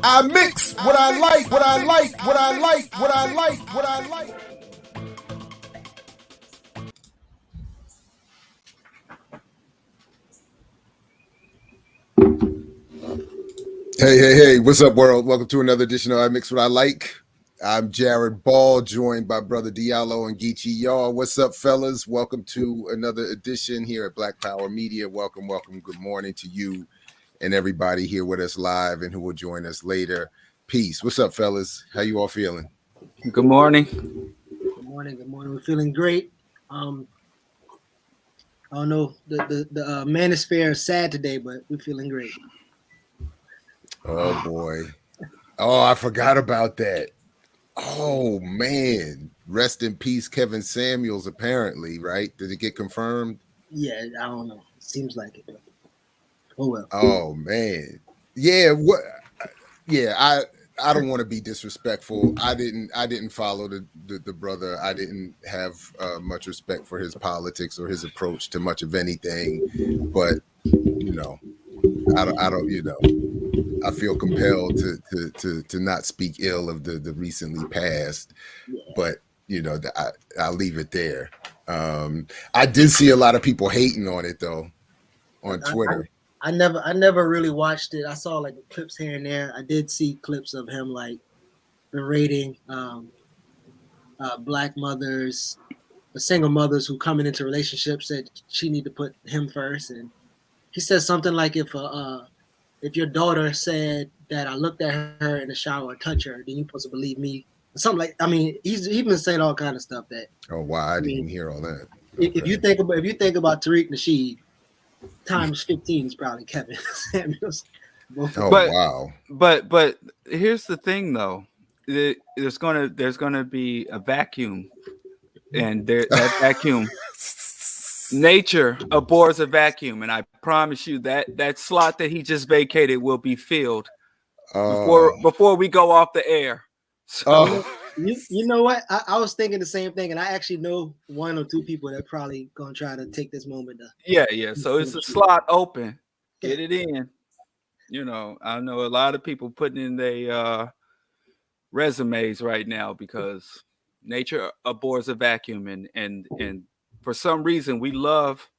I mix what I like, what I like, what I like, what I like, what I like. Hey, what's up, world? Welcome to another edition of I Mix What I Like. I'm Jared Ball, joined by Brother Diallo and Geechee. Y'all, what's up, fellas? Welcome to another edition here at Black Power Media. Welcome. Good morning to you and everybody here with us live and who will join us later. Peace. What's up, fellas? How you all feeling? Good morning. Good morning. We're feeling great. I don't know, the manosphere is sad today, but we're feeling great. Oh boy. Oh, I forgot about that. Oh man. Rest in peace, Kevin Samuels, apparently, right? Did it get confirmed? Yeah, I don't know. It seems like it. Oh well. Oh man. Yeah, I don't want to be disrespectful. I didn't follow the brother. I didn't have much respect for his politics or his approach to much of anything. But I don't I feel compelled to not speak ill of the recently passed. But I'll leave it there. I did see a lot of people hating on it though on Twitter. I never really watched it. I saw like clips here and there. I did see clips of him like berating black mothers, the single mothers who coming into relationships, said she need to put him first. And he said something like, if your daughter said that I looked at her in the shower or touched her, then you're supposed to believe me. Something like, I mean, he's been saying all kind of stuff that. Oh wow, I didn't hear all that. Okay. If you think about Tariq Nasheed, times 15 is probably Kevin Samuels. Wow. But here's the thing though. There's gonna be a vacuum, and that vacuum, nature abhors a vacuum, and I promise you that slot that he just vacated will be filled before we go off the air. So you know what? I was thinking the same thing, and I actually know one or two people that probably gonna try to take this moment. Yeah. So it's a slot open. Get it in. I know a lot of people putting in their resumes right now because Nature abhors a vacuum, and for some reason we love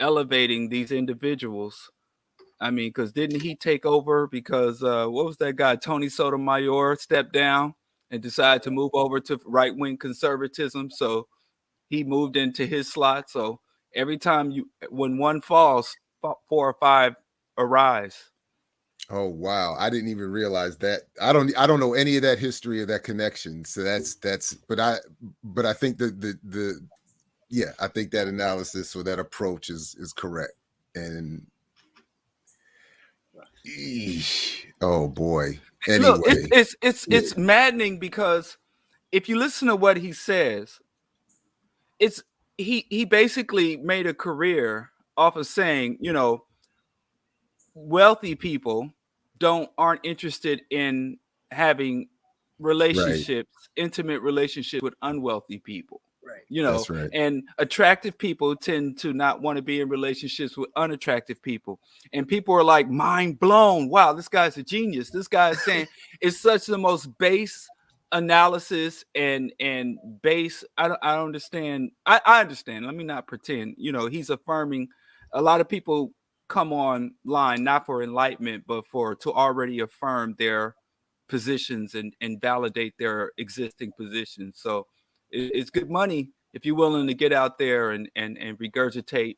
elevating these individuals. I mean, because didn't he take over? Because what was that guy, Tony Sotomayor, stepped down and decided to move over to right wing conservatism. So he moved into his slot. So every time when one falls, 4 or 5 arise. Oh wow, I didn't even realize that. I don't know any of that history of that connection. So but I think the yeah, I think that analysis or that approach is correct. And oh boy. Anyway, Look, it's maddening because if you listen to what he says, it's he basically made a career off of saying, wealthy people aren't interested in having relationships, intimate relationships with unwealthy people. Right. That's right. And attractive people tend to not want to be in relationships with unattractive people. And people are like mind blown. Wow, this guy's a genius. This guy is saying it's such the most base analysis and base. I don't understand. I understand. Let me not pretend. He's affirming. A lot of people come online not for enlightenment, but to already affirm their positions and validate their existing positions. So it's good money if you're willing to get out there and regurgitate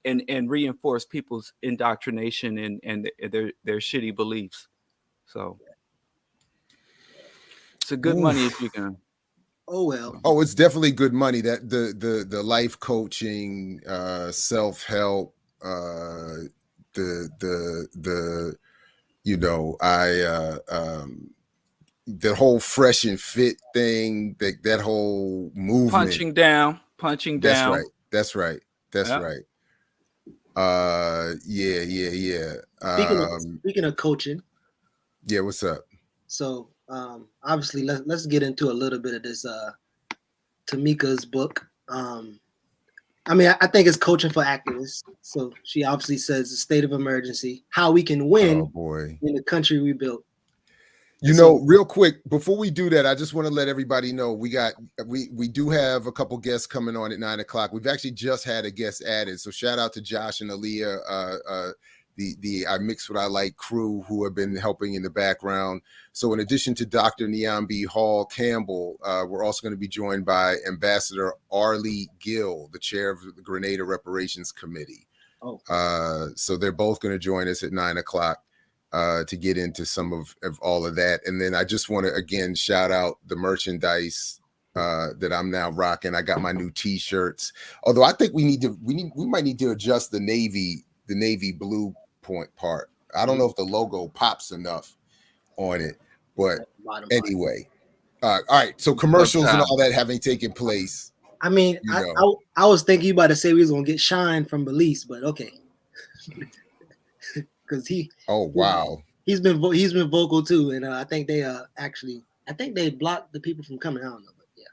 and reinforce people's indoctrination and their shitty beliefs. So it's a good money if you can. Oh well. Oh, it's definitely good money. That the life coaching, self-help, the whole fresh and fit thing, that whole movement. Punching down. That's right. Yeah. Speaking of coaching. Yeah, what's up? So obviously let's get into a little bit of this Tamika's book. I mean, I think it's coaching for activists. So she obviously says the state of emergency, how we can win in the country we built. Real quick, before we do that, I just want to let everybody know we do have a couple guests coming on at 9:00. We've actually just had a guest added. So shout out to Josh and Aaliyah, the I Mix What I Like crew who have been helping in the background. So in addition to Dr. Niambi Hall-Campbell, we're also going to be joined by Ambassador Arlie Gill, the chair of the Grenada Reparations Committee. So they're both going to join us at 9:00. To get into some of all of that. And then I just want to again shout out the merchandise that I'm now rocking. I got my new t-shirts. Although I think we might need to adjust the navy blue point part. I don't know if the logo pops enough on it, but anyway. All right. So commercials and all that having taken place. I mean, I was thinking you about to say we was gonna get Shine from Belize, but okay. Because he's been vocal too, and I think they they blocked the people from coming. I don't know, but yeah.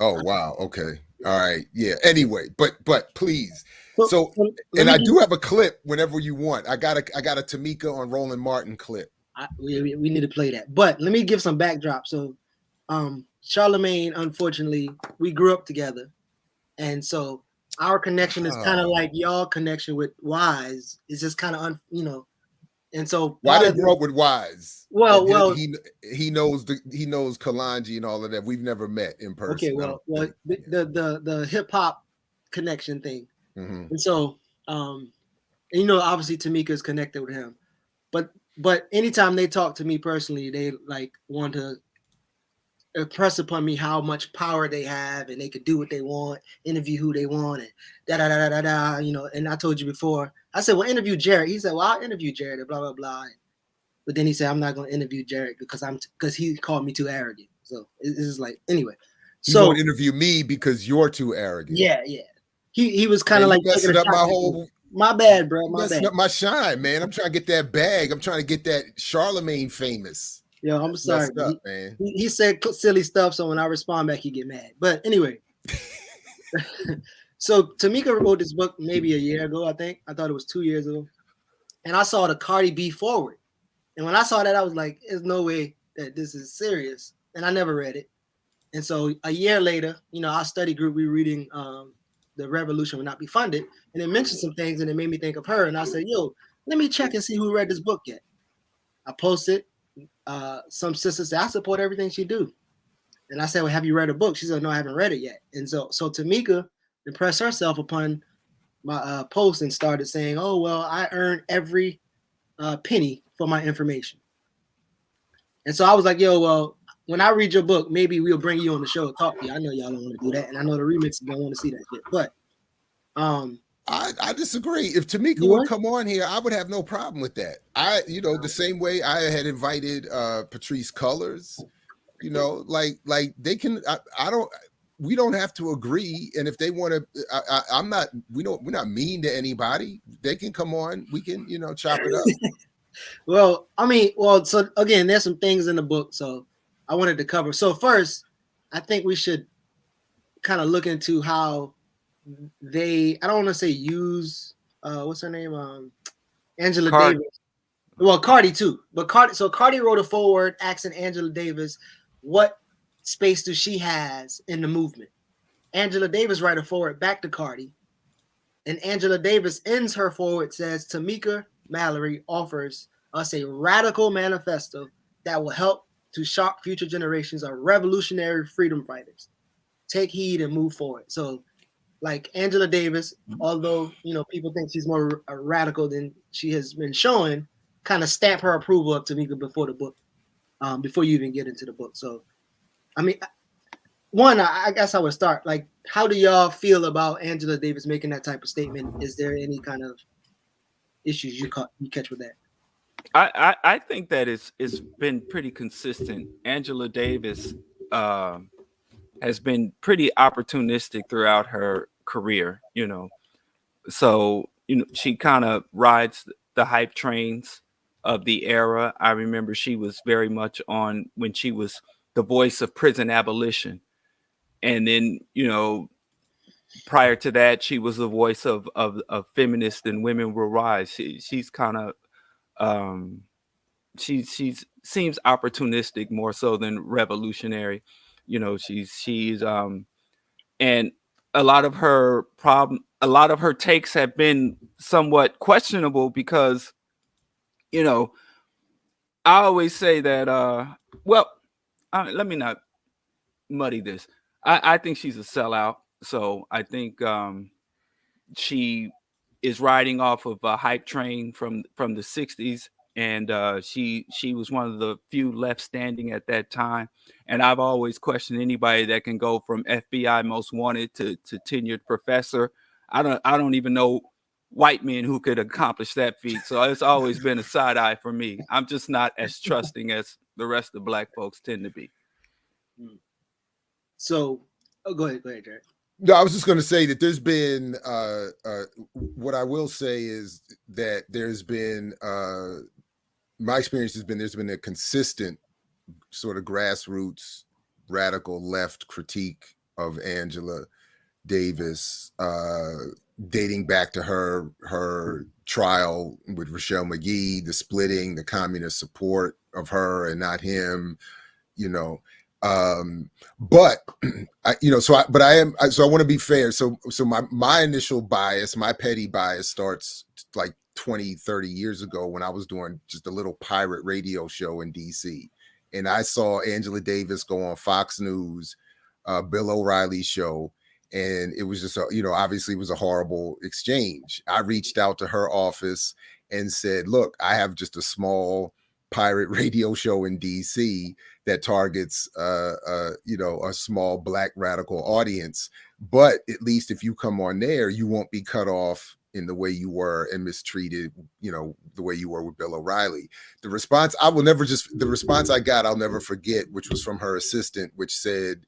Oh wow, okay, all right, yeah. Anyway, but please, so I do have a clip whenever you want. I got a Tamika on Roland Martin clip. We need to play that, but let me give some backdrop. So, Charlemagne, unfortunately, we grew up together, and so our connection is kind of like y'all connection with Wise. It's just kind of and so why did grow up with Wise? Well, he knows Kalanji and all of that. We've never met in person. Okay, the hip hop connection thing, and so obviously Tamika is connected with him, but anytime they talk to me personally, they like want to impress upon me how much power they have and they could do what they want, interview who they want, and and I told you before, I said, well, interview Jared. He said, well, I'll interview Jared and blah, blah, blah. But then he said, I'm not going to interview Jared because he called me too arrogant. So it's just like, anyway. So you won't interview me because you're too arrogant. Yeah. He was kind of like messing up my whole. My bad, bro. Messing up my shine, man. I'm trying to get that bag. I'm trying to get that Charlemagne famous. Yo, I'm sorry, up, man. He said silly stuff, so when I respond back, he get mad. But anyway, so Tamika wrote this book maybe a year ago, I think. I thought it was 2 years ago. And I saw the Cardi B forward. And when I saw that, I was like, there's no way that this is serious. And I never read it. And so a year later, our study group, we were reading The Revolution Will Not Be Funded, and it mentioned some things, and it made me think of her. And I said, yo, let me check and see who read this book yet. I posted. Some sisters said, I support everything she do. And I said, well, have you read a book? She said, no, I haven't read it yet. And so Tamika impressed herself upon my post and started saying, oh, well, I earned every penny for my information. And so I was like, yo, well, when I read your book, maybe we'll bring you on the show and talk to you. I know y'all don't want to do that. And I know the remixes don't want to see that shit. But I disagree. If Tamika would come on here, I would have no problem with that. The same way I had invited Patrice Cullors, like they can, we don't have to agree. And if they want to, we're not mean to anybody. They can come on. We can, chop it up. Well, so again, there's some things in the book. So I wanted to cover. So first, I think we should kind of look into how I don't want to say use, what's her name? Angela Davis. Well, Cardi too. But Cardi wrote a foreword asking Angela Davis, what space does she has in the movement? Angela Davis write a foreword back to Cardi. And Angela Davis ends her foreword, says, Tamika Mallory offers us a radical manifesto that will help to shock future generations of revolutionary freedom fighters. Take heed and move forward. So, like Angela Davis, although people think she's more radical than she has been showing, kind of stamp her approval of Tamika before the book, before you even get into the book. So, I guess I would start. Like, how do y'all feel about Angela Davis making that type of statement? Is there any kind of issues you catch with that? I think that it's been pretty consistent. Angela Davis has been pretty opportunistic throughout her career, So, she kind of rides the hype trains of the era. I remember she was very much on when she was the voice of prison abolition. And then, prior to that, she was the voice of feminists and women will rise. She's kind of she seems opportunistic more so than revolutionary. She's and a lot of her takes have been somewhat questionable because I always say that let me not muddy this. I think she's a sellout. So I think she is riding off of a hype train from the 60s. And she was one of the few left standing at that time. And I've always questioned anybody that can go from FBI most wanted to tenured professor. I don't even know white men who could accomplish that feat. So it's always been a side eye for me. I'm just not as trusting as the rest of black folks tend to be. So, go ahead, Jared. No, I was just going to say that there's been what I will say is that there's been my experience has been there's been a consistent sort of grassroots radical left critique of Angela Davis dating back to her trial with Rochelle McGee, the splitting, the communist support of her and not him, but I want to be fair. So my initial bias, my petty bias starts like 20, 30 years ago when I was doing just a little pirate radio show in DC. And I saw Angela Davis go on Fox News, Bill O'Reilly's show. And it was just, obviously it was a horrible exchange. I reached out to her office and said, look, I have just a small pirate radio show in DC that targets, a small black radical audience. But at least if you come on there, you won't be cut off in the way you were and mistreated, the way you were with Bill O'Reilly. The response I got, I'll never forget, which was from her assistant, which said,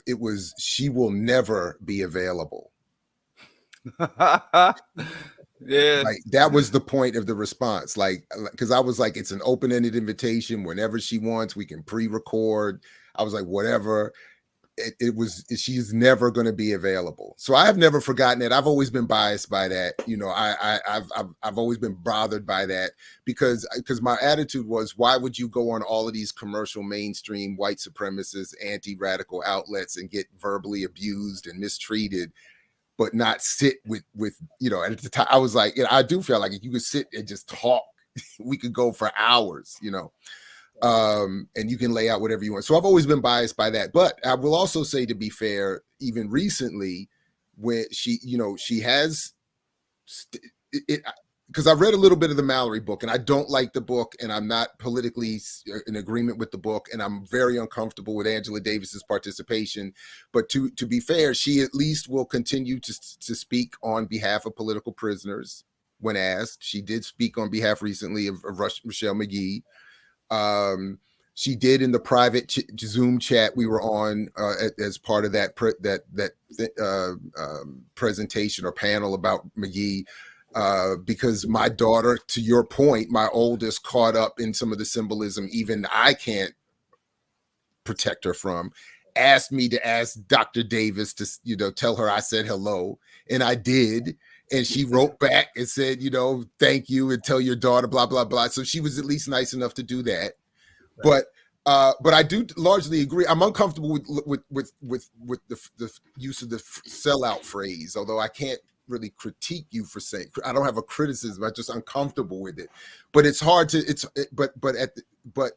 it was, she will never be available. Yeah, like that was the point of the response. Because I was like, it's an open-ended invitation. Whenever she wants, we can pre-record. I was like, whatever. she's never going to be available. So I have never forgotten it. I've always been biased by that. I've always been bothered by that because my attitude was, why would you go on all of these commercial mainstream white supremacist anti-radical outlets and get verbally abused and mistreated, but not sit with and at the time I was like, I do feel like if you could sit and just talk, we could go for hours, and you can lay out whatever you want. So I've always been biased by that. But I will also say, to be fair, even recently, when she has it, because I read a little bit of the Mallory book, and I don't like the book, and I'm not politically in agreement with the book, and I'm very uncomfortable with Angela Davis's participation. But to be fair, she at least will continue to speak on behalf of political prisoners when asked. She did speak on behalf recently of Michelle McGee. She did in the private Zoom chat we were on as part of that presentation or panel about McGee, because my daughter, to your point, my oldest, caught up in some of the symbolism even I can't protect her from, asked me to ask Dr. Davis to tell her I said hello, and I did. And she wrote back and said, thank you, and tell your daughter, blah, blah, blah. So she was at least nice enough to do that. Right. But I do largely agree. I'm uncomfortable with the use of the sellout phrase, although I can't really critique you for saying, I don't have a criticism. I'm just uncomfortable with it. But it's hard to, but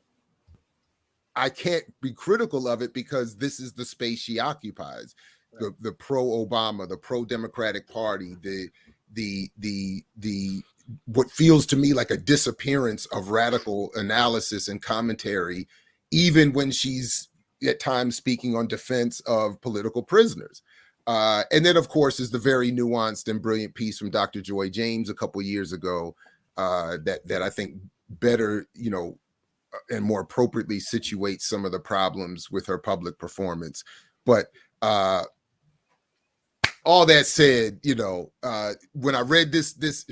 I can't be critical of it because this is the space she occupies. The pro-Obama, the pro-Democratic Party, the what feels to me like a disappearance of radical analysis and commentary, even when she's at times speaking on defense of political prisoners. And then, of course, is the very nuanced and brilliant piece from Dr. Joy James a couple of years ago that I think better, and more appropriately situates some of the problems with her public performance. But all that said, when I read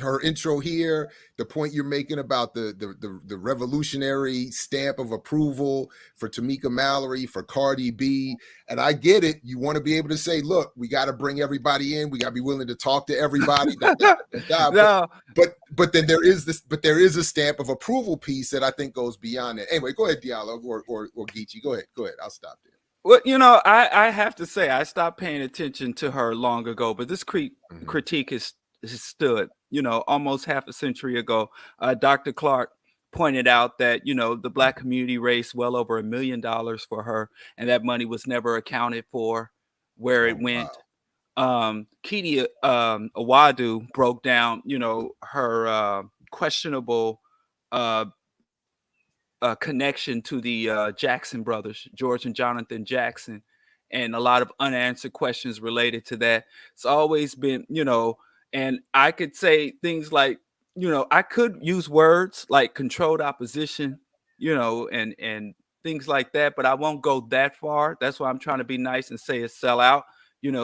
her intro here, the point you're making about the revolutionary stamp of approval for Tamika Mallory, for Cardi B, and I get it. You want to be able to say, look, we got to bring everybody in. We got to be willing to talk to everybody. No. But then there is a stamp of approval piece that I think goes beyond that. Anyway, go ahead, Diallo or Geechee. Go ahead. I'll stop there. Well, I have to say I stopped paying attention to her long ago, but this critique has stood. Almost half a century ago, Dr. Clark pointed out that the Black community raised well over $1 million for her, and that money was never accounted for where it went. Wow. Kidi Awadu broke down, her questionable connection to the Jackson brothers, George and Jonathan Jackson, and a lot of unanswered questions related to that. It's always been, and I could say things like, I could use words like controlled opposition, and things like that, but I won't go that far. That's why I'm trying to be nice and say it's sellout.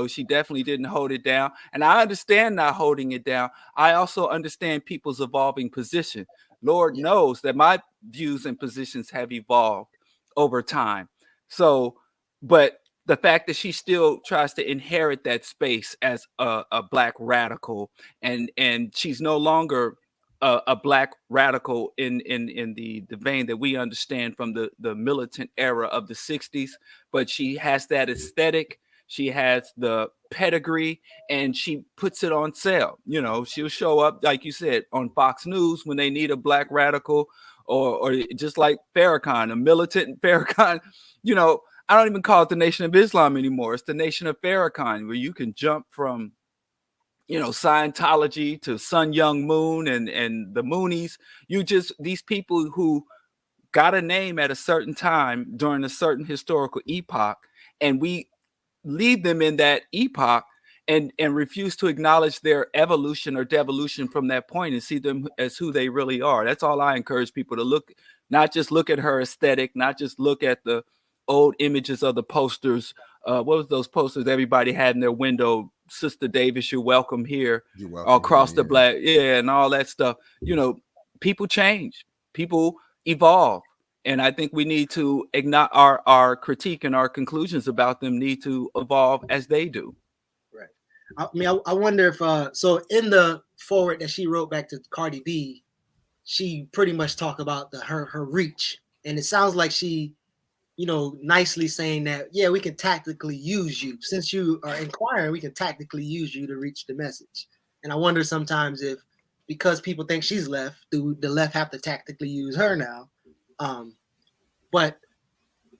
She definitely didn't hold it down. And I understand not holding it down. I also understand people's evolving position. Lord knows that my views and positions have evolved over time. So, but the fact that she still tries to inherit that space as a Black radical, and she's no longer a Black radical in the vein that we understand from the militant era of the 60s, but she has that aesthetic. She has the pedigree, and she puts it on sale. She'll show up, like you said, on Fox News when they need a Black radical, or just like Farrakhan, a militant Farrakhan. I don't even call it the Nation of Islam anymore. It's the Nation of Farrakhan, where you can jump from, Scientology to Sun Young Moon and the Moonies. These people who got a name at a certain time during a certain historical epoch, and we leave them in that epoch and refuse to acknowledge their evolution or devolution from that point and see them as who they really are. That's all I encourage people to look, not just look at her aesthetic, not just look at the old images of the posters. What was those posters everybody had in their window? Sister Davis, you're welcome here. You're welcome across here, the Black, and all that stuff. People change, people evolve. And I think we need to ignore our critique and our conclusions about them need to evolve as they do. Right. I mean, I wonder if so in the forward that she wrote back to Cardi B, she pretty much talked about her reach, and it sounds like she, nicely saying that, yeah, we can tactically use you since you are inquiring. We can tactically use you to reach the message. And I wonder sometimes if, because people think she's left, do the left have to tactically use her now? But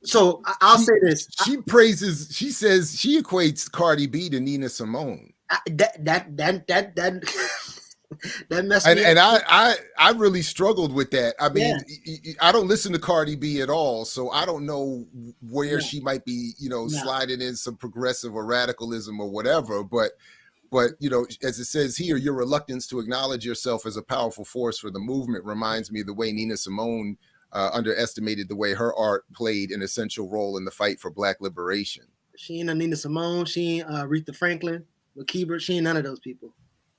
so I'll say this: she says she equates Cardi B to Nina Simone. That messed me And up. I really struggled with that. I mean, Yeah. I don't listen to Cardi B at all, so I don't know where Yeah. she might be, Yeah. sliding in some progressive or radicalism or whatever. But as it says here, your reluctance to acknowledge yourself as a powerful force for the movement reminds me of the way Nina Simone underestimated the way her art played an essential role in the fight for Black liberation. She ain't a Nina Simone. She ain't Aretha Franklin, McKeever. She ain't none of those people,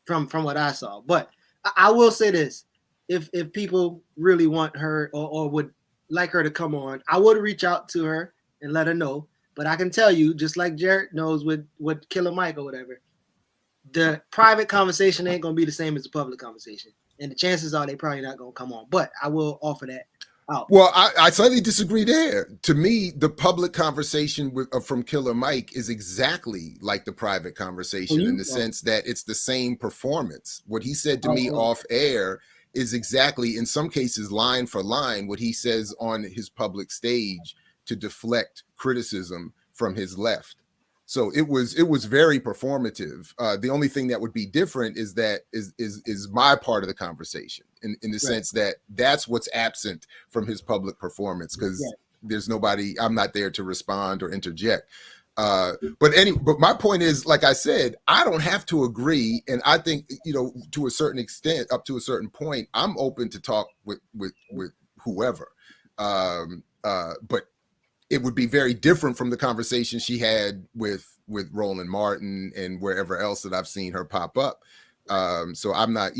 from what I saw. But I will say this: if people really want her or would like her to come on, I would reach out to her and let her know. But I can tell you, just like Jared knows with Killer Mike or whatever, the private conversation ain't gonna be the same as the public conversation, and the chances are they probably not gonna come on. But I will offer that out. Well, I slightly disagree there. To me, the public conversation from Killer Mike is exactly like the private conversation in the sense that it's the same performance. What he said to me off air is exactly, in some cases, line for line, what he says on his public stage to deflect criticism from his left. So it was very performative. The only thing that would be different is that is my part of the conversation in the sense that that's what's absent from his public performance, because there's nobody. I'm not there to respond or interject. But my point is, like I said, I don't have to agree, and I think to a certain extent, up to a certain point, I'm open to talk with whoever. But it would be very different from the conversation she had with Roland Martin and wherever else that I've seen her pop up. So I'm not,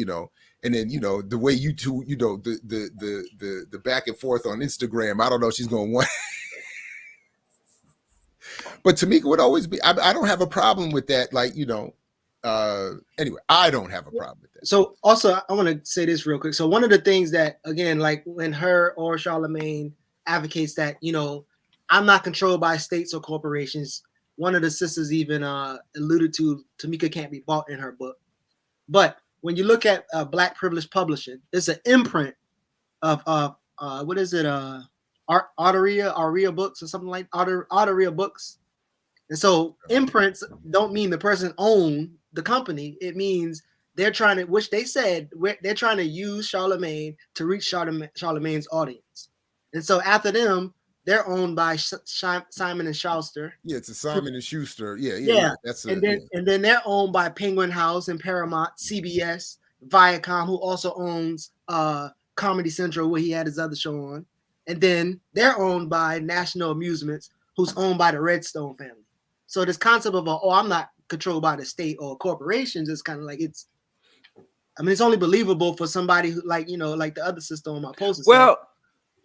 and then, the way you two, the back and forth on Instagram, I don't know, she's going to want. But Tamika would always be, I don't have a problem with that. Like, anyway, I don't have a problem with that. So also, I want to say this real quick. So one of the things that, again, like when her or Charlamagne advocates that, I'm not controlled by states or corporations. One of the sisters even alluded to Tamika can't be bought in her book. But when you look at Black Privilege Publishing, it's an imprint of what is it? Aria Books or something like Aria Books. And so imprints don't mean the person owned the company. It means they're trying to, which they said, they're trying to use Charlamagne to reach Charlamagne's audience. And so after them, they're owned by Simon and Schuster. Yeah, it's a Simon and Schuster. Yeah. And then they're owned by Penguin House and Paramount, CBS, Viacom, who also owns Comedy Central, where he had his other show on. And then they're owned by National Amusements, who's owned by the Redstone family. So this concept of I'm not controlled by the state or corporations is kind of like it's only believable for somebody who like the other sister on my post. Well,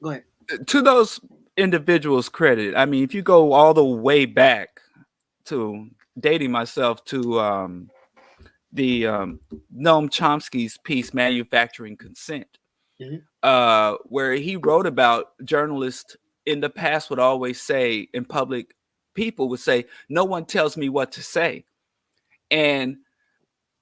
go ahead. To those individuals' credit, I mean, if you go all the way back to dating myself to Noam Chomsky's piece "Manufacturing Consent," where he wrote about journalists in the past would always say in public, people would say, "No one tells me what to say," and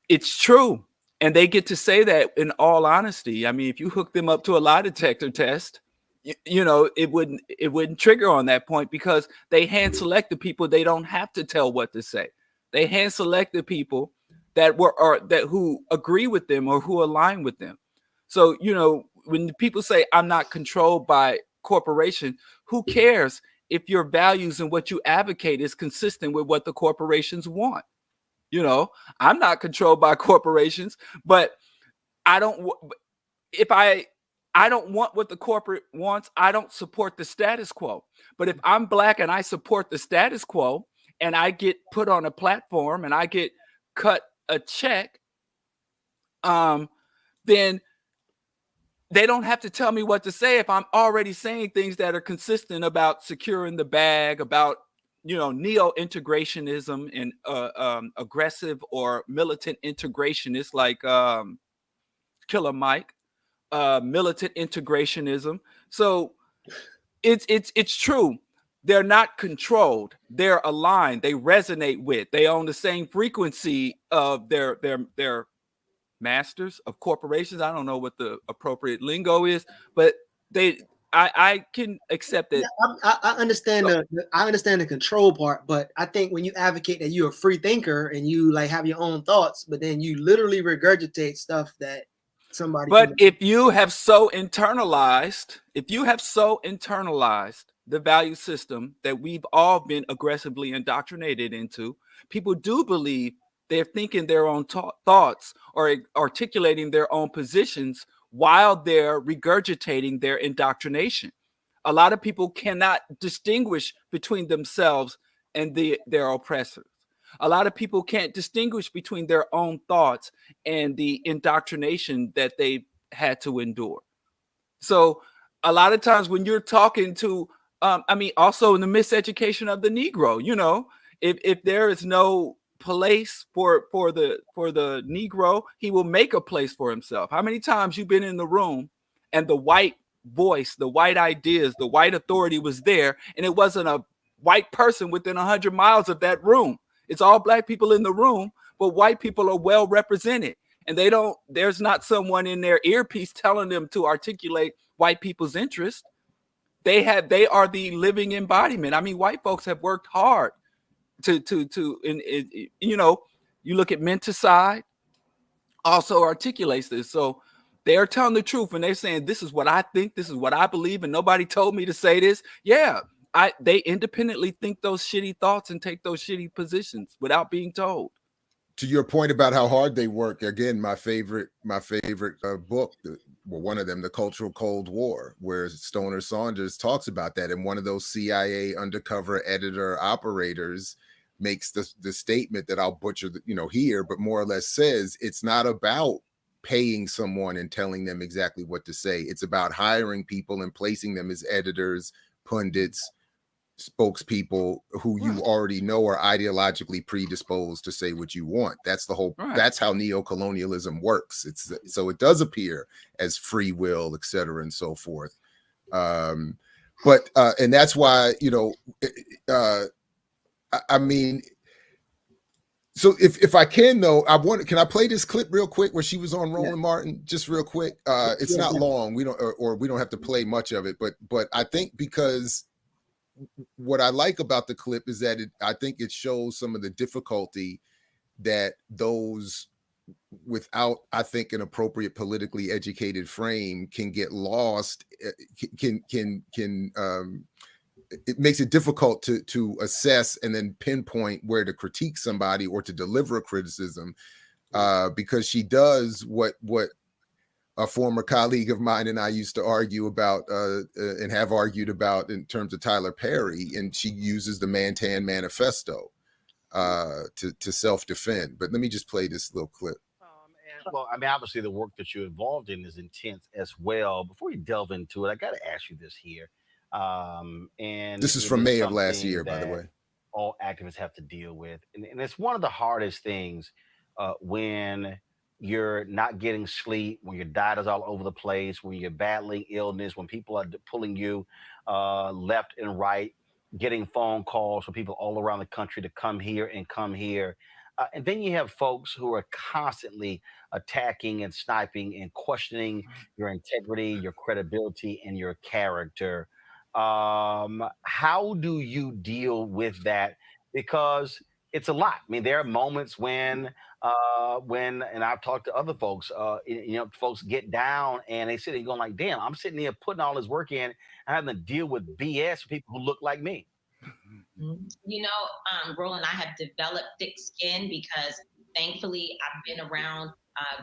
it's true, and they get to say that in all honesty. I mean, if you hook them up to a lie detector test, it wouldn't trigger on that point because they hand select the people they don't have to tell what to say. They hand select the people who agree with them or who align with them. So, when people say I'm not controlled by corporation, who cares if your values and what you advocate is consistent with what the corporations want? I'm not controlled by corporations, but I don't want what the corporate wants. I don't support the status quo. But if I'm Black and I support the status quo and I get put on a platform and I get cut a check, then they don't have to tell me what to say if I'm already saying things that are consistent about securing the bag, about neo-integrationism and aggressive or militant integrationists like Killer Mike, militant integrationism. So it's true. They're not controlled. They're aligned. They resonate with. They own the same frequency of their masters of corporations. I don't know what the appropriate lingo is, but I can accept it. I understand I understand the control part, but I think when you advocate that you're a free thinker and you like have your own thoughts, but then you literally regurgitate stuff that somebody. But if you have so internalized the value system that we've all been aggressively indoctrinated into, people do believe they're thinking their own thoughts or articulating their own positions while they're regurgitating their indoctrination. A lot of people cannot distinguish between themselves and their oppressors. A lot of people can't distinguish between their own thoughts and the indoctrination that they had to endure. So a lot of times when you're talking to, also in the miseducation of the Negro, if there is no place for the Negro, he will make a place for himself. How many times you've been in the room and the white voice, the white ideas, the white authority was there, and it wasn't a white person within 100 miles of that room. It's all black people in the room, but white people are well represented. And there's not someone in their earpiece telling them to articulate white people's interest. They are the living embodiment. I mean, white folks have worked hard to you look at Menticide, also articulates this. So they are telling the truth and they're saying, this is what I think, this is what I believe, and nobody told me to say this. Yeah, they independently think those shitty thoughts and take those shitty positions without being told. To your point about how hard they work, again, my favorite book, one of them, The Cultural Cold War, where Stoner Saunders talks about that, and one of those CIA undercover editor operators makes the statement that I'll butcher here, but more or less says it's not about paying someone and telling them exactly what to say. It's about hiring people and placing them as editors, pundits, spokespeople who you already know are ideologically predisposed to say what you want. That's the whole, that's how neocolonialism works. So it does appear as free will, et cetera, and so forth. But and that's why, I mean, so if I can though, can I play this clip real quick where she was on Roland Martin, just real quick? It's not long. We don't have to play much of it, but I think because what I like about the clip is that I think it shows some of the difficulty that those without, I think, an appropriate politically educated frame can get lost. It makes it difficult to assess and then pinpoint where to critique somebody or to deliver a criticism, because she does what a former colleague of mine and I used to argue about and have argued about in terms of Tyler Perry, and she uses the Mantan Manifesto to self-defend. But let me just play this little clip. Well, I mean, obviously the work that you're involved in is intense as well. Before you delve into it, I got to ask you this here. And this is from May of last year, by the way. All activists have to deal with. And it's one of the hardest things when you're not getting sleep, when your diet is all over the place, when you're battling illness, when people are pulling you left and right, getting phone calls from people all around the country to come here and come here. And then you have folks who are constantly attacking and sniping and questioning your integrity, your credibility, and your character. How do you deal with that? Because it's a lot. I mean, there are moments when and I've talked to other folks, folks get down and they sit there going like, damn, I'm sitting here putting all this work in, and having to deal with BS with people who look like me. Roland, I have developed thick skin because thankfully I've been around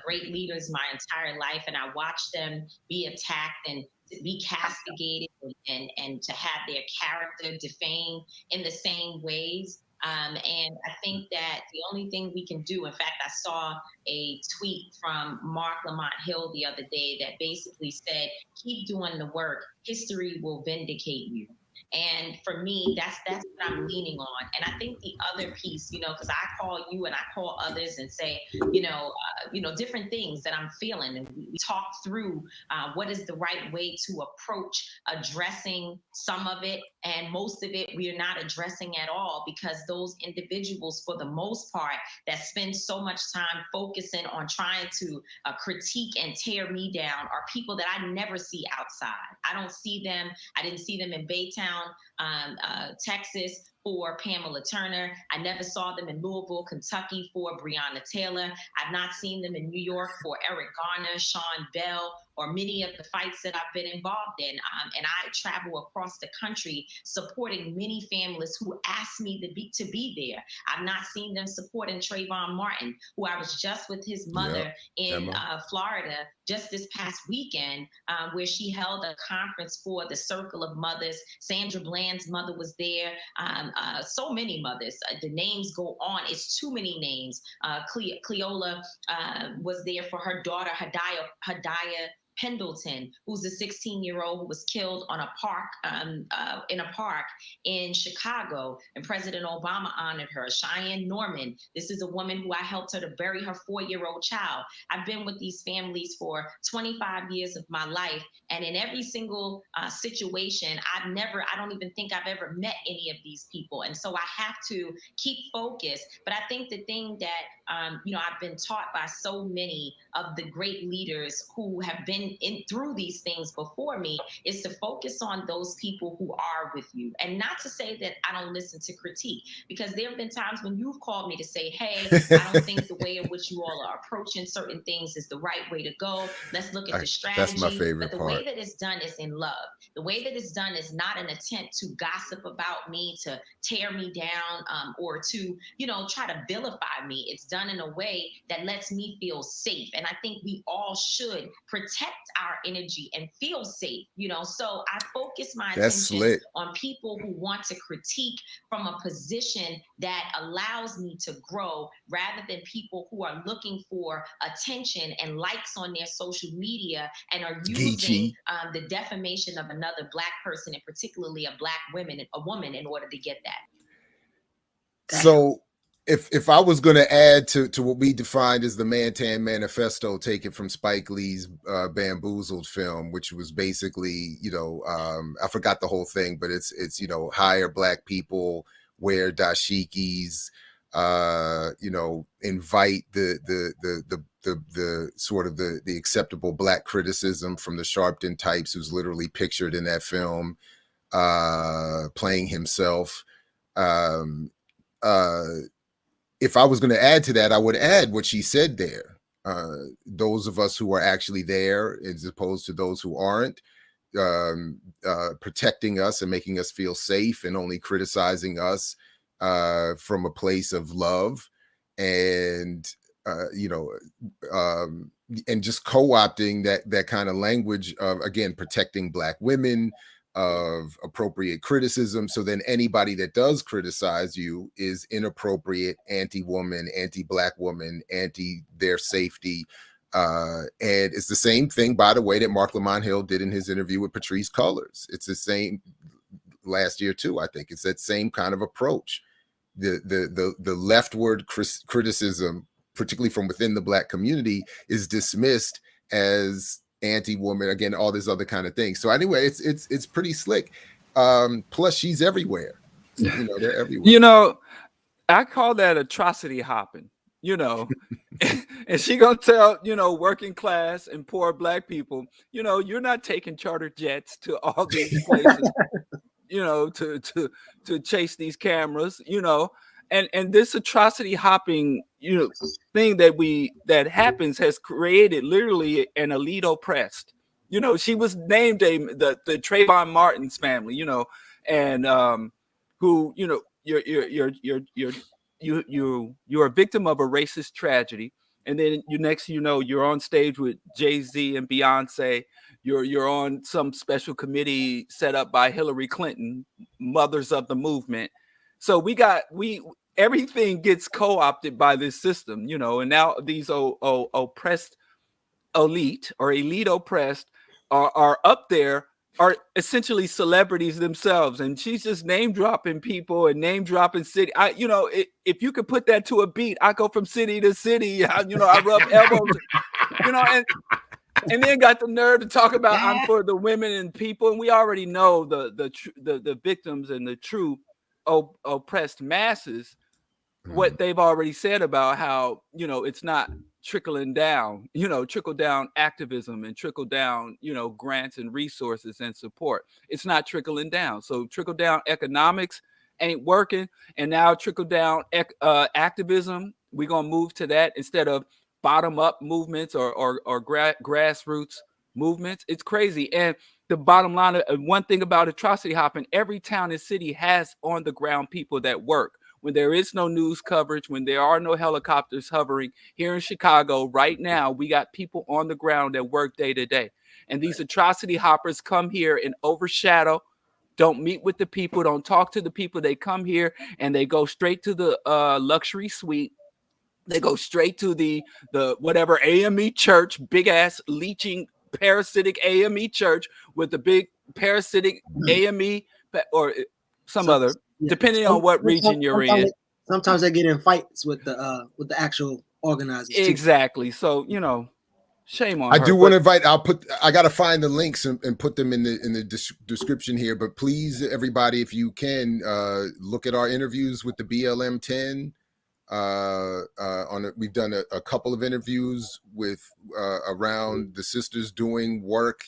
great leaders my entire life, and I watched them be attacked and be castigated and to have their character defamed in the same ways. And I think that the only thing we can do, in fact, I saw a tweet from Mark Lamont Hill the other day that basically said, keep doing the work, history will vindicate you. And for me, that's what I'm leaning on. And I think the other piece, because I call you and I call others and say, different things that I'm feeling, and we talk through what is the right way to approach addressing some of it, and most of it we are not addressing at all, because those individuals, for the most part, that spend so much time focusing on trying to critique and tear me down are people that I never see outside. I don't see them. I didn't see them in Baytown, Texas, for Pamela Turner. I never saw them in Louisville, Kentucky for Breonna Taylor. I've not seen them in New York for Eric Garner, Sean Bell, or many of the fights that I've been involved in. And I travel across the country supporting many families who asked me to be there. I've not seen them supporting Trayvon Martin, who I was just with his mother in Florida just this past weekend, where she held a conference for the Circle of Mothers. Sandra Bland's mother was there. So many mothers. The names go on. It's too many names. Cleola was there for her daughter, Hadaya Pendleton, who's a 16-year-old who was killed on in a park in Chicago, and President Obama honored her. Cheyenne Norman, this is a woman who I helped her to bury her 4-year-old child. I've been with these families for 25 years of my life, and in every single situation, I don't even think I've ever met any of these people, and so I have to keep focused. But I think the thing that I've been taught by so many of the great leaders who have been through these things before me is to focus on those people who are with you, and not to say that I don't listen to critique, because there have been times when you've called me to say, hey, I don't think the way in which you all are approaching certain things is the right way to go. Let's look at the strategy. That's my favorite but the part. way that it's done is in love. The way that it's done is not an attempt to gossip about me, to tear me down, or to, try to vilify me. It's done in a way that lets me feel safe. And I think we all should protect our energy and feel safe, so I focus my attention on people who want to critique from a position that allows me to grow, rather than people who are looking for attention and likes on their social media and are using the defamation of another Black person, and particularly a woman, in order to get that. So if I was going to add to what we defined as the Mantan Manifesto, taken from Spike Lee's Bamboozled film, which was basically, I forgot the whole thing, but it's hire Black people, wear dashikis, invite the sort of the acceptable Black criticism from the Sharpton types, who's literally pictured in that film, playing himself. If I was going to add to that, I would add what she said there. Those of us who are actually there, as opposed to those who aren't, protecting us and making us feel safe, and only criticizing us from a place of love, and and just co-opting that kind of language of, again, protecting Black women, of appropriate criticism. So then anybody that does criticize you is inappropriate, anti-woman, anti-Black woman, anti their safety. And it's the same thing, by the way, that Mark Lamont Hill did in his interview with Patrisse Cullors. It's the same last year too, I think. It's that same kind of approach. The leftward criticism, particularly from within the Black community, is dismissed as anti-woman, again, all this other kind of thing. So anyway, it's pretty slick. Plus she's everywhere. They're everywhere. I call that atrocity hopping, and she gonna tell, working class and poor Black people, you're not taking charter jets to all these places, to chase these cameras, and this atrocity hopping, thing that happens has created literally an elite oppressed. She was named the Trayvon Martin's family, and who, you're a victim of a racist tragedy, and then you're on stage with Jay-Z and Beyonce. You're on some special committee set up by Hillary Clinton, Mothers of the Movement. So everything gets co-opted by this system, you know, and now these oppressed elite or elite oppressed are up there, are essentially celebrities themselves, and she's just name dropping people and name dropping city. If you could put that to a beat, I go from city to city. I rub elbows, and then got the nerve to talk about I'm for the women and people, and we already know the victims and the true oppressed masses, what they've already said about how it's not trickling down, trickle down activism and trickle down, grants and resources and support. It's not trickling down. So trickle down economics ain't working, and now trickle down activism, we're gonna move to that instead of bottom up movements or grassroots movements. It's crazy. And the bottom line, one thing about atrocity hopping, every town and city has on the ground people that work. When there is no news coverage, when there are no helicopters hovering here in Chicago right now, we got people on the ground that work day to day. And these atrocity hoppers come here and overshadow, don't meet with the people, don't talk to the people. They come here and they go straight to the luxury suite. They go straight to the whatever AME church, big ass leeching parasitic AME church with the big parasitic AME or some other. Yeah. Depending on what region you're in. Sometimes they get in fights with the actual organizers. Exactly. Too. So, shame on I her. do want to invite, I got to find the links and put them in the description here, but please, everybody, if you can, look at our interviews with the BLM 10. We've done a couple of interviews with around the sisters doing work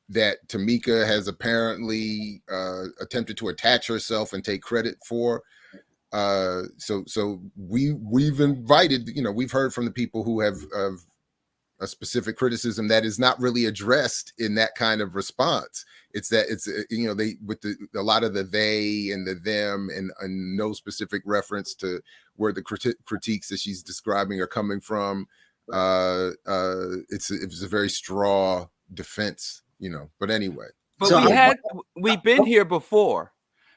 that Tamika has apparently attempted to attach herself and take credit for. So we've invited, we've heard from the people who have a specific criticism that is not really addressed in that kind of response. It's that they with a lot of the they and the them and no specific reference to where the critiques that she's describing are coming from. It's a very straw defense. But anyway. But we've been here before.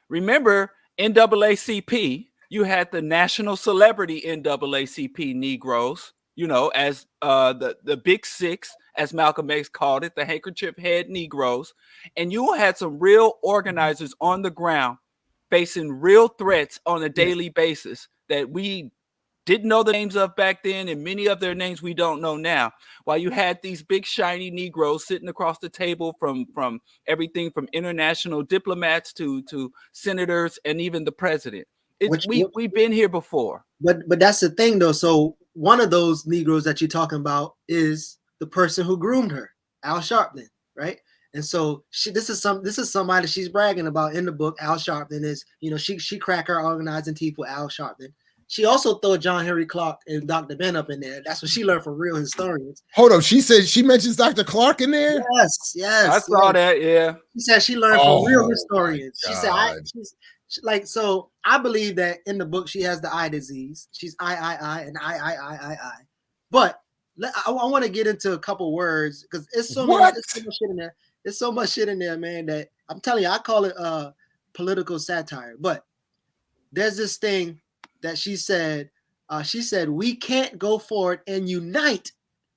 Remember NAACP, you had the national celebrity NAACP Negroes, as the big six, as Malcolm X called it, the handkerchief head Negroes. And you had some real organizers on the ground facing real threats on a daily basis that we didn't know the names of back then, and many of their names we don't know now. While you had these big shiny Negroes sitting across the table from everything from international diplomats to senators and even the president. We've been here before. But that's the thing though. So one of those Negroes that you're talking about is the person who groomed her, Al Sharpton, right? And so this is somebody she's bragging about in the book. Al Sharpton is, she cracked her organizing teeth with Al Sharpton. She also threw John Henry Clark and Dr. Ben up in there. That's what she learned from real historians. Hold on. She said she mentions Dr. Clark in there? Yes. I saw that, yeah. She said she learned from real historians. She said, so I believe that in the book she has the eye disease. She's I, and I. But I want to get into a couple words because it's so much shit in there. There's so much shit in there, man, that I'm telling you, I call it political satire. But there's this thing that she said, we can't go forward and unite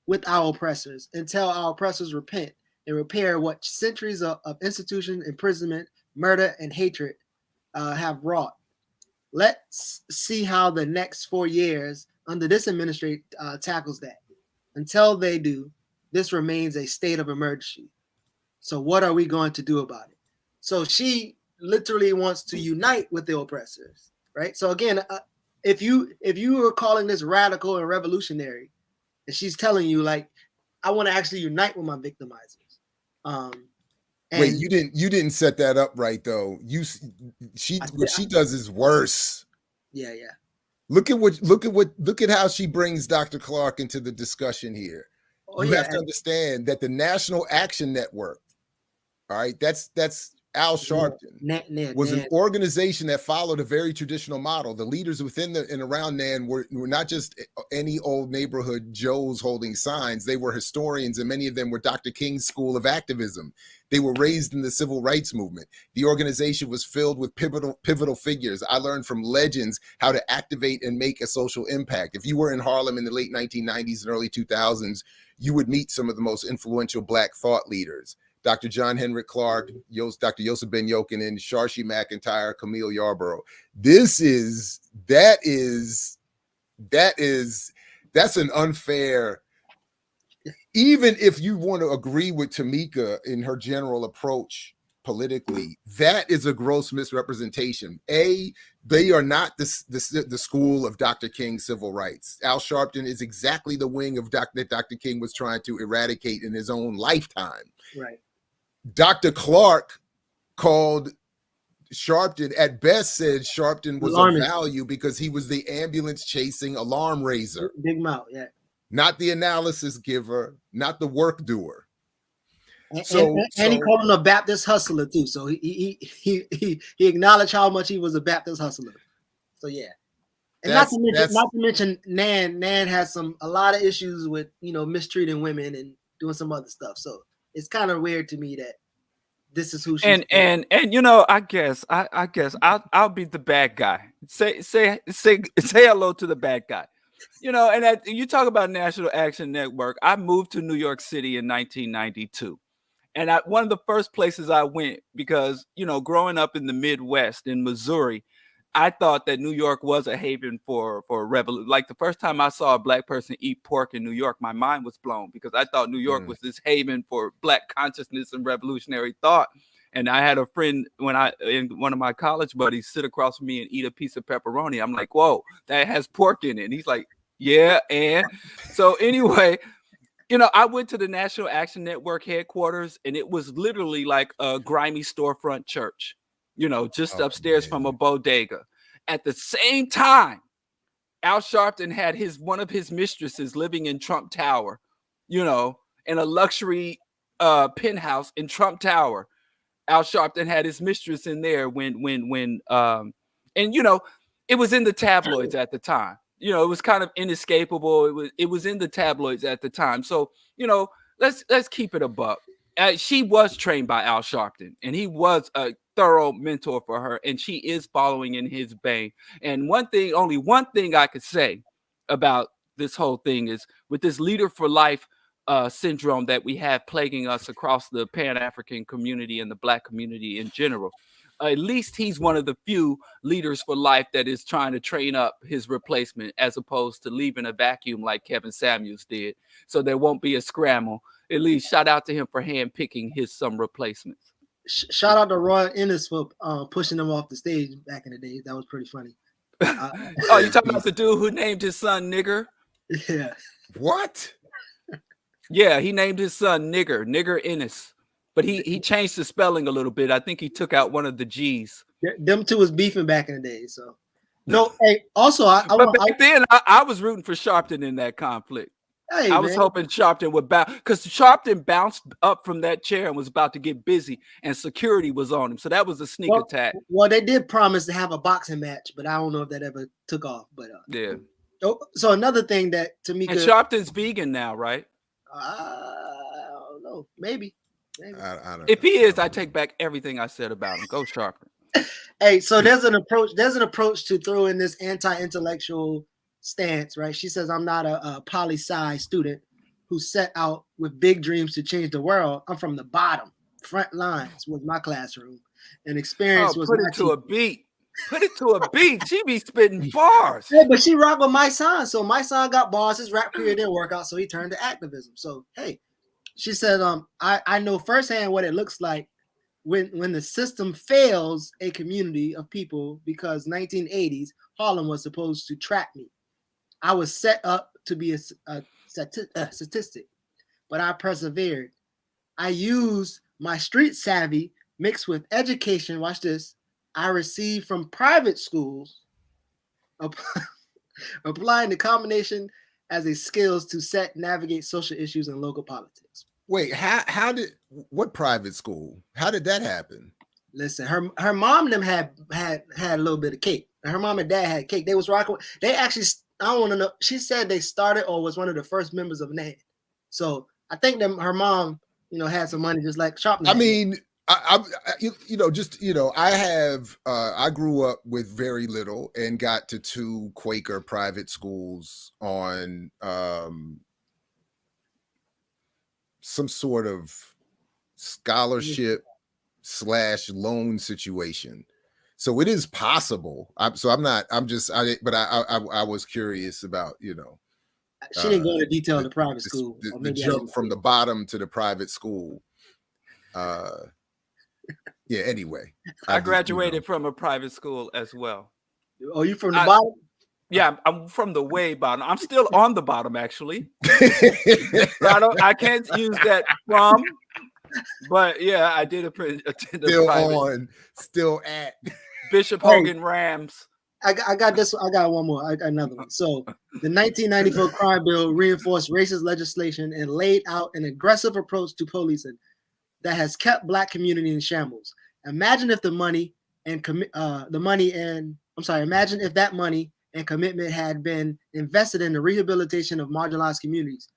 with our oppressors until our oppressors repent and repair what centuries of institution, imprisonment, murder, and hatred have wrought. Let's see how the next 4 years under this administration tackles that. Until they do, this remains a state of emergency. So what are we going to do about it? So she literally wants to unite with the oppressors, right? So again, if you were calling this radical and revolutionary, and she's telling you like, I want to actually unite with my victimizers. Wait, you didn't set that up right though. What she does is worse. Yeah. Look at how she brings Dr. Clark into the discussion here. You have to understand that the National Action Network, all right, that's Al Sharpton was an Nan. organization that followed a very traditional model. The leaders within and around Nan were not just any old neighborhood Joes holding signs. They were historians, and many of them were Dr. King's school of activism. They were raised in the civil rights movement. The organization was filled with pivotal figures. I learned from legends how to activate and make a social impact. If you were in Harlem in the late 1990s and early 2000s, you would meet some of the most influential Black thought leaders. Dr. John Henrik Clark, Dr. Yosef Ben Yochanan, Sharshi McIntyre, Camille Yarborough. That's an unfair, even if you want to agree with Tamika in her general approach politically, that is a gross misrepresentation. They are not the school of Dr. King's civil rights. Al Sharpton is exactly the wing of that Dr. King was trying to eradicate in his own lifetime. Right. Dr. Clark called Sharpton, at best said Sharpton was of value because he was the ambulance chasing alarm raiser. Big mouth, yeah. Not the analysis giver, not the work doer. And he called him a Baptist hustler too. So he acknowledged how much he was a Baptist hustler. So yeah. And not to mention Nan has a lot of issues with, mistreating women and doing some other stuff. So it's kind of weird to me that this is who she is. And I guess I'll be the bad guy. Say hello to the bad guy. And you talk about National Action Network. I moved to New York City in 1992. And one of the first places I went, because, growing up in the Midwest in Missouri, I thought that New York was a haven for revolution. Like the first time I saw a Black person eat pork in New York, my mind was blown because I thought New York was this haven for Black consciousness and revolutionary thought. And I had a friend in one of my college buddies sit across from me and eat a piece of pepperoni. I'm like, whoa, that has pork in it. And he's like, yeah. And so anyway, I went to the National Action Network headquarters, and it was literally like a grimy storefront church, just upstairs from a bodega. At the same time, Al Sharpton had one of his mistresses living in Trump Tower, in a luxury penthouse in Trump Tower. Al Sharpton had his mistress in there when it was in the tabloids at the time. It was kind of inescapable. It was in the tabloids at the time. So, let's keep it a buck. She was trained by Al Sharpton, and he was a thorough mentor for her, and she is following in his vein. And only one thing I could say about this whole thing is, with this leader for life syndrome that we have plaguing us across the Pan-African community and the Black community in general, at least he's one of the few leaders for life that is trying to train up his replacement, as opposed to leaving a vacuum like Kevin Samuels did. So there won't be a scramble. At least shout out to him for handpicking some replacements. Shout out to Roy Ennis for pushing him off the stage back in the day. That was pretty funny. Oh, you talking about the dude who named his son Nigger? Yeah. What? Yeah, he named his son Nigger Ennis. But he changed the spelling a little bit. I think he took out one of the G's. Them two was beefing back in the day. So no. Hey, also, then I was rooting for Sharpton in that conflict. Hey, I was hoping Sharpton would bounce, because Sharpton bounced up from that chair and was about to get busy, and security was on him. So that was a sneak attack. Well, they did promise to have a boxing match, but I don't know if that ever took off. But yeah. So another thing that Tamika, and Sharpton's vegan now, right? I don't know. Maybe. I don't if know. he is, I take back everything I said about him. Go Sharpton. Hey, so there's an approach to throw in this anti-intellectual stance, right? She says, I'm not a poli-sci student who set out with big dreams to change the world. I'm from the bottom. Front lines was my classroom. And experience was put it to a beat. Put it to a beat. She be spitting bars. Hey, but she rocked with my son. So my son got bars. His rap career didn't work out, so he turned to activism. So hey, she said, I know firsthand what it looks like when the system fails a community of people, because 1980s Harlem was supposed to trap me. I was set up to be a statistic, but I persevered. I used my street savvy mixed with education. Watch this. I received from private schools, applying the combination as a skills to navigate social issues and local politics. Wait, what private school? How did that happen? Listen, her mom and them had a little bit of cake. Her mom and dad had cake. They was rocking. They actually, I don't want to know. She said they started or was one of the first members of NAN. So I think that her mom, had some money just like Sharp. I mean, I grew up with very little and got to 2 Quaker private schools on some sort of scholarship / loan situation. So it is possible. I was curious about, she didn't go into detail in the private school. The jump from the bottom to the private school. Yeah, anyway. I graduated from a private school as well. Oh, you from the bottom? Yeah, I'm from the way bottom. I'm still on the bottom, actually. I can't use that from, but yeah, I did attend still private. Still at Bishop Hogan Rams. I got this. I got one more. I got another one. So the 1994 crime bill reinforced racist legislation and laid out an aggressive approach to policing that has kept Black community in shambles. Imagine if imagine if that money and commitment had been invested in the rehabilitation of marginalized communities.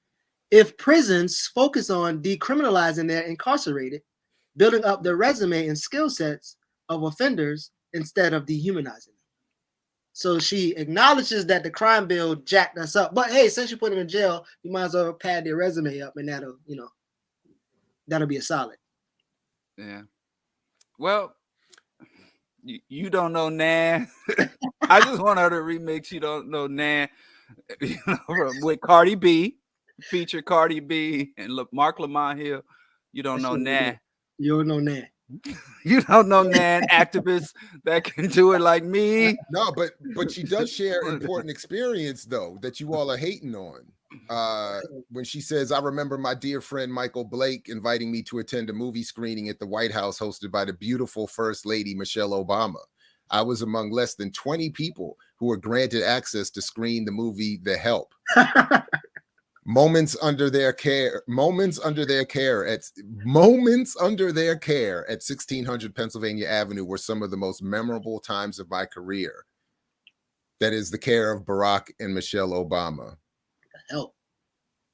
If prisons focus on decriminalizing their incarcerated, building up the resume and skill sets of offenders instead of dehumanizing them. So she acknowledges that the crime bill jacked us up. But hey, since you put them in jail, you might as well pad their resume up, and that'll be a solid. Yeah. Well, you don't know Nan. I just want her to remix You Don't Know Nan, with Cardi B, feature Cardi B and Mark Lamont Hill. You don't know Nan. You don't know Nan. You don't know Nan activists that can do it like me. No, but she does share important experience though that you all are hating on. When she says, I remember my dear friend Michael Blake inviting me to attend a movie screening at the White House hosted by the beautiful First Lady Michelle Obama. I was among less than 20 people who were granted access to screen the movie The Help. Moments under their care at 1600 Pennsylvania Avenue were some of the most memorable times of my career. That is the care of Barack and Michelle Obama. Help.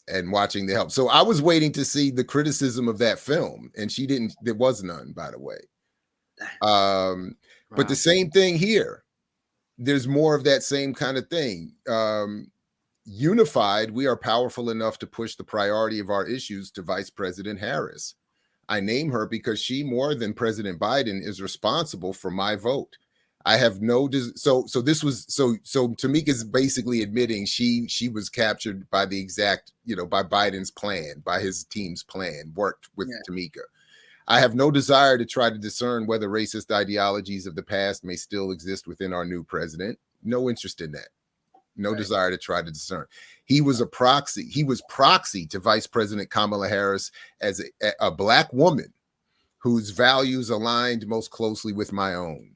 And watching The Help. So I was waiting to see the criticism of that film, and she didn't. There was none, by the way. But the same thing here. There's more of that same kind of thing. Unified, we are powerful enough to push the priority of our issues to Vice President Harris. I name her because she, more than President Biden, is responsible for my vote. I have no so Tamika's basically admitting she was captured by the exact, by Biden's plan, by his team's plan, worked with Tamika. I have no desire to try to discern whether racist ideologies of the past may still exist within our new president. No interest in that. No desire to try to discern. He was proxy to Vice President Kamala Harris as a Black woman whose values aligned most closely with my own.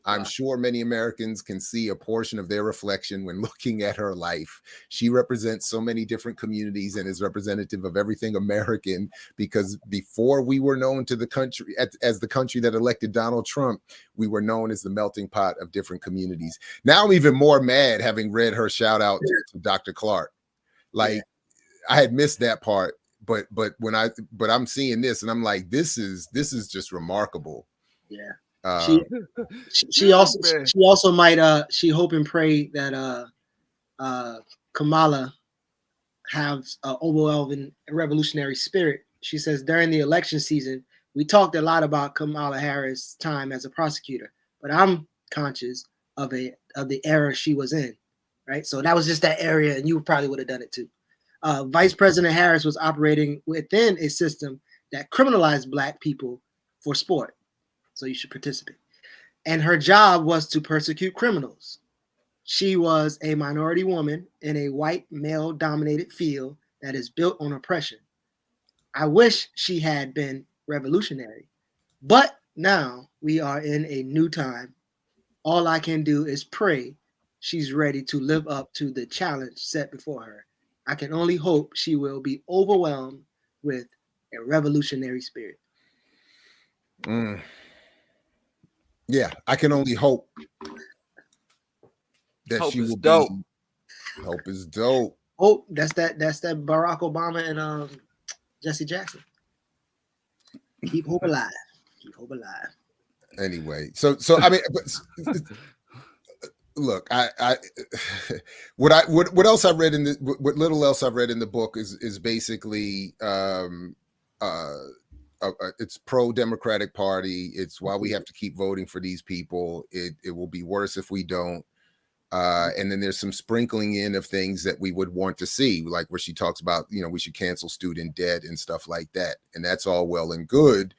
I'm sure many Americans can see a portion of their reflection when looking at her life. She represents so many different communities and is representative of everything American, because before we were known to the country as the country that elected Donald Trump, we were known as the melting pot of different communities. Now I'm even more mad having read her shout out to Dr. Clark. I had missed that part, but I'm seeing this and I'm like, this is just remarkable. Yeah. She also might she hope and pray that Kamala has an overwhelming revolutionary spirit. She says during the election season, we talked a lot about Kamala Harris' time as a prosecutor, but I'm conscious of the era she was in, right? So that was just that area, and you probably would have done it too. Vice President Harris was operating within a system that criminalized Black people for sport. So you should participate. And her job was to persecute criminals. She was a minority woman in a white male-dominated field that is built on oppression. I wish she had been revolutionary, but now we are in a new time. All I can do is pray she's ready to live up to the challenge set before her. I can only hope she will be overwhelmed with a revolutionary spirit. Yeah, I can only hope that Hope she is will dope. be. Hope is dope. Oh, that's that Barack Obama and Jesse Jackson. Keep hope alive. Keep hope alive. Anyway, so I mean, look, I what else I read in the what little else I've read in the book is basically it's pro-Democratic Party. It's why we have to keep voting for these people. It will be worse if we don't. And then there's some sprinkling in of things that we would want to see, like where she talks about, we should cancel student debt and stuff like that. And that's all well and good.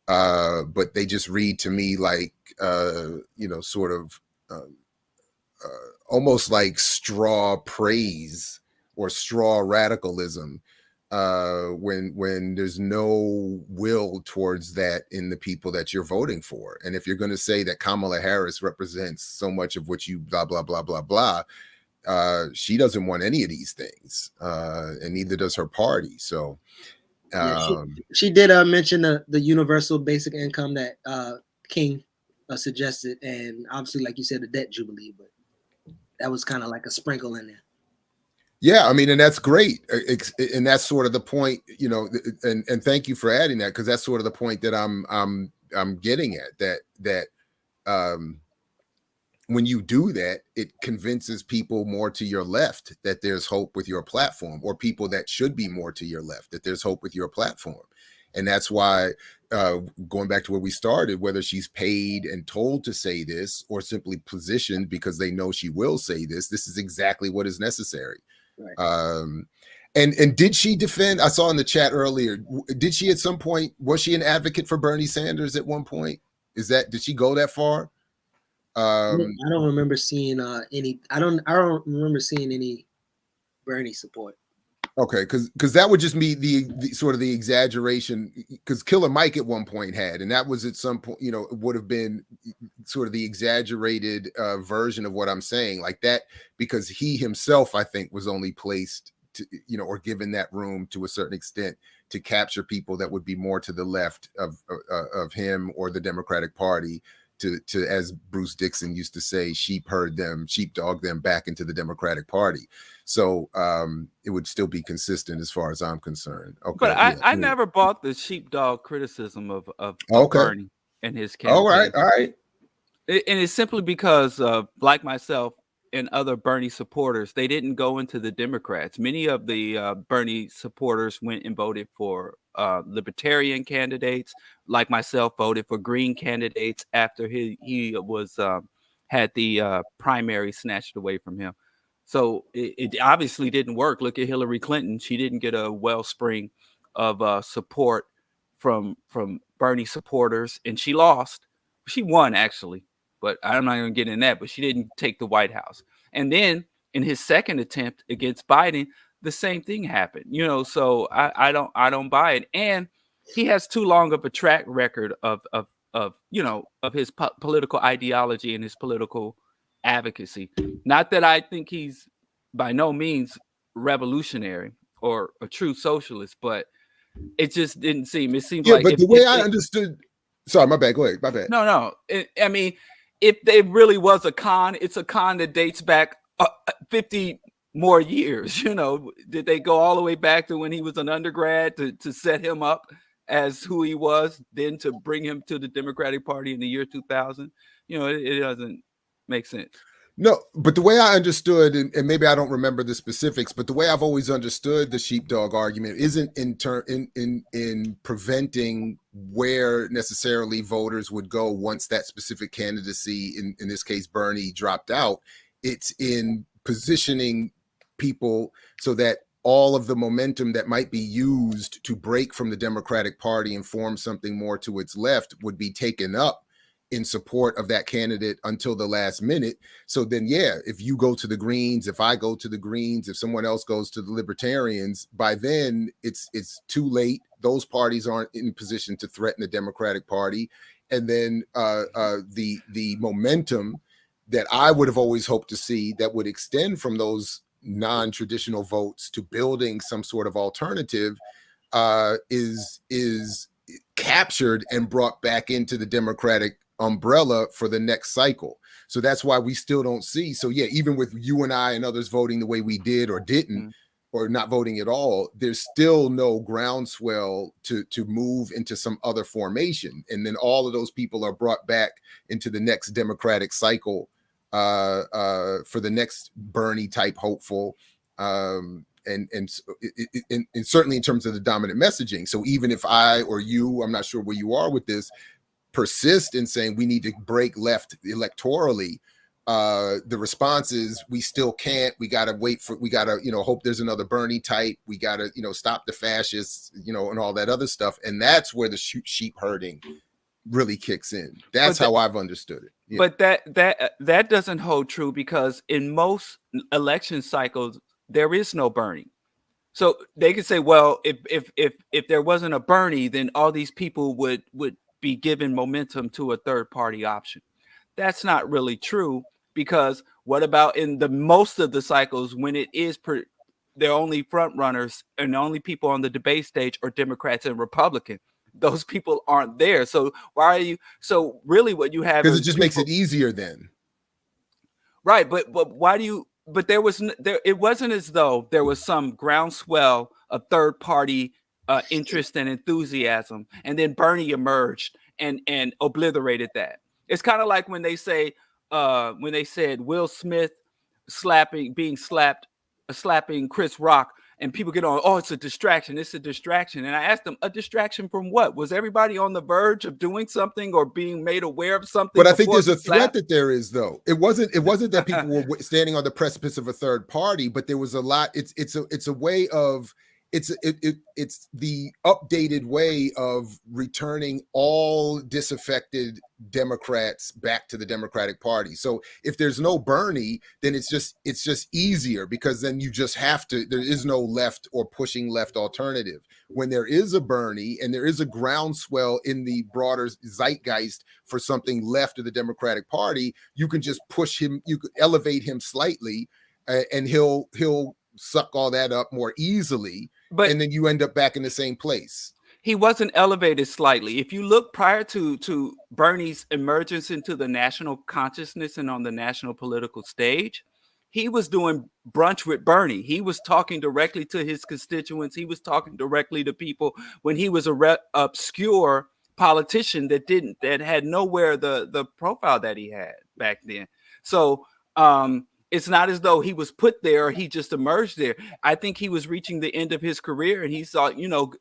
But they just read to me like, sort of almost like straw praise or straw radicalism when there's no will towards that in the people that you're voting for. And if you're going to say that Kamala Harris represents so much of what you blah, blah, blah, blah, blah, she doesn't want any of these things, and neither does her party. So she did mention the universal basic income that King suggested, and obviously, like you said, the debt jubilee, but that was kind of like a sprinkle in there. Yeah, I mean, and that's great, and that's sort of the point, and thank you for adding that, because that's sort of the point that I'm getting at, that when you do that, it convinces people more to your left that there's hope with your platform, or people that should be more to your left that there's hope with your platform. And that's why, going back to where we started, whether she's paid and told to say this or simply positioned because they know she will say this is exactly what is necessary. Right. And did she defend? I saw in the chat earlier. Did she at some point? Was she an advocate for Bernie Sanders at one point? Did she go that far? I don't remember seeing any. I don't remember seeing any Bernie support. Okay, because that would just be the sort of the exaggeration. Because Killer Mike at one point had, and that was at some point, it would have been sort of the exaggerated version of what I'm saying, like that, because he himself, I think, was only placed to, or given that room to a certain extent to capture people that would be more to the left of him or the Democratic Party. To as Bruce Dixon used to say, sheepdog them back into the Democratic Party. So it would still be consistent as far as I'm concerned. Okay, but I never bought the sheepdog criticism of Bernie and his campaign. All right. And it's simply because, like myself and other Bernie supporters, they didn't go into the Democrats. Many of the Bernie supporters went and voted for libertarian candidates, like myself, voted for Green candidates after he was had the primary snatched away from him. So it obviously didn't work. Look at Hillary Clinton; she didn't get a wellspring of support from Bernie supporters, and she lost. She won actually, but I'm not going to get in that. But she didn't take the White House. And then in his second attempt against Biden, the same thing happened, so I don't buy it. And he has too long of a track record of his political ideology and his political advocacy. Not that I think he's by no means revolutionary or a true socialist, but it just didn't seem, it seems like. But the way I understood, sorry, my bad, go ahead, my bad. No. I mean, if there really was a con, it's a con that dates back 50 more years. Did they go all the way back to when he was an undergrad to set him up as who he was, then to bring him to the Democratic Party in the year 2000? It doesn't make sense. No, but the way I understood, and maybe I don't remember the specifics, but the way I've always understood the sheepdog argument isn't in preventing where necessarily voters would go once that specific candidacy, in this case Bernie, dropped out. It's in positioning people so that all of the momentum that might be used to break from the Democratic Party and form something more to its left would be taken up in support of that candidate until the last minute. So then, if you go to the Greens, if I go to the Greens, if someone else goes to the Libertarians, by then it's too late. Those parties aren't in position to threaten the Democratic Party. And then the momentum that I would have always hoped to see that would extend from those non-traditional votes to building some sort of alternative is captured and brought back into the Democratic umbrella for the next cycle. So that's why we still don't see. So yeah, even with you and I and others voting the way we did or didn't, or not voting at all, there's still no groundswell to move into some other formation. And then all of those people are brought back into the next democratic cycle for the next Bernie type hopeful. And certainly in terms of the dominant messaging. So even if I or you, I'm not sure where you are with this, persist in saying we need to break left electorally, the response is we still can't. We got to wait for, we got to, hope there's another Bernie type. We got to, stop the fascists, and all that other stuff. And that's where the sheep herding really kicks in. That's how I've understood it. Yeah. But that doesn't hold true, because in most election cycles, there is no Bernie. So they could say, well, if there wasn't a Bernie, then all these people would be given momentum to a third party option. That's not really true, because what about in the most of the cycles when it is they're only front runners and the only people on the debate stage are Democrats and Republicans. Those people aren't there. So why are you? So really, what you have, because it just makes it easier then, right? But why do you? But there was there. It wasn't as though there was some groundswell of third party interest and enthusiasm, and then Bernie emerged and obliterated that. It's kind of like when they said Will Smith slapping Chris Rock, and people get on, oh, it's a distraction. It's a distraction. And I asked them, a distraction from what? Was everybody on the verge of doing something or being made aware of something? But I think there's a threat that there is, though. It wasn't that people were standing on the precipice of a third party, but there was a lot. It's a way of, it's the updated way of returning all disaffected Democrats back to the Democratic Party. So if there's no Bernie, then it's just easier, because then you just have to, there is no left or pushing left alternative. When there is a Bernie and there is a groundswell in the broader zeitgeist for something left of the Democratic Party, you can just push him, you could elevate him slightly, and he'll suck all that up more easily. And then you end up back in the same place. He wasn't elevated slightly. If you look prior to Bernie's emergence into the national consciousness and on the national political stage, he was doing brunch with Bernie. He was talking directly to his constituents. He was talking directly to people when he was a obscure politician that had nowhere the profile that he had back then. So it's not as though he was put there or he just emerged there. I think he was reaching the end of his career, and he saw,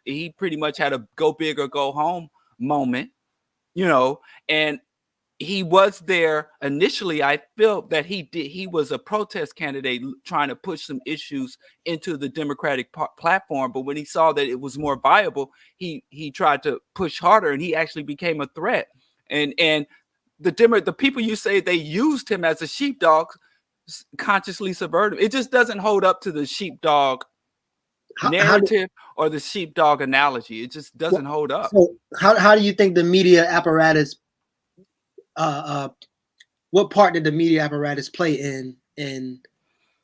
he pretty much had a go big or go home moment, and he was there initially. I felt that he was a protest candidate trying to push some issues into the Democratic platform. But when he saw that it was more viable, he tried to push harder, and he actually became a threat. And the people you say they used him as a sheepdog consciously subverted. It just doesn't hold up to the sheepdog narrative or the sheepdog analogy. It just doesn't hold up. So how do you think the media apparatus, what part did the media apparatus play in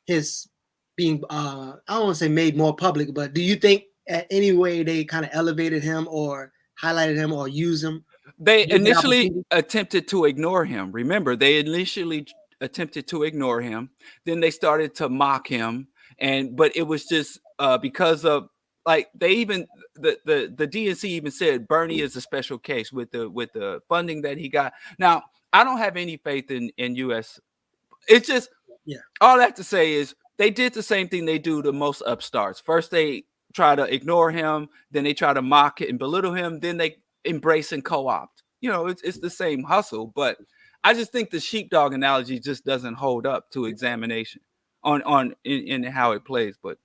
his being, I don't want to say made more public, but do you think at any way they kind of elevated him or highlighted him or used him? They initially attempted to ignore him. Remember, they initially attempted to ignore him. Then they started to mock him, but it was just because of, like, they even the DNC even said Bernie is a special case with the funding that he got. Now, I don't have any faith in U.S. It's just, all I have to say is they did the same thing they do to most upstarts. First, they try to ignore him, then they try to mock and belittle him, then they embrace and co-opt. It's the same hustle, but I just think the sheepdog analogy just doesn't hold up to examination in how it plays. But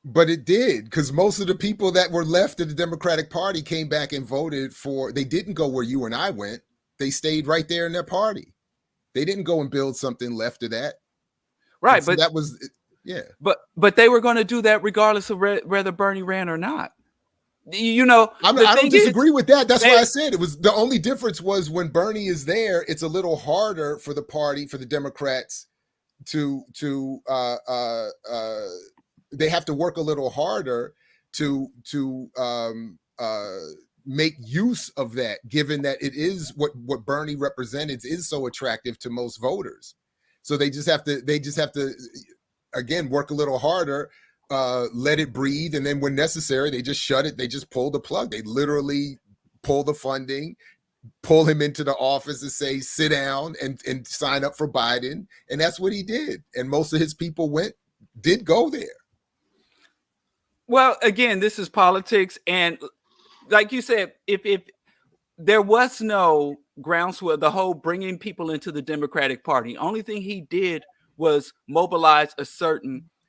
But it did, because most of the people that were left of the Democratic Party came back and voted for. They didn't go where you and I went. They stayed right there in their party. They didn't go and build something left of that. Right, so but that was But they were going to do that regardless of whether Bernie ran or not. I don't disagree with that. That's why I said it was the only difference was when Bernie is there, it's a little harder for the party, for the Democrats to they have to work a little harder to make use of that, given that it is what Bernie represents is so attractive to most voters. So they just have to again work a little harder, let it breathe, and then when necessary, they just shut it. They just pull the plug. They literally pull the funding, pull him into the office and say, sit down and sign up for Biden. And that's what he did. And most of his people did go there. Well, again, this is politics. And like you said, if there was no groundswell, the whole bringing people into the Democratic Party, only thing he did was mobilize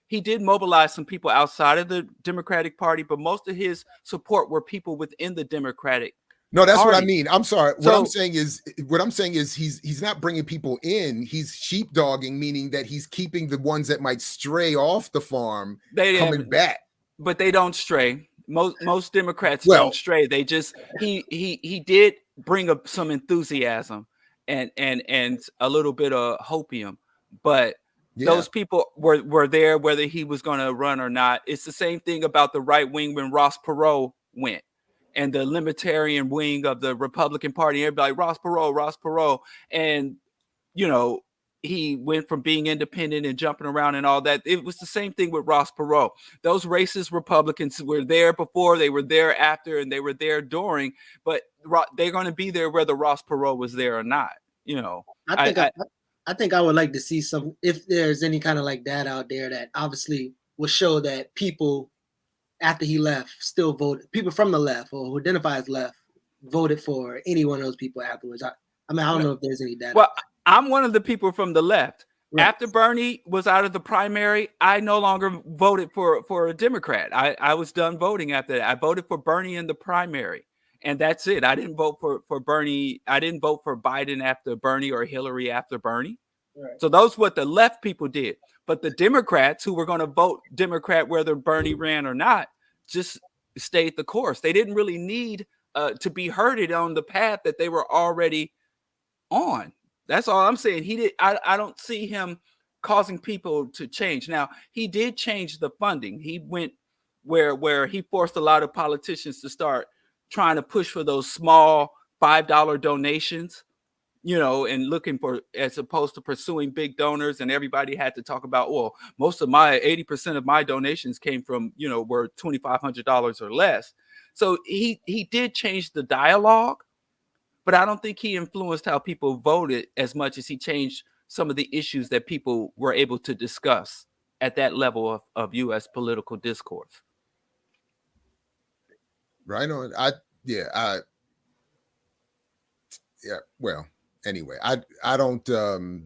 he did mobilize some people outside of the Democratic Party, but most of his support were people within the Democratic. No, that's Party. what I mean. I'm sorry. What I'm saying is he's not bringing people in. He's sheepdogging, meaning that he's keeping the ones that might stray off the farm coming back. But they don't stray. Most Democrats don't stray. They just he did bring up some enthusiasm and a little bit of hopium, but those people were there whether he was going to run or not. It's the same thing about the right wing when Ross Perot went, and the libertarian wing of the Republican Party. Everybody like Ross Perot, and he went from being independent and jumping around and all that. It was the same thing with Ross Perot. Those racist Republicans were there before, they were there after, and they were there during, but they're going to be there whether Ross Perot was there or not. I think I would like to see some, if there's any kind of like that out there that obviously will show that people after he left still voted, people from the left or who identify as left voted for any one of those people afterwards. I don't know if there's any data. Well, I'm one of the people from the left. Right. After Bernie was out of the primary, I no longer voted for a Democrat. I was done voting after that. I voted for Bernie in the primary, and that's it. I didn't vote for Bernie. I didn't vote for Biden after Bernie or Hillary after Bernie. Right. So those what the left people did. But the Democrats who were going to vote Democrat whether Bernie ran or not just stayed the course. They didn't really need to be herded on the path that they were already on. That's all I'm saying. I don't see him causing people to change. Now, he did change the funding. He went where he forced a lot of politicians to start trying to push for those small $5 donations, and looking for, as opposed to pursuing big donors. And everybody had to talk about, well, most of 80% of my donations came from, were $2,500 or less. So he did change the dialogue. But I don't think he influenced how people voted as much as he changed some of the issues that people were able to discuss at that level of U.S. political discourse. Right on. Well, anyway, I don't. The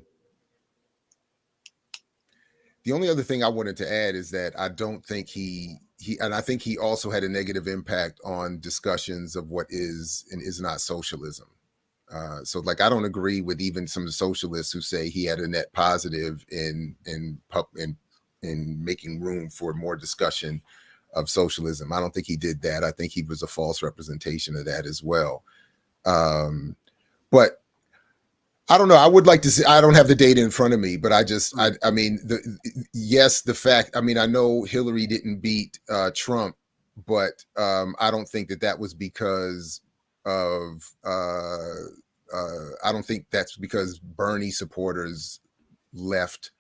only other thing I wanted to add is that I don't think he and I think he also had a negative impact on discussions of what is and is not socialism. So like, I don't agree with even some of the socialists who say he had a net positive in making room for more discussion of socialism. I don't think he did that. I think he was a false representation of that as well. But I don't know. I would like to see, I don't have the data in front of me, but I mean, the fact, I mean, I know Hillary didn't beat Trump, but I don't think that was because of, I don't think that's because Bernie supporters left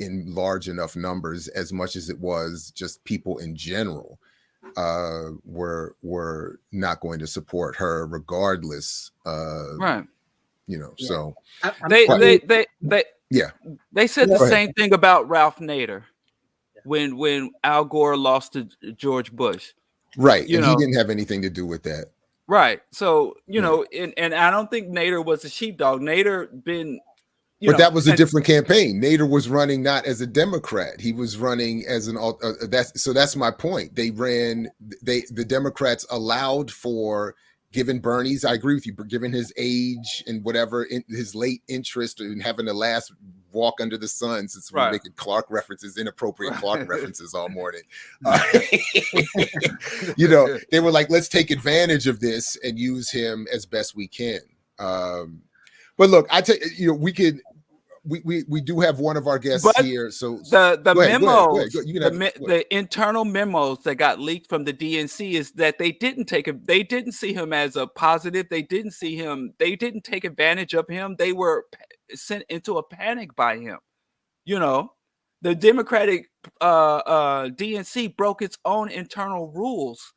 in large enough numbers as much as it was just people in general were not going to support her regardless. Right. So they said the same thing about Ralph Nader when Al Gore lost to George Bush. Right. And he didn't have anything to do with that. Right. So, and I don't think Nader was a sheepdog. Nader but that was a different campaign. Nader was running not as a Democrat. He was running as that's my point. The Democrats allowed for, given Bernie's, I agree with you, but given his age and whatever, his late interest in having the last walk under the sun, since we're making Clark references, inappropriate Clark references all morning. They were like, let's take advantage of this and use him as best we can. But look, I tell you, we could, we do have one of our guests But here. So the go ahead, memos, go ahead. You can have, the internal memos that got leaked from the DNC is that they didn't see him as a positive. They didn't take advantage of him. They were sent into a panic by him. You know, the Democratic DNC broke its own internal rules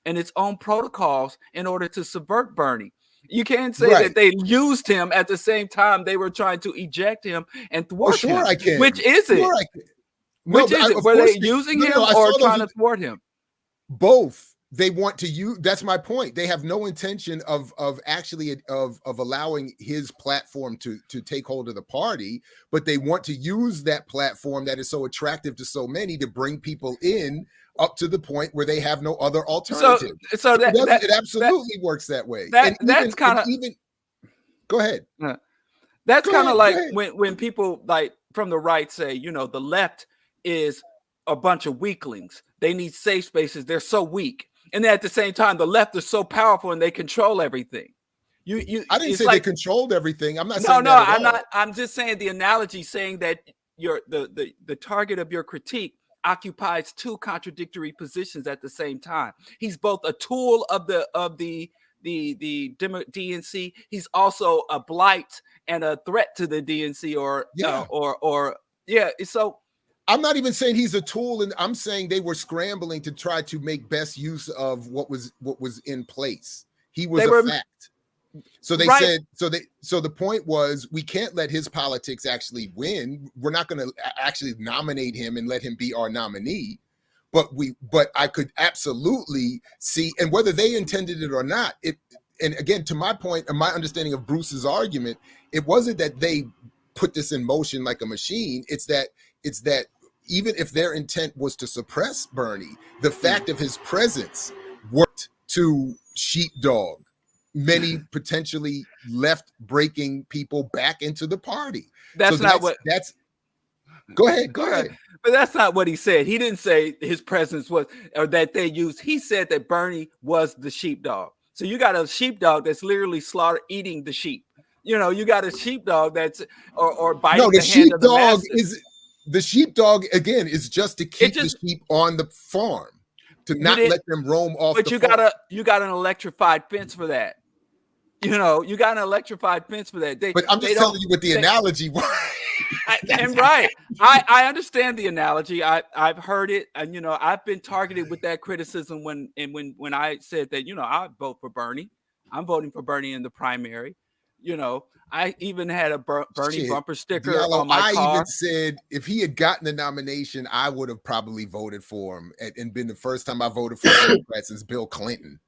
and its own protocols in order to subvert Bernie. You can't say that they used him at the same time they were trying to eject him and thwart him. I can. Which is it? Sure, I can. Which is it? Were they using him or trying to thwart him? Both. They want to use. That's my point. They have no intention of actually allowing his platform to take hold of the party, but they want to use that platform that is so attractive to so many to bring people in up to the point where they have no other alternative. So it absolutely works that way. That's kind of even. Go ahead. That's kind of like when people like from the right say, you know, the left is a bunch of weaklings. They need safe spaces. They're so weak. And then at the same time, the left is so powerful and they control everything. I didn't say they controlled everything. I'm not saying that I'm not. I'm just saying the analogy, saying that the target of your critique occupies two contradictory positions at the same time. He's both a tool of the DNC. He's also a blight and a threat to the DNC. So. I'm not even saying he's a tool, and I'm saying they were scrambling to try to make best use of what was in place. He was a fact. So they said, so the point was, we can't let his politics actually win. We're not going to actually nominate him and let him be our nominee. But I could absolutely see, and whether they intended it or not, and again, to my point and my understanding of Bruce's argument, it wasn't that they put this in motion like a machine. It's that even if their intent was to suppress Bernie, the fact of his presence worked to sheepdog many potentially left-breaking people back into the party. Go ahead. But that's not what he said. He didn't say his presence was, or that they used. He said that Bernie was the sheepdog. So you got a sheepdog that's literally eating the sheep. You know, you got a sheepdog that's or biting the hand of the master. The sheepdog, again, is just to keep the sheep on the farm, to not let them roam off. But you got an electrified fence for that. You know, you got an electrified fence for that. But I'm just telling you what the analogy was. I understand the analogy. I've heard it, and you know, I've been targeted with that criticism when I said that, you know, I vote for Bernie. I'm voting for Bernie in the primary. You know, I even had a Bernie bumper sticker on my car. I even said if he had gotten the nomination, I would have probably voted for him, and been the first time I voted for Democrats since Bill Clinton.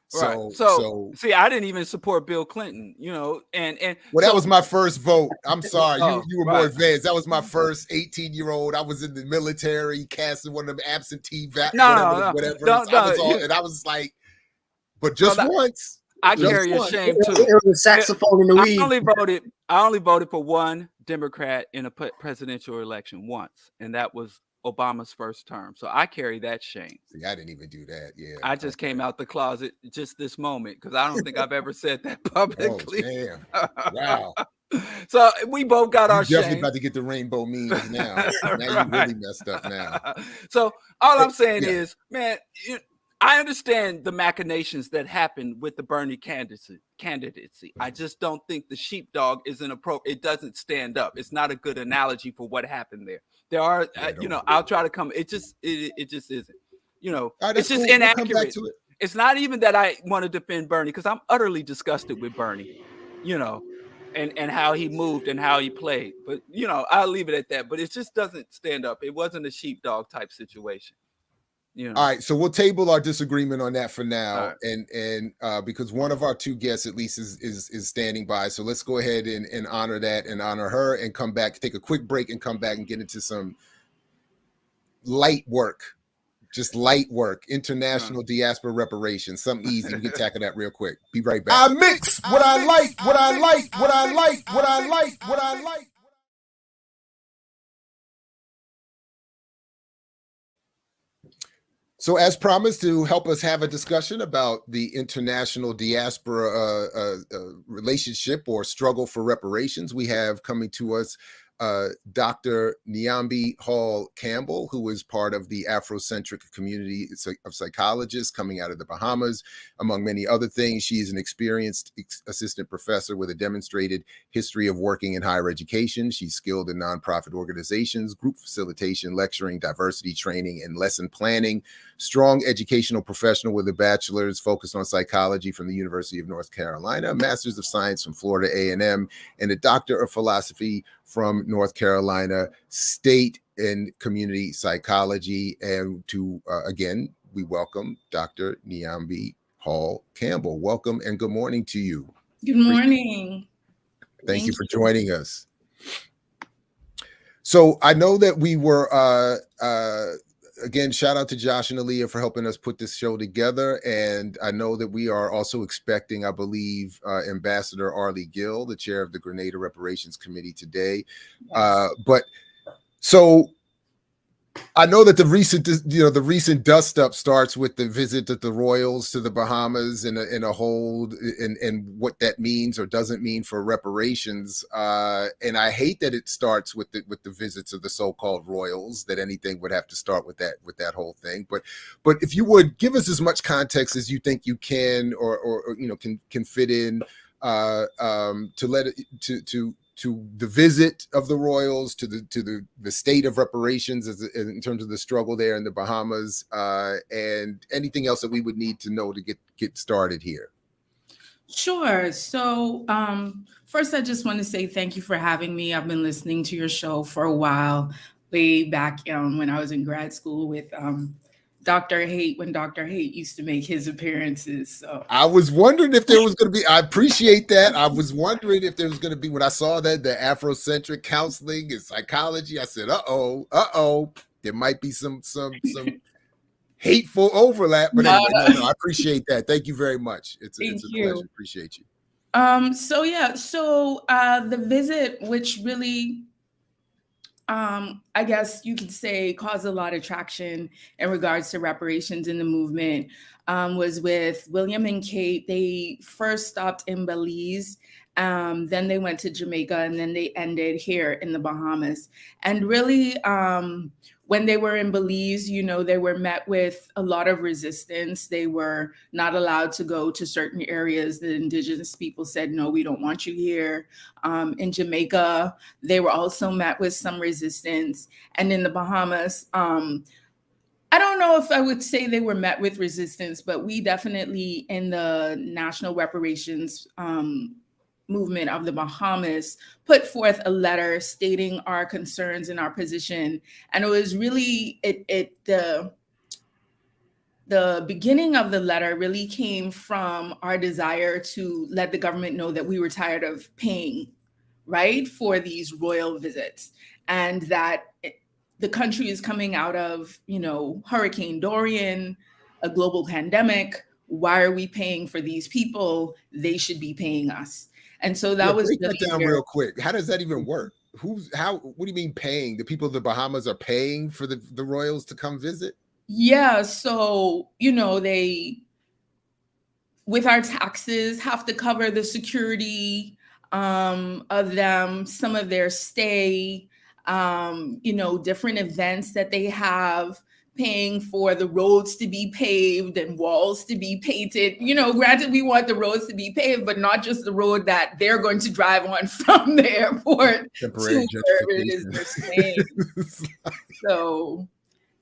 So see, I didn't even support Bill Clinton, you know, and that was my first vote. I'm sorry, you were more advanced. That was my first 18-year-old. I was in the military, casting one of them absentee whatever. And I was like, but just once. I carry a shame too. It was a saxophone in the weed. I only voted for one Democrat in a presidential election once, and that was Obama's first term. So I carry that shame. See, I didn't even do that. Yeah, I just came out the closet just this moment because I don't think I've ever said that publicly. Oh, damn. Wow. So we both got our shame. Definitely about to get the rainbow memes now. Now you really messed up now. So all I'm saying is, man, I understand the machinations that happened with the Bernie candidacy. I just don't think the sheepdog is inappropriate. It doesn't stand up. It's not a good analogy for what happened there. There are, I'll try to come. It just isn't. You know, it's just inaccurate. It's not even that I want to defend Bernie because I'm utterly disgusted with Bernie. You know, and how he moved and how he played. But you know, I'll leave it at that. But it just doesn't stand up. It wasn't a sheepdog type situation. You know. All right, so we'll table our disagreement on that for now, and because one of our two guests at least is standing by, so let's go ahead and honor that and honor her, and come back, take a quick break, and come back and get into some light work, just light work, international diaspora reparations, something easy. We can tackle that real quick. Be right back. I mix what I like, what I like, what I like, what I like, what I like. So as promised, to help us have a discussion about the international diaspora relationship or struggle for reparations, we have coming to us Dr. Niambi Hall-Campbell, who is part of the Afrocentric community of psychologists coming out of the Bahamas. Among many other things, she is an experienced assistant professor with a demonstrated history of working in higher education. She's skilled in nonprofit organizations, group facilitation, lecturing, diversity training, and lesson planning. Strong educational professional with a bachelor's focused on psychology from the University of North Carolina, a master's of science from Florida A&M, and a doctor of philosophy from North Carolina State in community psychology. And to, again, we welcome Dr. Niambi Hall-Campbell. Welcome and good morning to you. Good morning. Thank you for joining us. So I know that we were, again, shout out to Josh and Aaliyah for helping us put this show together. And I know that we are also expecting, I believe, Ambassador Arlie Gill, the chair of the Grenada Reparations Committee today. Yes. But so I know that the recent dust up starts with the visit of the royals to the Bahamas and a hold and what that means or doesn't mean for reparations. And I hate that it starts with the visits of the so-called royals, that anything would have to start with that whole thing. But if you would give us as much context as you think you can, or can fit in, to let it to the visit of the royals, to the state of reparations in terms of the struggle there in the Bahamas, and anything else that we would need to know to get started here. Sure. So first, I just want to say thank you for having me. I've been listening to your show for a while, way back when I was in grad school with Dr. Haight, when Dr. Haight used to make his appearances. So I was wondering if there was going to be, I appreciate that. I was wondering if there was going to be, when I saw that, the Afrocentric counseling and psychology, I said, uh-oh, there might be some hateful overlap. But anyway, no, I appreciate that. Thank you very much. It's a pleasure. Appreciate you. So the visit, which really, I guess you could say caused a lot of traction in regards to reparations in the movement, was with William and Kate. They first stopped in Belize, then they went to Jamaica, and then they ended here in the Bahamas. And really, when they were in Belize, they were met with a lot of resistance. They were not allowed to go to certain areas. The indigenous people said, no, we don't want you here. In Jamaica, they were also met with some resistance. And in the Bahamas, I don't know if I would say they were met with resistance, but we definitely, in the national reparations movement of the Bahamas, put forth a letter stating our concerns and our position. And it was really, the beginning of the letter really came from our desire to let the government know that we were tired of paying, right, for these royal visits, and that the country is coming out of, Hurricane Dorian, a global pandemic. Why are we paying for these people? They should be paying us. And so that was break that down real quick. How does that even work? What do you mean paying? The people of the Bahamas are paying for the royals to come visit? Yeah. So, they, with our taxes, have to cover the security of them, some of their stay, different events that they have, paying for the roads to be paved and walls to be painted. Granted, we want the roads to be paved, but not just the road that they're going to drive on from the airport to wherever it is they're staying.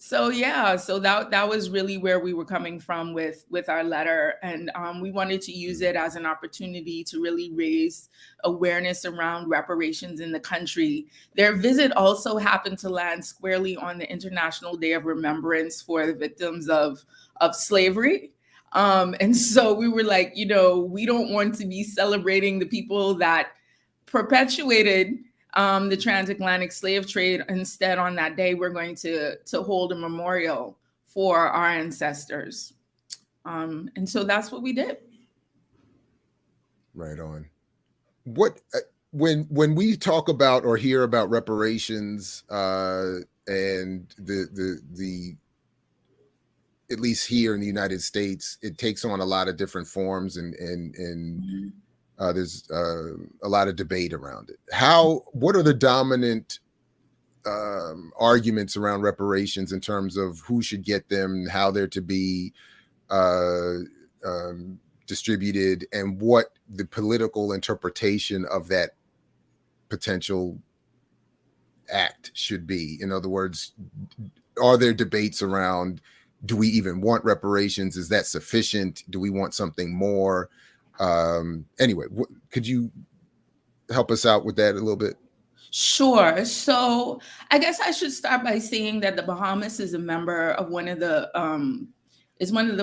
So that was really where we were coming from with our letter. And we wanted to use it as an opportunity to really raise awareness around reparations in the country. Their visit also happened to land squarely on the International Day of Remembrance for the victims of slavery. And so we were like, we don't want to be celebrating the people that perpetuated the transatlantic slave trade. Instead, on that day, we're going to hold a memorial for our ancestors. And so that's what we did. Right on. What when we talk about or hear about reparations, and the at least here in the United States, it takes on a lot of different forms and There's a lot of debate around it. What are the dominant arguments around reparations in terms of who should get them, how they're to be distributed, and what the political interpretation of that potential act should be? In other words, are there debates around, do we even want reparations? Is that sufficient? Do we want something more? Anyway, could you help us out with that a little bit? Sure. So I guess I should start by saying that the Bahamas is a member of one of the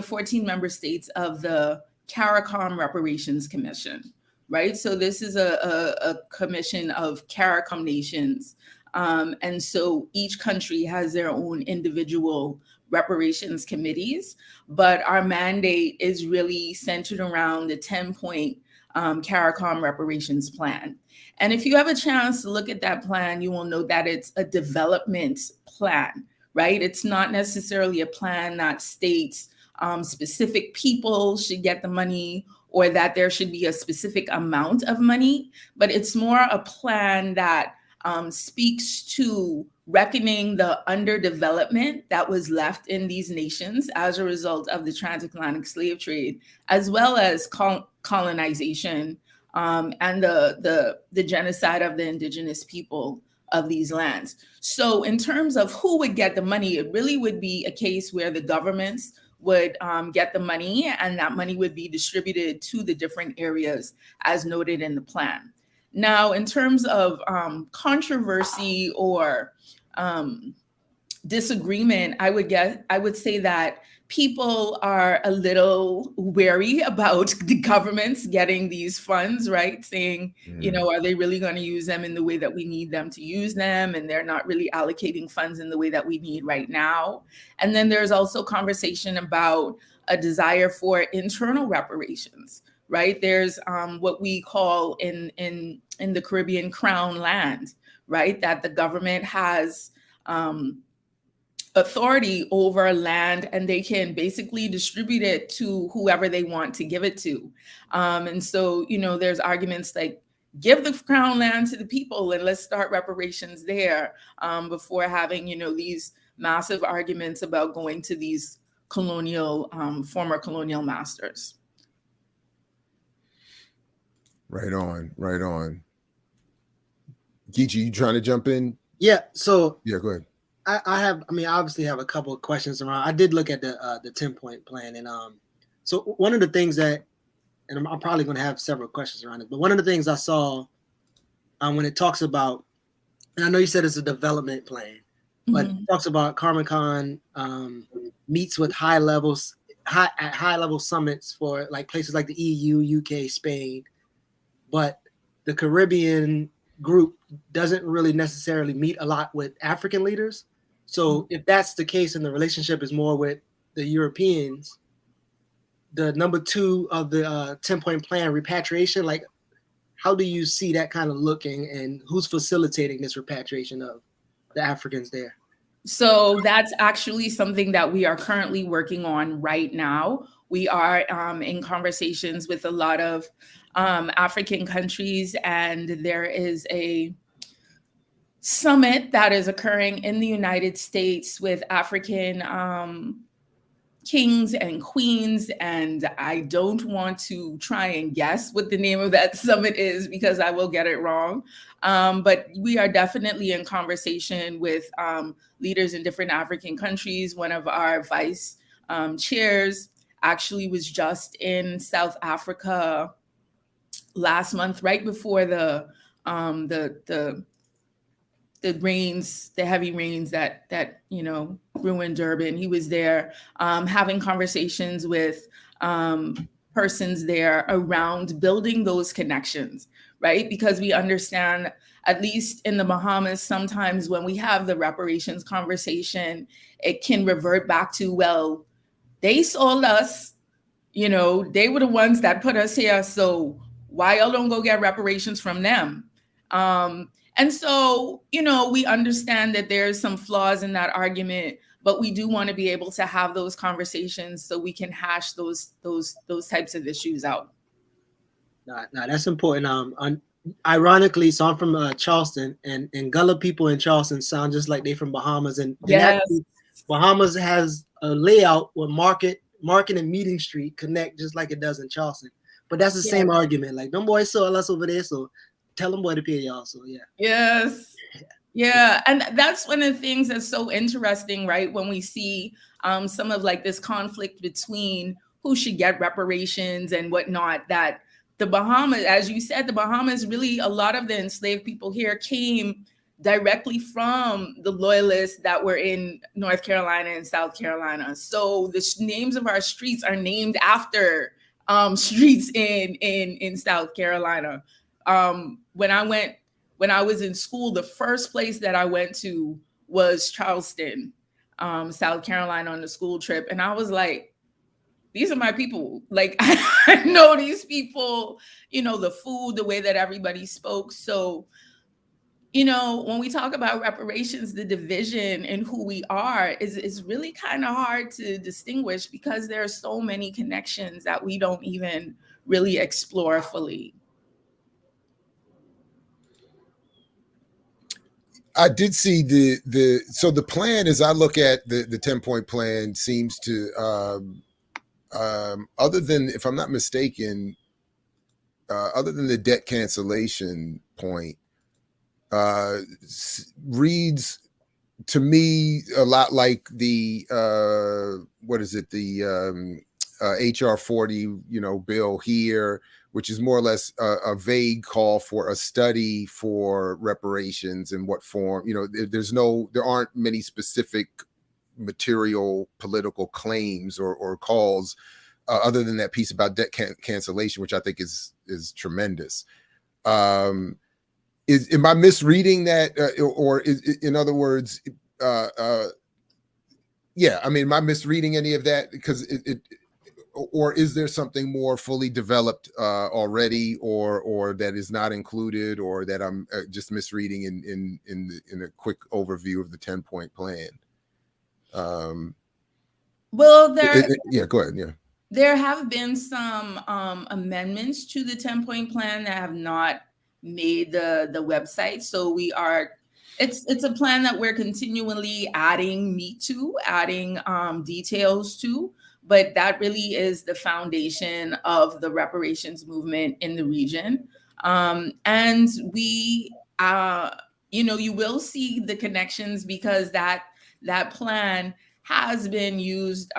14 member states of the CARICOM Reparations Commission, right? So this is a commission of CARICOM nations. And so each country has their own individual reparations committees, but our mandate is really centered around the 10-point CARICOM reparations plan. And if you have a chance to look at that plan, you will know that it's a development plan, right? It's not necessarily a plan that states specific people should get the money or that there should be a specific amount of money, but it's more a plan that speaks to reckoning the underdevelopment that was left in these nations as a result of the transatlantic slave trade, as well as colonization and the genocide of the indigenous people of these lands. So in terms of who would get the money, it really would be a case where the governments would get the money, and that money would be distributed to the different areas as noted in the plan. Now, in terms of controversy or disagreement, I would say that people are a little wary about the governments getting these funds, right? Saying, are they really going to use them in the way that we need them to use them? And they're not really allocating funds in the way that we need right now. And then there's also conversation about a desire for internal reparations, right? There's what we call in the Caribbean crown land, right? That the government has authority over land, and they can basically distribute it to whoever they want to give it to. And so, there's arguments like, give the crown land to the people and let's start reparations there, before having, these massive arguments about going to these former colonial masters. Right on. Geechee, you trying to jump in? Yeah. So yeah, go ahead. I obviously have a couple of questions around. I did look at the 10-point plan, and so one of the things that, and I'm probably going to have several questions around it, but one of the things I saw when it talks about, and I know you said it's a development plan, but it talks about CARICOM meets with high level summits for like places like the EU, UK, Spain, but the Caribbean group doesn't really necessarily meet a lot with African leaders. So if that's the case and the relationship is more with the Europeans, the number 2 of the 10-point plan, repatriation, like how do you see that kind of looking, and who's facilitating this repatriation of the Africans there? So that's actually something that we are currently working on right now. We are in conversations with a lot of African countries, and there is a summit that is occurring in the United States with African kings and queens, and I don't want to try and guess what the name of that summit is because I will get it wrong. But we are definitely in conversation with leaders in different African countries. One of our vice chairs actually was just in South Africa last month, right before the heavy rains that ruined Durban. He was there having conversations with persons there around building those connections, right? Because we understand, at least in the Bahamas, sometimes when we have the reparations conversation, it can revert back to, well, they sold us, they were the ones that put us here, so why y'all don't go get reparations from them? And so, we understand that there's some flaws in that argument, but we do want to be able to have those conversations so we can hash those types of issues out. Nah, that's important. Ironically, so I'm from Charleston, and Gullah people in Charleston sound just like they from Bahamas, and Yes. actually, Bahamas has a layout where Market and Meeting Street connect just like it does in Charleston. But that's the same argument. Like, them boys saw us over there, so tell them boy to pay y'all. So yeah. Yes. Yeah, and that's one of the things that's so interesting, right? When we see some of like this conflict between who should get reparations and whatnot, that the Bahamas, as you said, the Bahamas, really a lot of the enslaved people here came directly from the loyalists that were in North Carolina and South Carolina. So the names of our streets are named after streets in South Carolina. When I was in school, the first place that I went to was Charleston, South Carolina, on the school trip. And I was like, these are my people. Like, I know these people, the food, the way that everybody spoke. So, when we talk about reparations, the division in who we are is really kind of hard to distinguish because there are so many connections that we don't even really explore fully. I did see so the plan, as I look at the 10-point plan, seems to other than, if I'm not mistaken, other than the debt cancellation point, reads to me a lot like the HR 40 bill here, which is more or less a vague call for a study for reparations and what form. There aren't many specific material political claims or calls other than that piece about debt cancellation, which I think is tremendous. Am I misreading that, or in other words, am I misreading any of that? Because or is there something more fully developed already, or that is not included, or that I'm just misreading in a quick overview of the 10-point plan? Well, go ahead. Yeah. There have been some amendments to the 10-point plan that have not made the website. So it's a plan that we're continually adding meat to, adding details to, but that really is the foundation of the reparations movement in the region. And we, you will see the connections because that plan has been used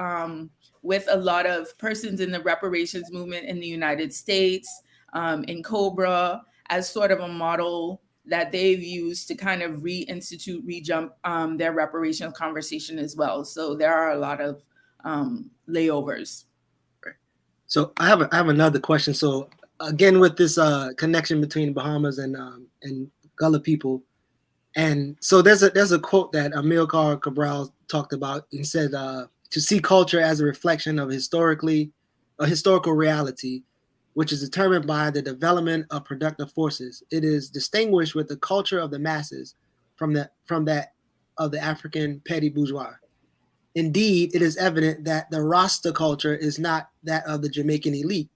with a lot of persons in the reparations movement in the United States, in COBRA, as sort of a model that they've used to kind of rejump their reparations conversation as well. So there are a lot of layovers. So I have another question. So again, with this connection between Bahamas and Gullah people, and so there's a quote that Amilcar Cabral talked about and said, to see culture as a reflection of a historical reality, which is determined by the development of productive forces. It is distinguished with the culture of the masses from that of the African petty bourgeois. Indeed, it is evident that the Rasta culture is not that of the Jamaican elite.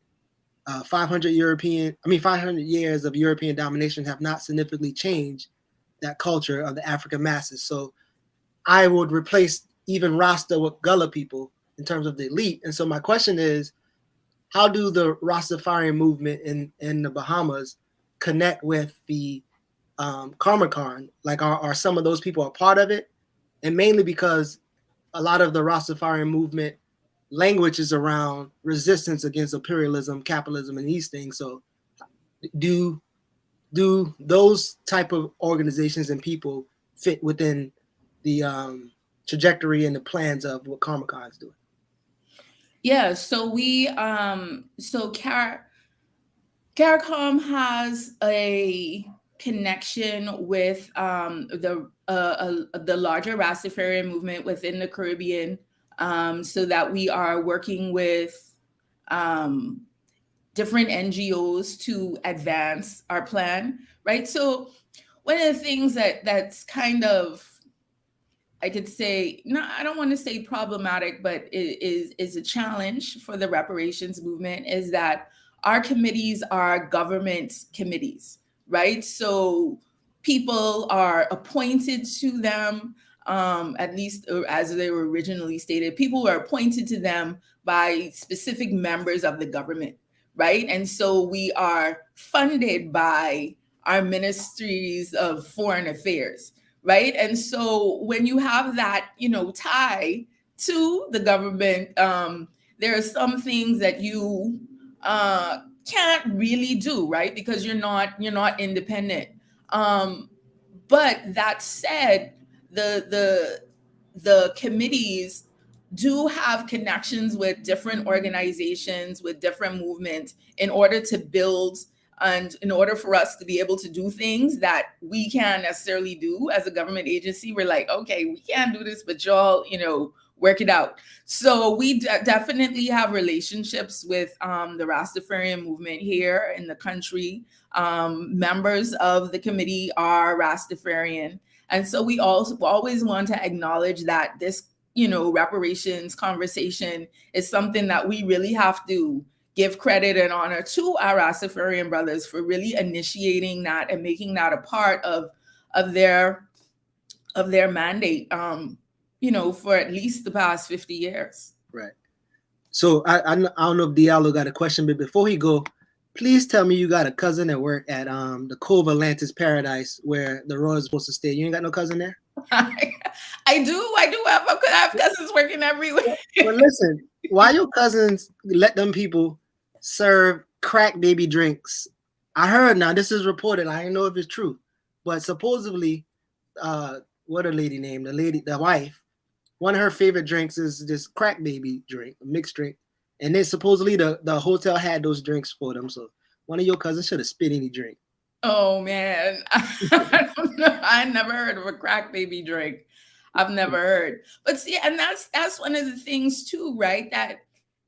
500 years of European domination have not significantly changed that culture of the African masses. So I would replace even Rasta with Gullah people in terms of the elite. And so my question is, how do the Rastafarian movement in the Bahamas connect with the Karmakan? Like, are some of those people a part of it? And mainly because a lot of the Rastafarian movement language is around resistance against imperialism, capitalism, and these things. So do those type of organizations and people fit within the trajectory and the plans of what Karmakan is doing? Yeah, so CARICOM has a connection with the larger Rastafarian movement within the Caribbean, so that we are working with different NGOs to advance our plan, right? So one of the things that's kind of, I could say, no, I don't want to say problematic, but it is a challenge for the reparations movement, is that our committees are government committees, right? So people are appointed to them, at least as they were originally stated, people were appointed to them by specific members of the government, right? And so we are funded by our ministries of foreign affairs, right? And so when you have that, tie to the government, there are some things that you can't really do, right? Because you're not independent. But that said, the committees do have connections with different organizations, with different movements, in order to build and in order for us to be able to do things that we can't necessarily do as a government agency. We're like, okay, we can't do this, but y'all, work it out. So we definitely have relationships with the Rastafarian movement here in the country. Members of the committee are Rastafarian. And so we also always want to acknowledge that this, reparations conversation is something that we really have to give credit and honor to our Rastafarian brothers for really initiating that and making that a part of their mandate, for at least the past 50 years. Right. So I don't know if Diallo got a question, but before he go, please tell me you got a cousin that work at the Cove Atlantis Paradise where the Royals supposed to stay. You ain't got no cousin there? I do have cousins working everywhere. But listen, why your cousins let them people serve crack baby drinks? I heard, now this is reported, I don't know if it's true, but supposedly, what a lady named, the wife, one of her favorite drinks is this crack baby drink, a mixed drink. And then supposedly the hotel had those drinks for them. So one of your cousins should have spit any drink. Oh man, I don't know. I never heard of a crack baby drink. I've never heard. But see, and that's one of the things too, right? That,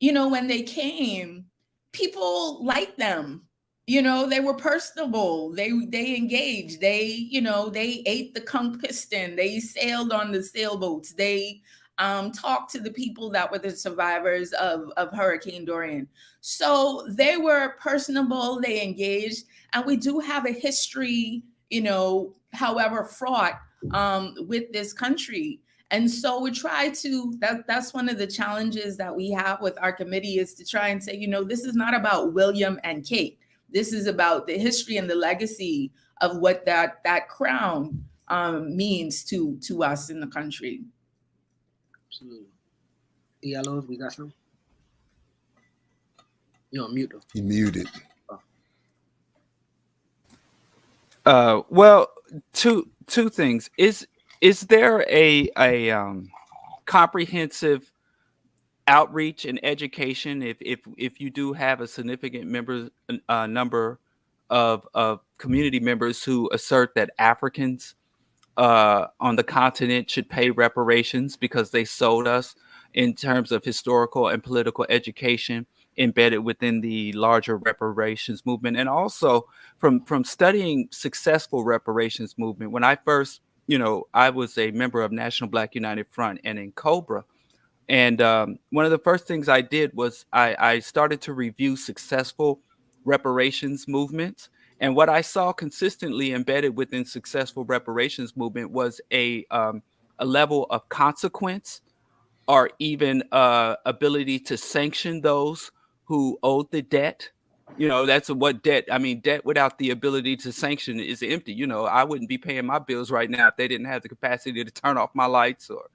when they came, people liked them. They were personable. They engaged. They ate the conch piston. They sailed on the sailboats. They talked to the people that were the survivors of Hurricane Dorian. So they were personable. They engaged, and we do have a history, however fraught, with this country. And so we try to, that's one of the challenges that we have with our committee, is to try and say, this is not about William and Kate. This is about the history and the legacy of what that crown means to us in the country. Absolutely. Diallo, we got some? You're on mute though. He muted. Well, two things. Is there a comprehensive outreach and education if you do have a significant number of community members who assert that Africans on the continent should pay reparations because they sold us, in terms of historical and political education embedded within the larger reparations movement? And also from studying successful reparations movement, when I first, I was a member of National Black United Front and in Cobra. And one of the first things I did was I started to review successful reparations movements. And what I saw consistently embedded within successful reparations movement was a level of consequence, or even ability to sanction those who owed the debt. That's what debt. I mean, debt without the ability to sanction is empty. I wouldn't be paying my bills right now if they didn't have the capacity to turn off my lights or,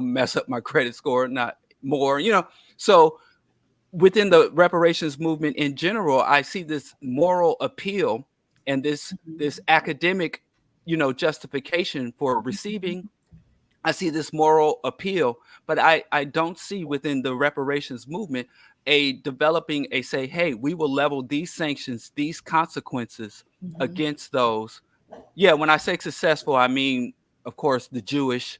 mess up my credit score, not more, So within the reparations movement in general, I see this moral appeal and this academic, justification for receiving. I see this moral appeal, but I don't see within the reparations movement developing a say, hey, we will level these sanctions, these consequences against those. Yeah, when I say successful, I mean, of course, the Jewish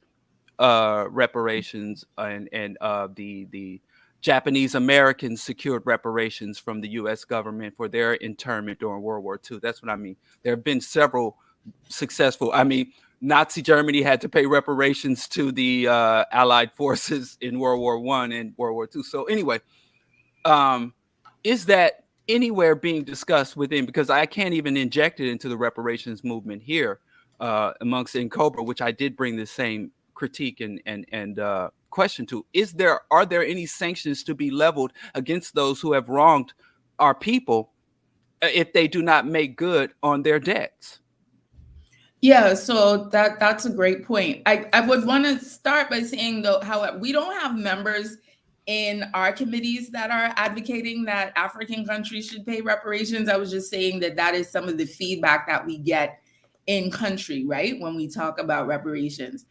reparations and the Japanese Americans secured reparations from the U.S. government for their internment during World War II. That's what I mean. There have been several successful. I mean, Nazi Germany had to pay reparations to the Allied forces in World War I and World War II. So anyway, is that anywhere being discussed within, because I can't even inject it into the reparations movement here amongst NCOBRA, which I did bring the same critique and question to. Are there any sanctions to be leveled against those who have wronged our people if they do not make good on their debts? Yeah, so that's a great point. I would want to start by saying, though, however, we don't have members in our committees that are advocating that African countries should pay reparations. I was just saying that is some of the feedback that we get in country, right, when we talk about reparations.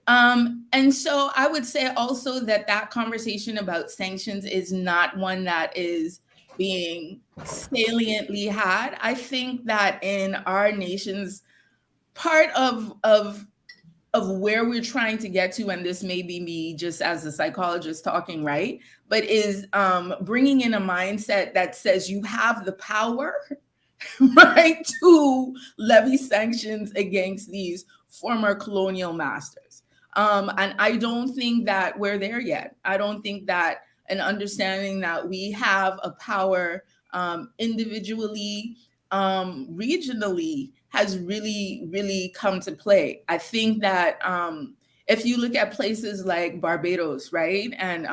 And so I would say also that conversation about sanctions is not one that is being saliently had. I think that in our nation's part of where we're trying to get to, and this may be me just as a psychologist talking, right, but is bringing in a mindset that says you have the power, right, to levy sanctions against these former colonial masters. And I don't think that we're there yet. I don't think that an understanding that we have a power individually, regionally, has really, really come to play. I think that if you look at places like Barbados, right, and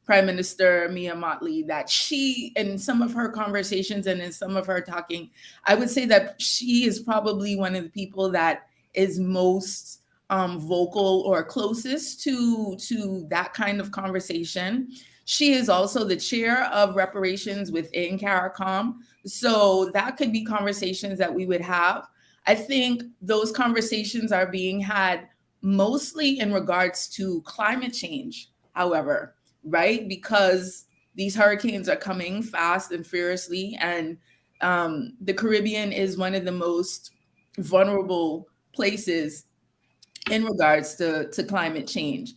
Prime Minister Mia Mottley, that she, in some of her conversations and in some of her talking, I would say that she is probably one of the people that is most vocal or closest to that kind of conversation. She is also the chair of reparations within CARICOM. So that could be conversations that we would have. I think those conversations are being had mostly in regards to climate change, however, right? Because these hurricanes are coming fast and furiously, and the Caribbean is one of the most vulnerable places in regards to climate change.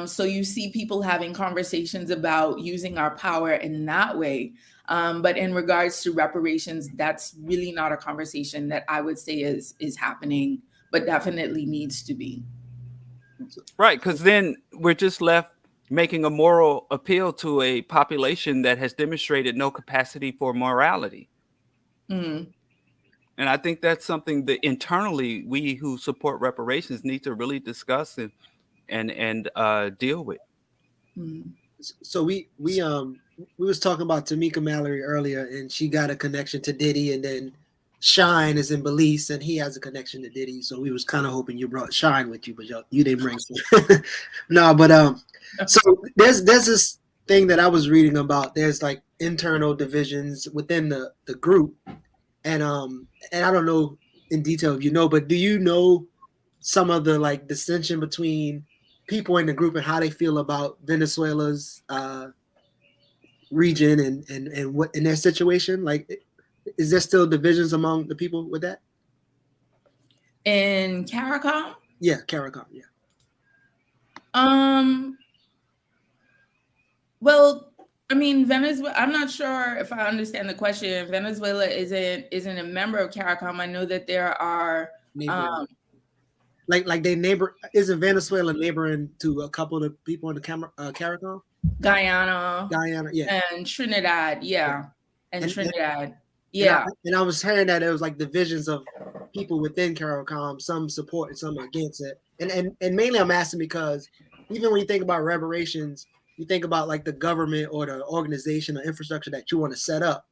So you see people having conversations about using our power in that way. But in regards to reparations, that's really not a conversation that I would say is happening, but definitely needs to be. Right, because then we're just left making a moral appeal to a population that has demonstrated no capacity for morality. Mm. And I think that's something that internally we who support reparations need to really discuss and deal with. Mm. So we was talking about Tamika Mallory earlier, and she got a connection to Diddy, and then Shine is in Belize, and he has a connection to Diddy. So we was kind of hoping you brought Shine with you, but you didn't bring some. No, but so there's this thing that I was reading about. There's like internal divisions within the group, and I don't know in detail if you know, but do you know some of the like dissension between people in the group and how they feel about Venezuela's region and what in their situation? Like, is there still divisions among the people with that? In CARICOM? Yeah, CARICOM, yeah. Well, I mean, Venezuela, I'm not sure if I understand the question. Venezuela isn't a member of CARICOM. I know that there are like they neighbor. Isn't Venezuela neighboring to a couple of the people in the CARICOM? Guyana, yeah, and Trinidad, yeah, and Trinidad, yeah. And I was hearing that it was like divisions of people within CARICOM, some support and some against it. And mainly I'm asking because even when you think about reparations, you think about like the government or the organization or infrastructure that you want to set up.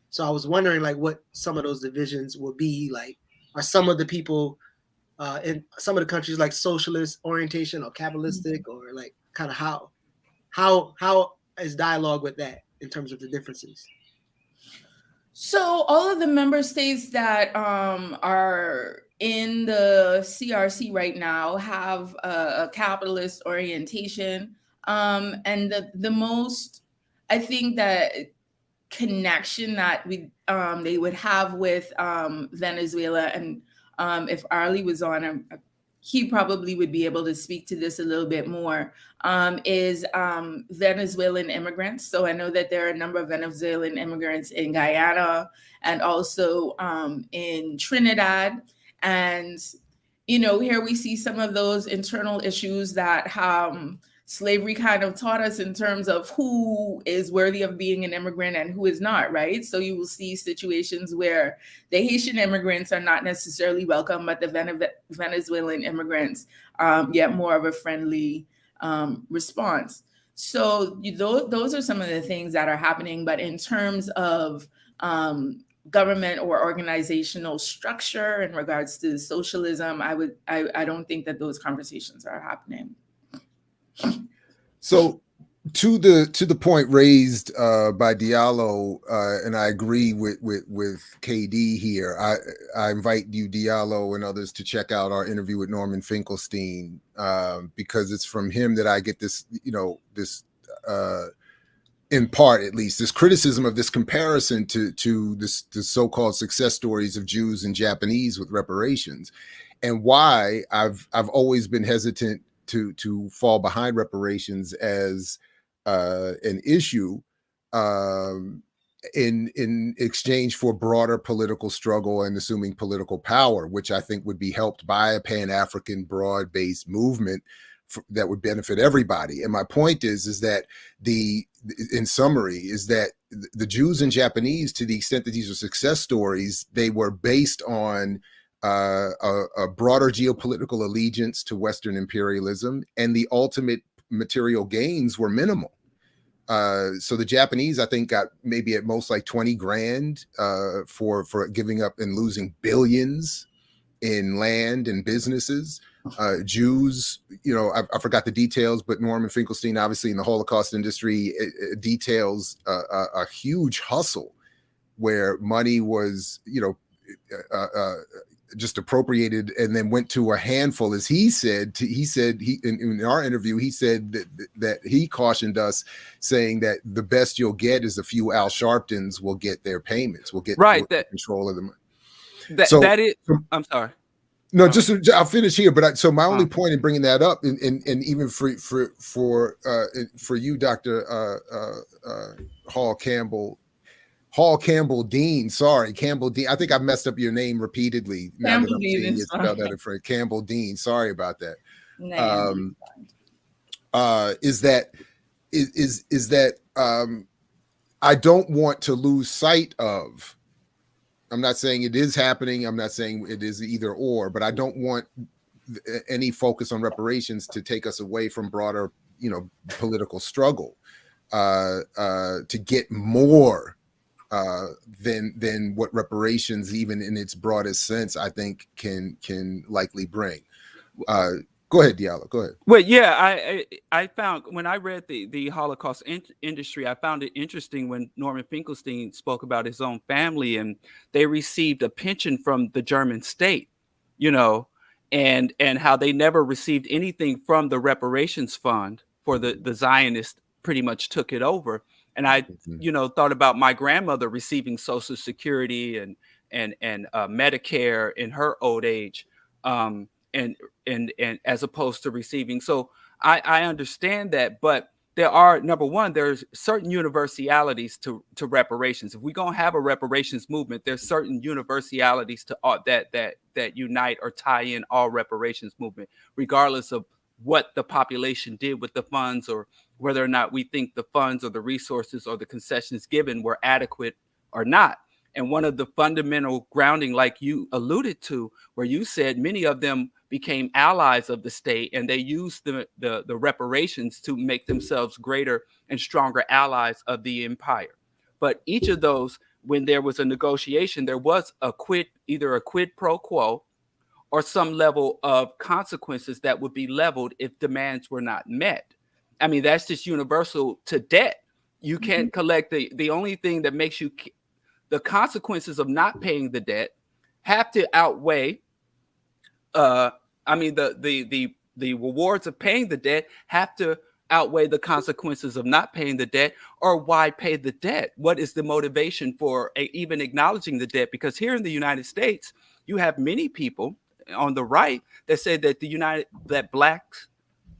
So I was wondering like what some of those divisions would be like. Are some of the people in some of the countries like socialist orientation or capitalistic, or like kind of how is dialogue with that in terms of the differences? So all of the member states that are in the CRC right now have a capitalist orientation. And the most, I think, that connection that they would have with Venezuela, and if Arlie was on, he probably would be able to speak to this a little bit more, is Venezuelan immigrants. So I know that there are a number of Venezuelan immigrants in Guyana and also in Trinidad. And, here we see some of those internal issues that slavery kind of taught us in terms of who is worthy of being an immigrant and who is not, right? So you will see situations where the Haitian immigrants are not necessarily welcome, but the Venezuelan immigrants get more of a friendly response. So those are some of the things that are happening. But in terms of government or organizational structure in regards to socialism, I don't think that those conversations are happening. So to the point raised by Diallo, and I agree with KD here. I invite you, Diallo, and others to check out our interview with Norman Finkelstein, because it's from him that I get this, this in part at least, this criticism of this comparison to the so-called success stories of Jews and Japanese with reparations, and why I've always been hesitant to fall behind reparations as an issue in exchange for broader political struggle and assuming political power, which I think would be helped by a Pan-African broad-based movement that would benefit everybody. And my point is that in summary, is that the Jews and Japanese, to the extent that these are success stories, they were based on a broader geopolitical allegiance to Western imperialism, and the ultimate material gains were minimal. So the Japanese, I think, got maybe at most like 20 grand for giving up and losing billions in land and businesses. Jews, I forgot the details, but Norman Finkelstein, obviously in the Holocaust industry, details a huge hustle where money was, just appropriated and then went to a handful, as he said. In our interview, he said that he cautioned us, saying that the best you'll get is a few Al Sharptons will get their payments, will get control of the money. I'm sorry. No, just I'll finish here. But so my only point in bringing that up, and even for you, Dr. Hall-Campbell Dean. Sorry, Campbell Dean. I think I've messed up your name repeatedly. Campbell Dean is spelled out in front. Campbell Dean. Sorry about that. Is that I don't want to lose sight of. I'm not saying it is happening. I'm not saying it is either or, but I don't want any focus on reparations to take us away from broader, political struggle to get more than what reparations, even in its broadest sense, I think can likely bring. Go ahead, Diallo. Go ahead. Well, yeah, I found when I read the Holocaust industry, I found it interesting when Norman Finkelstein spoke about his own family, and they received a pension from the German state, and how they never received anything from the reparations fund for the Zionists pretty much took it over. And I, thought about my grandmother receiving Social Security and Medicare in her old age. And as opposed to receiving. So I understand that, but there are, number one, there's certain universalities to reparations. If we're going to have a reparations movement, there's certain universalities to all that unite or tie in all reparations movement, regardless of what the population did with the funds, or whether or not we think the funds or the resources or the concessions given were adequate or not. And one of the fundamental grounding, like you alluded to, where you said many of them became allies of the state, and they used the reparations to make themselves greater and stronger allies of the empire. But each of those, when there was a negotiation, there was either a quid pro quo or some level of consequences that would be leveled if demands were not met. I mean, that's just universal to debt. You can't collect the only thing that makes you the consequences of not paying the debt have to outweigh. The rewards of paying the debt have to outweigh the consequences of not paying the debt. Or why pay the debt? What is the motivation for even acknowledging the debt? Because here in the United States, you have many people on the right that say that Black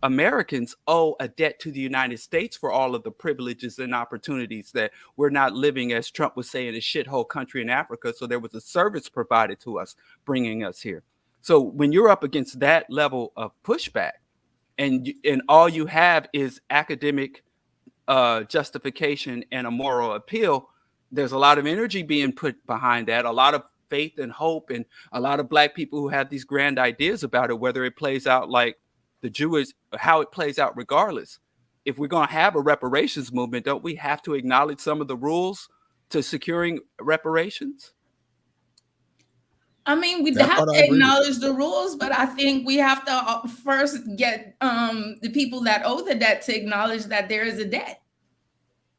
Americans owe a debt to the United States for all of the privileges and opportunities, that we're not living, as Trump was saying, a shithole country in Africa. So there was a service provided to us bringing us here. So when you're up against that level of pushback, and all you have is academic justification and a moral appeal, there's a lot of energy being put behind that, a lot of faith and hope, and a lot of Black people who have these grand ideas about it, whether it plays out like the Jewish, how it plays out regardless. If we're going to have a reparations movement, don't we have to acknowledge some of the rules to securing reparations? I mean, we That have part to I agree with. acknowledge the rules, but I think we have to first get the people that owe the debt to acknowledge that there is a debt.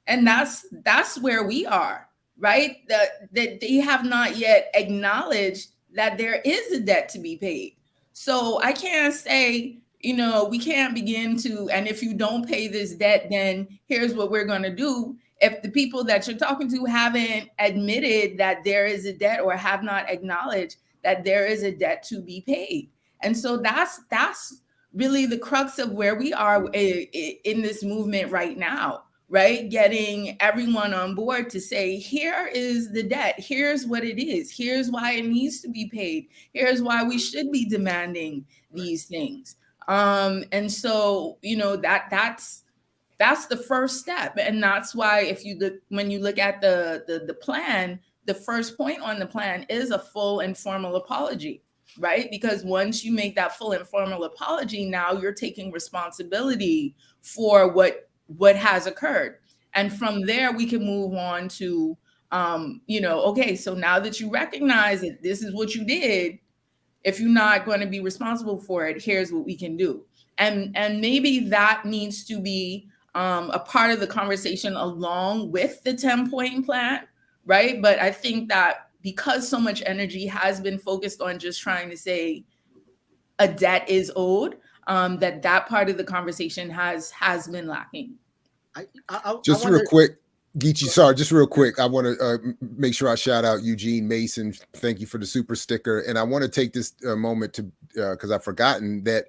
And that's where we are, right? That they have not yet acknowledged that there is a debt to be paid. So I can't say, we can't begin to, and if you don't pay this debt, then here's what we're going to do. If the people that you're talking to haven't admitted that there is a debt or have not acknowledged that there is a debt to be paid. And so that's really the crux of where we are in this movement right now, right? Getting everyone on board to say, here is the debt. Here's what it is. Here's why it needs to be paid. Here's why we should be demanding these things. And so, that's the first step. And that's why when you look at the plan, the first point on the plan is a full and formal apology, right? Because once you make that full and formal apology, now you're taking responsibility for what has occurred. And from there, we can move on to, okay, so now that you recognize that this is what you did, if you're not going to be responsible for it, here's what we can do. And maybe that needs to be a part of the conversation along with the 10-point plan, right? But I think that because so much energy has been focused on just trying to say a debt is owed, that part of the conversation has been lacking. Real quick, Geechee, sorry, just real quick. I want to make sure I shout out Eugene Mason. Thank you for the super sticker. And I want to take this moment to, because I've forgotten that,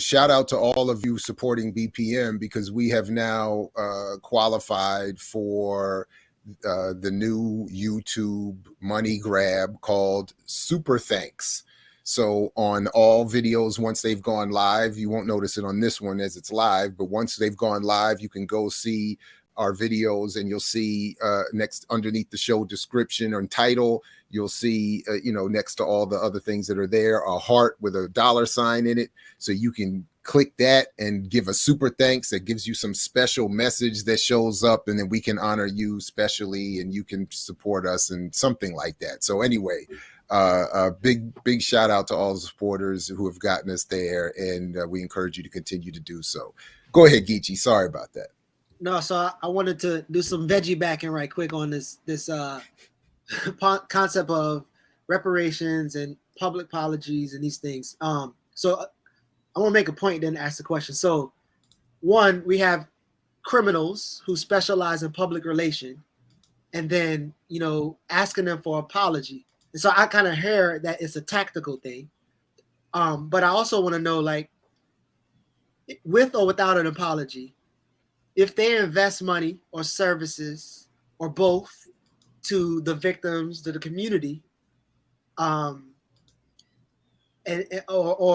shout out to all of you supporting BPM, because we have now qualified for the new YouTube money grab called Super Thanks. So on all videos, once they've gone live, you won't notice it on this one as it's live, but once they've gone live, you can go see our videos, and you'll see next underneath the show description and title, you'll see, next to all the other things that are there, a heart with a $sign in it. So you can click that and give a super thanks that gives you some special message that shows up, and then we can honor you specially, and you can support us and something like that. So anyway, a big shout out to all the supporters who have gotten us there, and we encourage you to continue to do so. Go ahead, Geechee. Sorry about that. No, so I wanted to do some veggie backing right quick on this concept of reparations and public apologies and these things. So I want to make a point, then ask the question. So, one, we have criminals who specialize in public relation, and then asking them for apology. And so I kind of hear that it's a tactical thing. But I also want to know, like, with or without an apology, if they invest money or services or both to the victims, to the community, or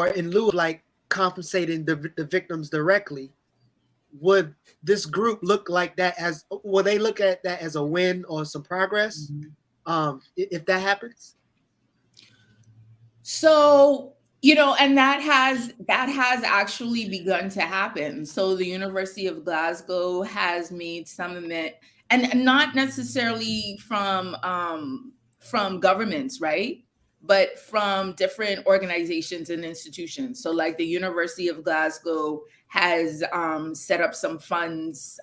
in lieu of like compensating the victims directly, would this group look like that will they look at that as a win or some progress? If that happens? So, and that has actually begun to happen. So the University of Glasgow has made some admit, and not necessarily from governments, right? But from different organizations and institutions. So like the University of Glasgow has set up some funds,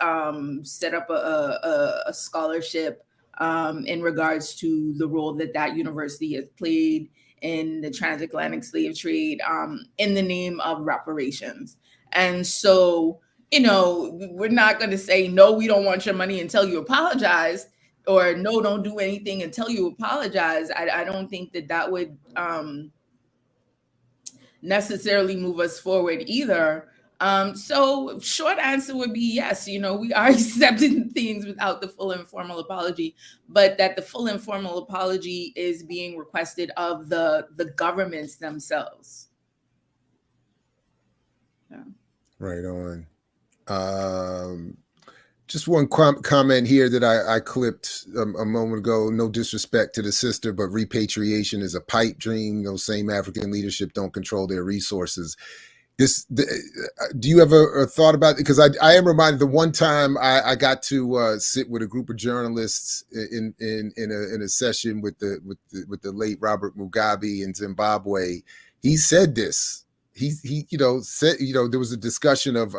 set up a scholarship in regards to the role that university has played in the transatlantic slave trade in the name of reparations. And so, we're not going to say, no, we don't want your money until you apologize, or no, don't do anything until you apologize. I don't think that would necessarily move us forward either. So short answer would be yes, we are accepting things without the full and formal apology, but that the full and formal apology is being requested of the governments themselves. Yeah. Right on. Just one comment here that I clipped a moment ago. No disrespect to the sister, but repatriation is a pipe dream. Those same African leadership don't control their resources. Do you have a thought about it? Because I am reminded the one time I got to sit with a group of journalists in a session with the late Robert Mugabe in Zimbabwe. He said this. He said there was a discussion of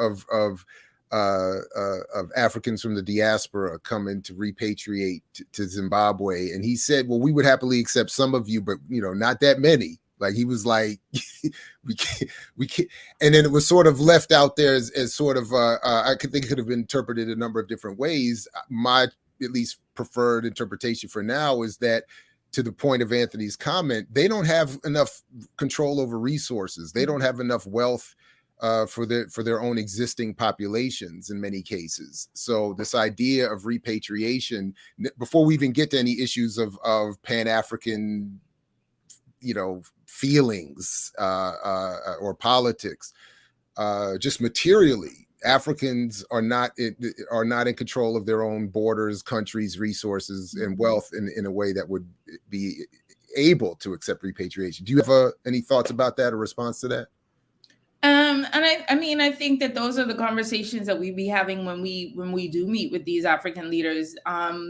Africans from the diaspora coming to repatriate to Zimbabwe, and he said, "Well, we would happily accept some of you, but not that many." Like he was like, we can't, and then it was sort of left out there as sort of I think it could have been interpreted a number of different ways. My at least preferred interpretation for now is that, to the point of Anthony's comment, they don't have enough control over resources. They don't have enough wealth for their own existing populations in many cases. So this idea of repatriation, before we even get to any issues of Pan-African feelings or politics, just materially, Africans are not in control of their own borders, countries, resources, and wealth in a way that would be able to accept repatriation. Do you have any thoughts about that or response to that? And I think that those are the conversations that we be having when we do meet with these African leaders.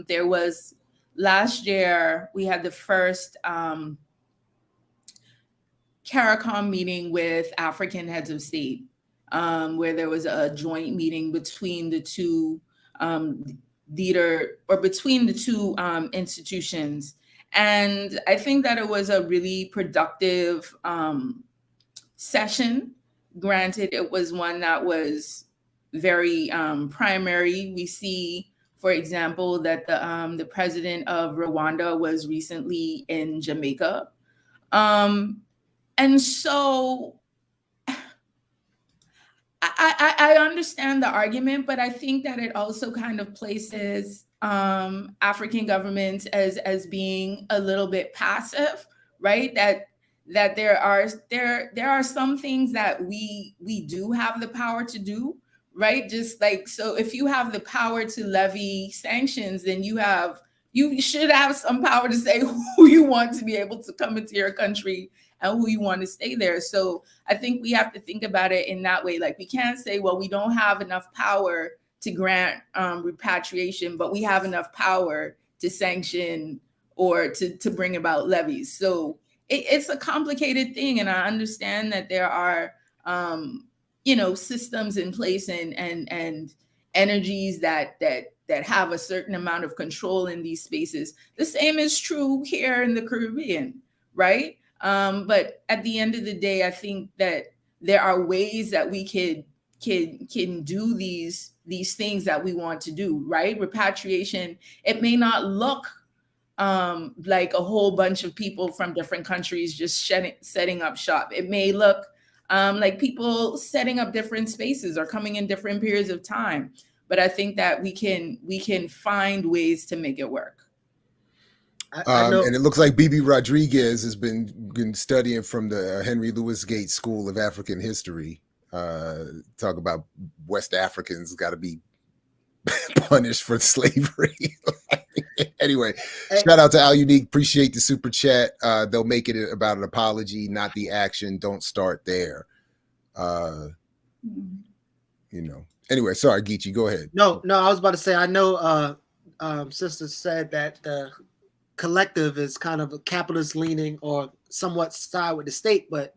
There was last year we had the first CARICOM meeting with African heads of state, where there was a joint meeting between the two institutions. And I think that it was a really productive session. Granted, it was one that was very primary. We see, for example, that the president of Rwanda was recently in Jamaica. And so I understand the argument, but I think that it also kind of places African governments as being a little bit passive, right? That there are some things that we do have the power to do, right? Just like, so if you have the power to levy sanctions, then you should have some power to say who you want to be able to come into your country and who you want to stay there. So I think we have to think about it in that way. Like, we can't say, well, we don't have enough power to grant repatriation, but we have enough power to sanction or to bring about levies. So it's a complicated thing. And I understand that there are, systems in place and energies that have a certain amount of control in these spaces. The same is true here in the Caribbean, right? But at the end of the day, I think that there are ways that we can do these things that we want to do, right? Repatriation, it may not look like a whole bunch of people from different countries just setting up shop. It may look like people setting up different spaces or coming in different periods of time. But I think that we can find ways to make it work. I know. And it looks like Bibi Rodriguez has been studying from the Henry Louis Gates School of African History. Talk about West Africans got to be punished for slavery. Anyway, shout out to Al Unique. Appreciate the super chat. They'll make it about an apology, not the action. Don't start there. Anyway, sorry, Geechee, go ahead. No, I was about to say, I know Sister said that the collective is kind of a capitalist leaning or somewhat side with the state, but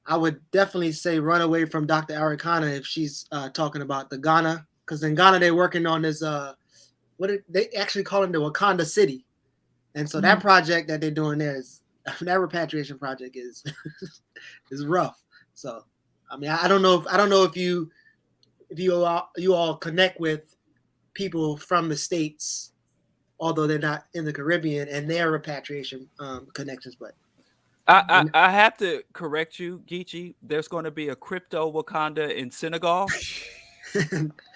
I would definitely say run away from Dr. Arikana if she's talking about the Ghana, because in Ghana they're working on this they actually call it the Wakanda City, and so that project that they're doing there is that repatriation project is is rough. So I mean, I don't know if you all connect with people from the States, although they're not in the Caribbean, and their repatriation connections. But I have to correct you, Geechee. There's going to be a crypto Wakanda in Senegal.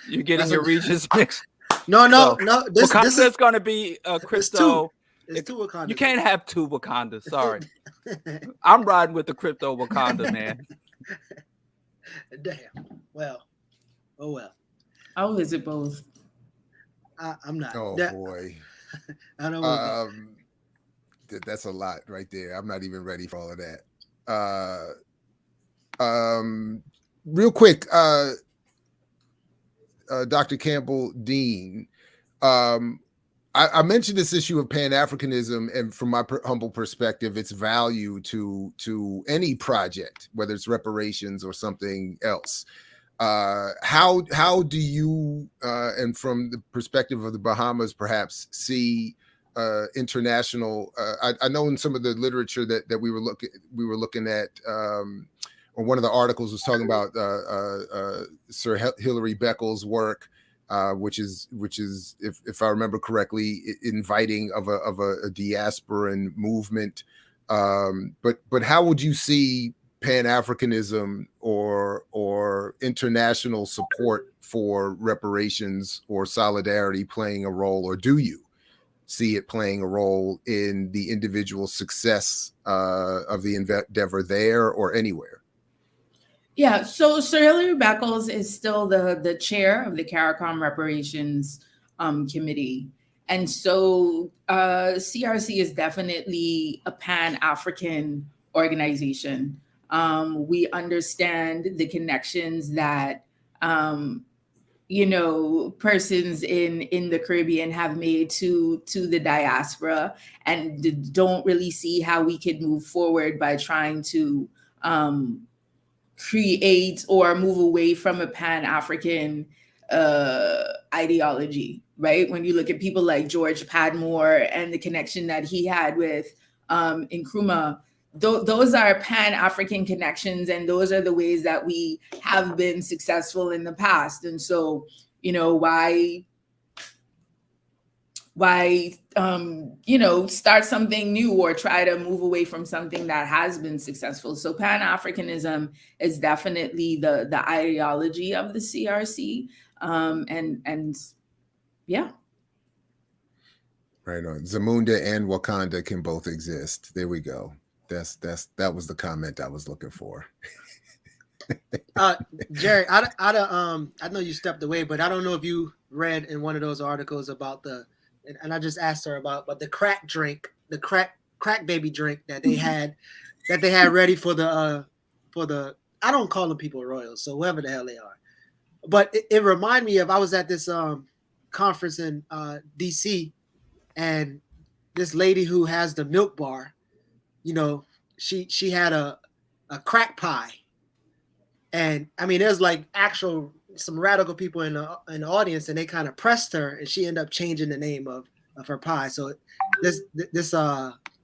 You're getting your regions mixed. No. This is going to be a crypto. It's two Wakandas. You can't have two Wakandas. Sorry. I'm riding with the crypto Wakanda, man. Damn. Well, oh well. I'll visit both. I'm not. Oh boy. I don't want that. That's a lot right there. I'm not even ready for all of that. Real quick, Dr. Campbell Dean, I mentioned this issue of Pan-Africanism, and from my humble perspective, its value to any project, whether it's reparations or something else. How do you, and from the perspective of the Bahamas, perhaps see international? I know in some of the literature that we were looking at, or one of the articles was talking about Sir Hilary Beckles' work. Which is, if I remember correctly, inviting of a diasporan movement. But how would you see Pan-Africanism or international support for reparations or solidarity playing a role, or do you see it playing a role in the individual success of the endeavor there or anywhere? Yeah, so Sir Hilary Beckles is still the chair of the CARICOM Reparations Committee. And so CRC is definitely a Pan-African organization. We understand the connections that, persons in the Caribbean have made to the diaspora, and don't really see how we could move forward by trying to create or move away from a Pan-African ideology, right? When you look at people like George Padmore and the connection that he had with Nkrumah, those are Pan-African connections, and those are the ways that we have been successful in the past. And so, why start something new or try to move away from something that has been successful? So Pan-Africanism is definitely the ideology of the CRC. And yeah. Right on. Zamunda and Wakanda can both exist. There we go. That was the comment I was looking for. Jerry, I know you stepped away, but I don't know if you read in one of those articles about and I just asked her about the crack drink, the crack baby drink that they had ready for the I don't call them people royals, so whoever the hell they are. But it reminded me of, I was at this conference in DC, and this lady who has the milk bar, she had a crack pie. And I mean, there's like some radical people in the audience, and they kind of pressed her, and she ended up changing the name of her pie. So this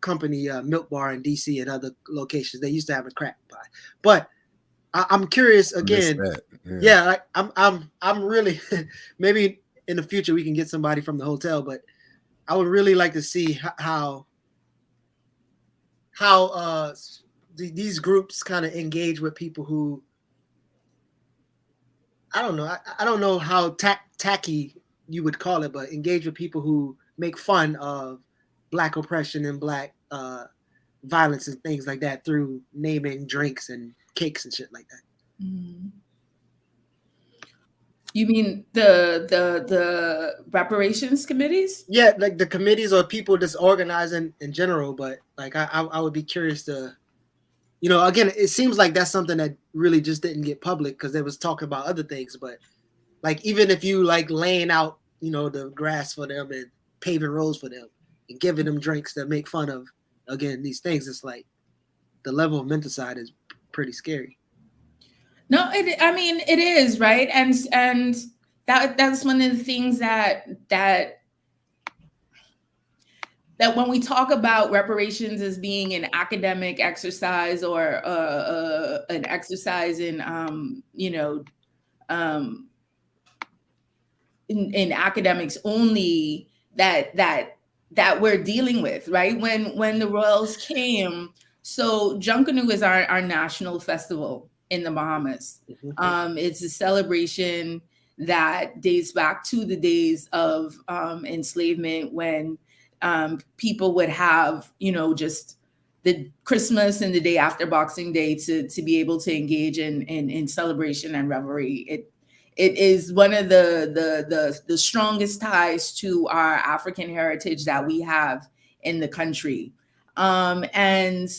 company, Milk Bar in DC and other locations, they used to have a crack pie. But I'm curious again. Yeah, I'm really maybe in the future we can get somebody from the hotel, but I would really like to see how these groups kind of engage with people who, I don't know. I don't know how tacky you would call it, but engage with people who make fun of Black oppression and Black violence and things like that through naming drinks and cakes and shit like that. Mm-hmm. You mean the reparations committees? Yeah, like the committees or people just organizing in general. But like I would be curious to, again, it seems like that's something that really just didn't get public because they was talking about other things. But like, even if you like laying out, the grass for them and paving roads for them and giving them drinks that make fun of, again, these things, it's like the level of menticide is pretty scary. No, it is, right. And that's one of the things that when we talk about reparations as being an academic exercise or an exercise in in academics only, that we're dealing with, right? When the royals came, so Junkanoo is our national festival in the Bahamas. It's a celebration that dates back to the days of enslavement, when people would have, just the Christmas and the day after Boxing Day to be able to engage in celebration and revelry. It is one of the strongest ties to our African heritage that we have in the country. And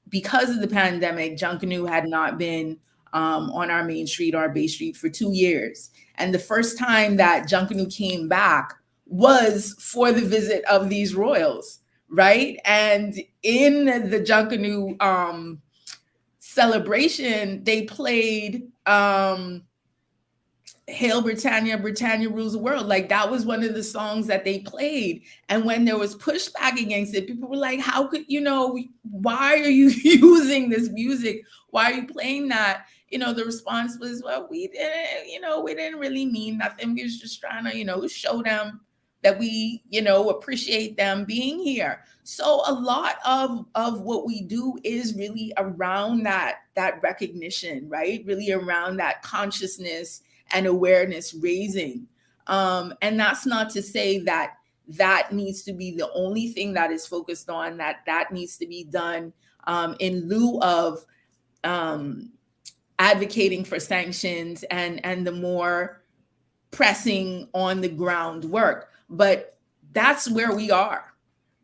because of the pandemic, Junkanoo had not been on our main street, our Bay Street, for 2 years. And the first time that Junkanoo came back was for the visit of these royals, right? And in the Junkanoo celebration, they played Hail Britannia, Britannia Rules the World. Like, that was one of the songs that they played. And when there was pushback against it, people were like, how could, why are you using this music? Why are you playing that? The response was, well, we didn't really mean nothing. We was just trying to, show them that we, appreciate them being here. So a lot of what we do is really around that recognition, right? Really around that consciousness and awareness raising. And that's not to say that needs to be the only thing that is focused on, that needs to be done in lieu of advocating for sanctions and the more pressing on the ground work. But that's where we are,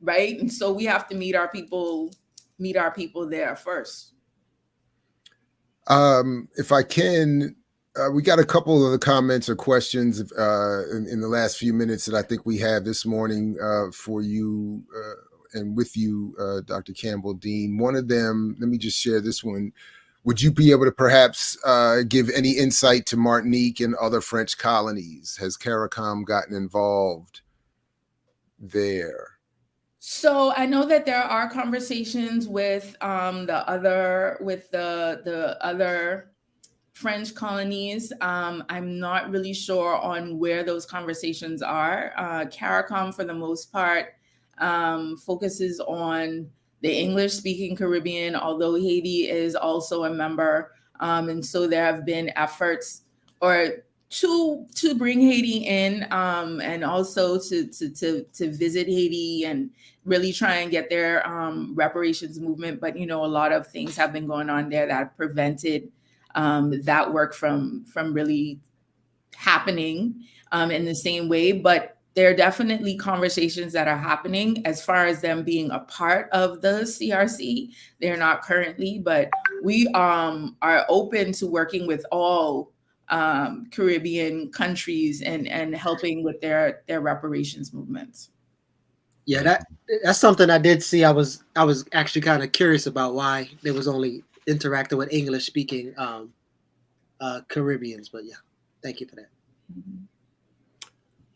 right? And so we have to meet our people there first. If I can, we got a couple of the comments or questions in the last few minutes that I think we have this morning for you and with you, Dr. Campbell Dean. One of them, let me just share this one. Would you be able to perhaps give any insight to Martinique and other French colonies? Has CARICOM gotten involved there? So I know that there are conversations with the other French colonies. I'm not really sure on where those conversations are. CARICOM, for the most part, focuses on the English-speaking Caribbean, although Haiti is also a member. And so there have been efforts to bring Haiti in and also to visit Haiti and really try and get their reparations movement. But, a lot of things have been going on there that prevented that work from really happening in the same way. But there are definitely conversations that are happening as far as them being a part of the CRC. They're not currently, but we are open to working with all Caribbean countries and helping with their reparations movements. Yeah, that's something I did see. I was actually kind of curious about why they was only interacting with English speaking Caribbeans, but yeah, thank you for that.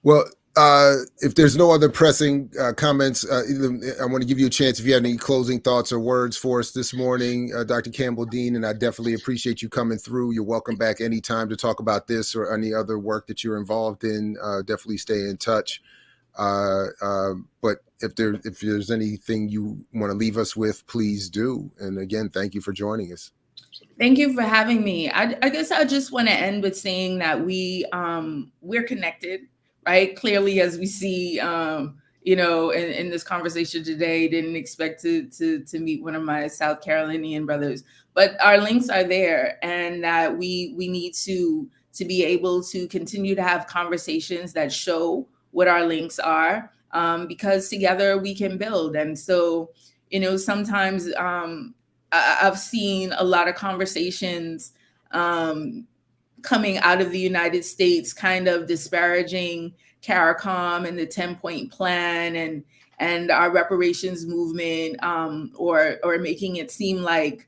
Well, if there's no other pressing comments, I want to give you a chance if you have any closing thoughts or words for us this morning, Dr. Campbell Dean, and I definitely appreciate you coming through. You're welcome back anytime to talk about this or any other work that you're involved in. Definitely stay in touch. But if there's anything you want to leave us with, please do. And again, thank you for joining us. Thank you for having me. I guess I just want to end with saying that we're connected. Right. Clearly, as we see, in this conversation today, didn't expect to meet one of my South Carolinian brothers, but our links are there, and that we need to be able to continue to have conversations that show what our links are, because together we can build. And so, sometimes I've seen a lot of conversations coming out of the United States, kind of disparaging CARICOM and the 10-point plan and our reparations movement, or making it seem like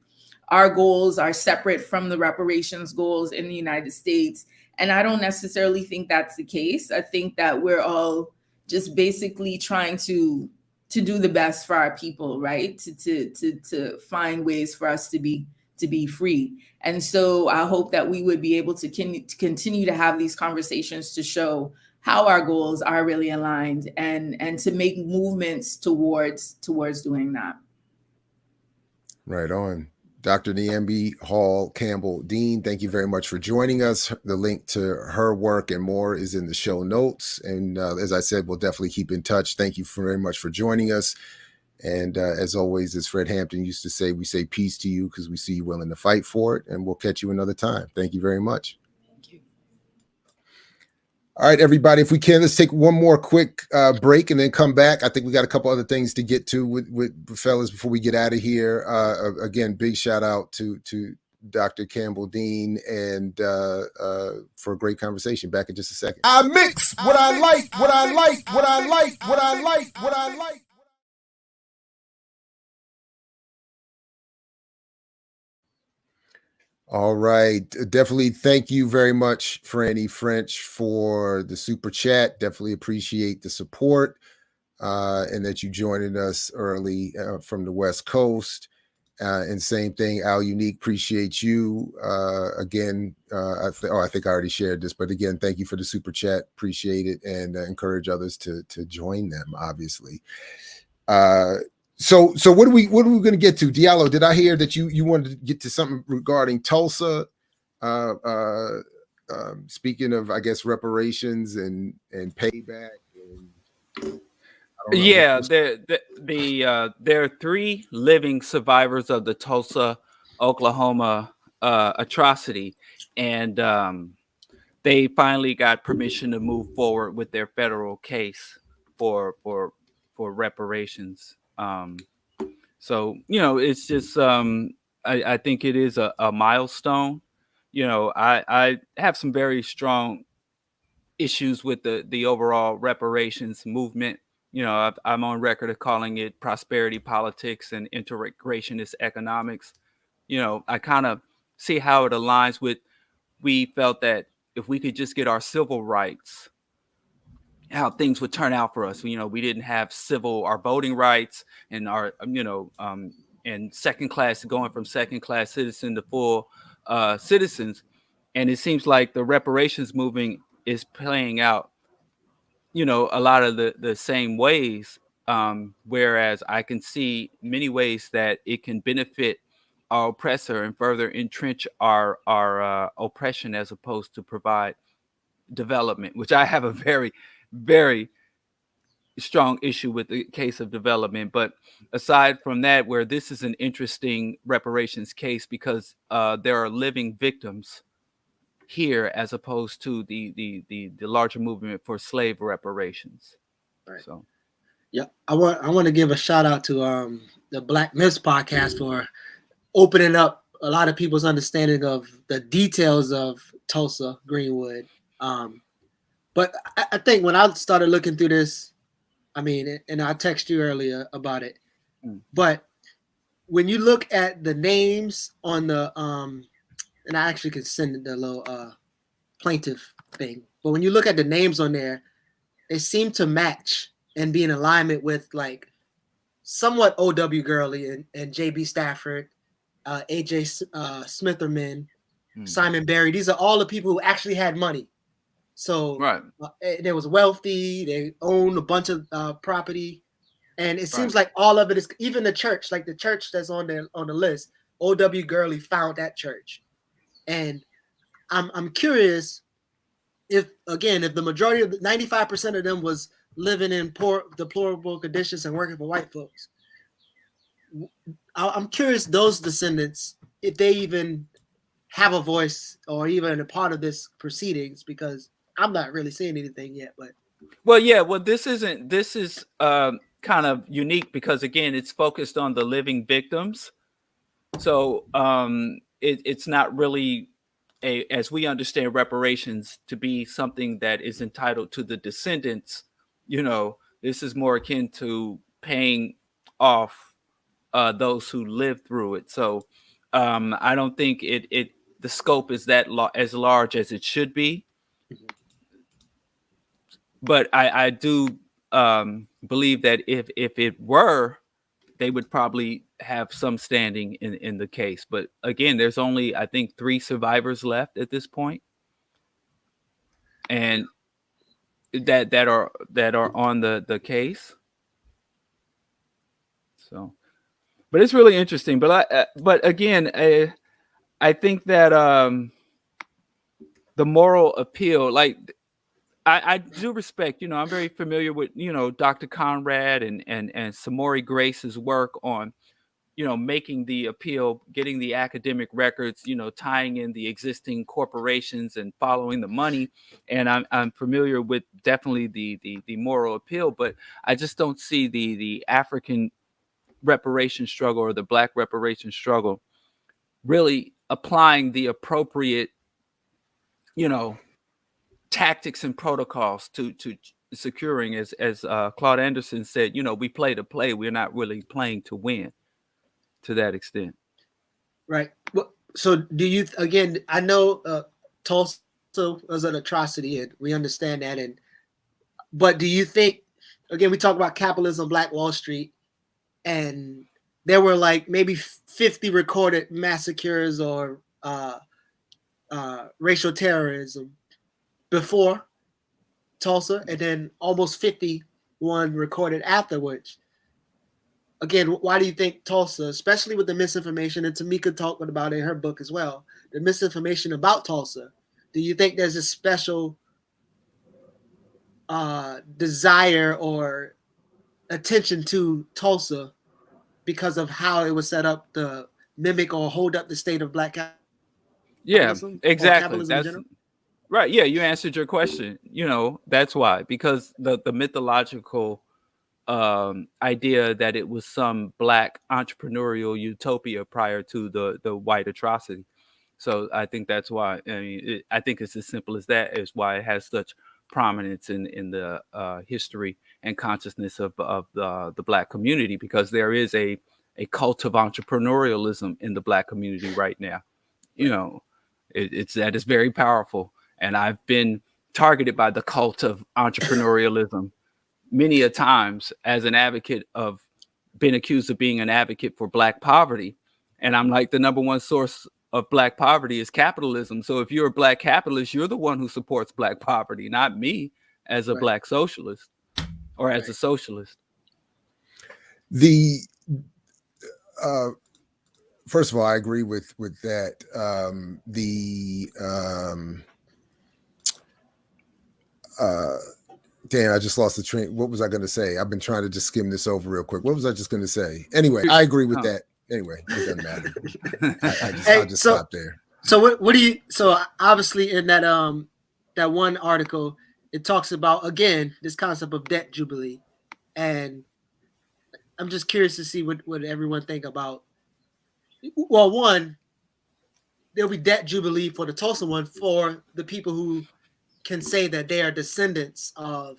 our goals are separate from the reparations goals in the United States. And I don't necessarily think that's the case. I think that we're all just basically trying to do the best for our people, right? To find ways for us to be free. And so I hope that we would be able to continue to have these conversations to show how our goals are really aligned and to make movements towards doing that. Right on. Dr. Niambi Hall-Campbell Dean, thank you very much for joining us. The link to her work and more is in the show notes. And as I said, we'll definitely keep in touch. Thank you very much for joining us. And as always, as Fred Hampton used to say, we say peace to you because we see you willing to fight for it. And we'll catch you another time. Thank you very much. Thank you. All right, everybody, if we can, let's take one more quick break and then come back. I think we got a couple other things to get to with fellas before we get out of here. Again, big shout out to Dr. Campbell Dean and for a great conversation. Back in just a second. I mix what I like, what I like, what I like, what I like, what I like. All right. Definitely thank you very much, Franny French, for the super chat. Definitely appreciate the support and that you joining us early from the West Coast. And same thing, Al Unique, appreciate you. Again, I think I already shared this, but again, thank you for the super chat. Appreciate it and encourage others to join them, obviously. So what are we going to get to? Diallo, did I hear that you wanted to get to something regarding Tulsa? Speaking of, I guess, reparations and payback. Yeah, there are 3 living survivors of the Tulsa, Oklahoma atrocity, and they finally got permission to move forward with their federal case for reparations. So it's just I think it is a milestone. I have some very strong issues with the overall reparations movement. I'm on record of calling it prosperity politics and integrationist economics. I kind of see how it aligns with, we felt that if we could just get our civil rights, how things would turn out for us. We didn't have our voting rights and our, and going from second class citizen to full citizens. And it seems like the reparations movement is playing out, a lot of the same ways. Whereas I can see many ways that it can benefit our oppressor and further entrench our oppression as opposed to provide development, which I have a very, very strong issue with the case of development. But aside from that, where this is an interesting reparations case because there are living victims here as opposed to the larger movement for slave reparations. Right. So yeah, I want to give a shout out to the Black Myths podcast for opening up a lot of people's understanding of the details of Tulsa Greenwood. But I think when I started looking through this, I mean, and I texted you earlier about it, but when you look at the names on the and I actually can send the little plaintiff thing, but when you look at the names on there, they seem to match and be in alignment with like somewhat O.W. Gurley and J.B. Stafford, A.J. Smitherman, Simon Barry. These are all the people who actually had money. So right. They was wealthy. They owned a bunch of property, and it seems like all of it is, even the church, like the church that's on the list. O.W. Gurley found that church, and I'm curious if the majority of 95% of them was living in poor, deplorable conditions and working for white folks. I'm curious those descendants if they even have a voice or even a part of this proceedings, because I'm not really seeing anything yet. But this is kind of unique because again, it's focused on the living victims. So it's not really as we understand reparations to be something that is entitled to the descendants. This is more akin to paying off those who lived through it. So I don't think the scope is that as large as it should be. But I do believe that if it were, they would probably have some standing in the case. But again, there's only, I think, 3 survivors left at this point, and that are on the case. So, but it's really interesting. But again, I think that the moral appeal, like I do respect, I'm very familiar with, Dr. Conrad and Samori Grace's work on, making the appeal, getting the academic records, tying in the existing corporations and following the money. And I'm familiar with definitely the moral appeal, but I just don't see the African reparation struggle or the Black reparation struggle really applying the appropriate, tactics and protocols to securing, as Claude Anderson said, we play to play. We're not really playing to win to that extent. Right. Well, so do you, again, I know Tulsa was an atrocity and we understand that. But do you think, again, we talk about capitalism, Black Wall Street, and there were like maybe 50 recorded massacres or racial terrorism before Tulsa, and then almost 51 recorded afterwards. Again, why do you think Tulsa, especially with the misinformation, and Tamika talked about it in her book as well, the misinformation about Tulsa, do you think there's a special desire or attention to Tulsa because of how it was set up to mimic or hold up the state of Black capitalism? Yeah, exactly. Capitalism in general? Right. Yeah, you answered your question. That's why, because the mythological idea that it was some Black entrepreneurial utopia prior to the white atrocity. So I think that's why. I mean, I think it's as simple as that. Is why it has such prominence in the history and consciousness of the Black community, because there is a cult of entrepreneurialism in the Black community right now. It's that is very powerful. And I've been targeted by the cult of entrepreneurialism many a times as an advocate of, been accused of being an advocate for Black poverty. And I'm like, the number one source of Black poverty is capitalism. So if you're a Black capitalist, you're the one who supports Black poverty, not me as a Black socialist or as a socialist. First of all, I agree with that. Damn, I just lost the train. What was I going to say? I've been trying to just skim this over real quick. What was I just going to say? Anyway, I agree with that. Anyway, it doesn't matter. I'll just stop there. So what do you? So obviously in that that one article, it talks about, again, this concept of debt jubilee, and I'm just curious to see what everyone think about. Well, one, there'll be debt jubilee for the Tulsa one for the people who can say that they are descendants of.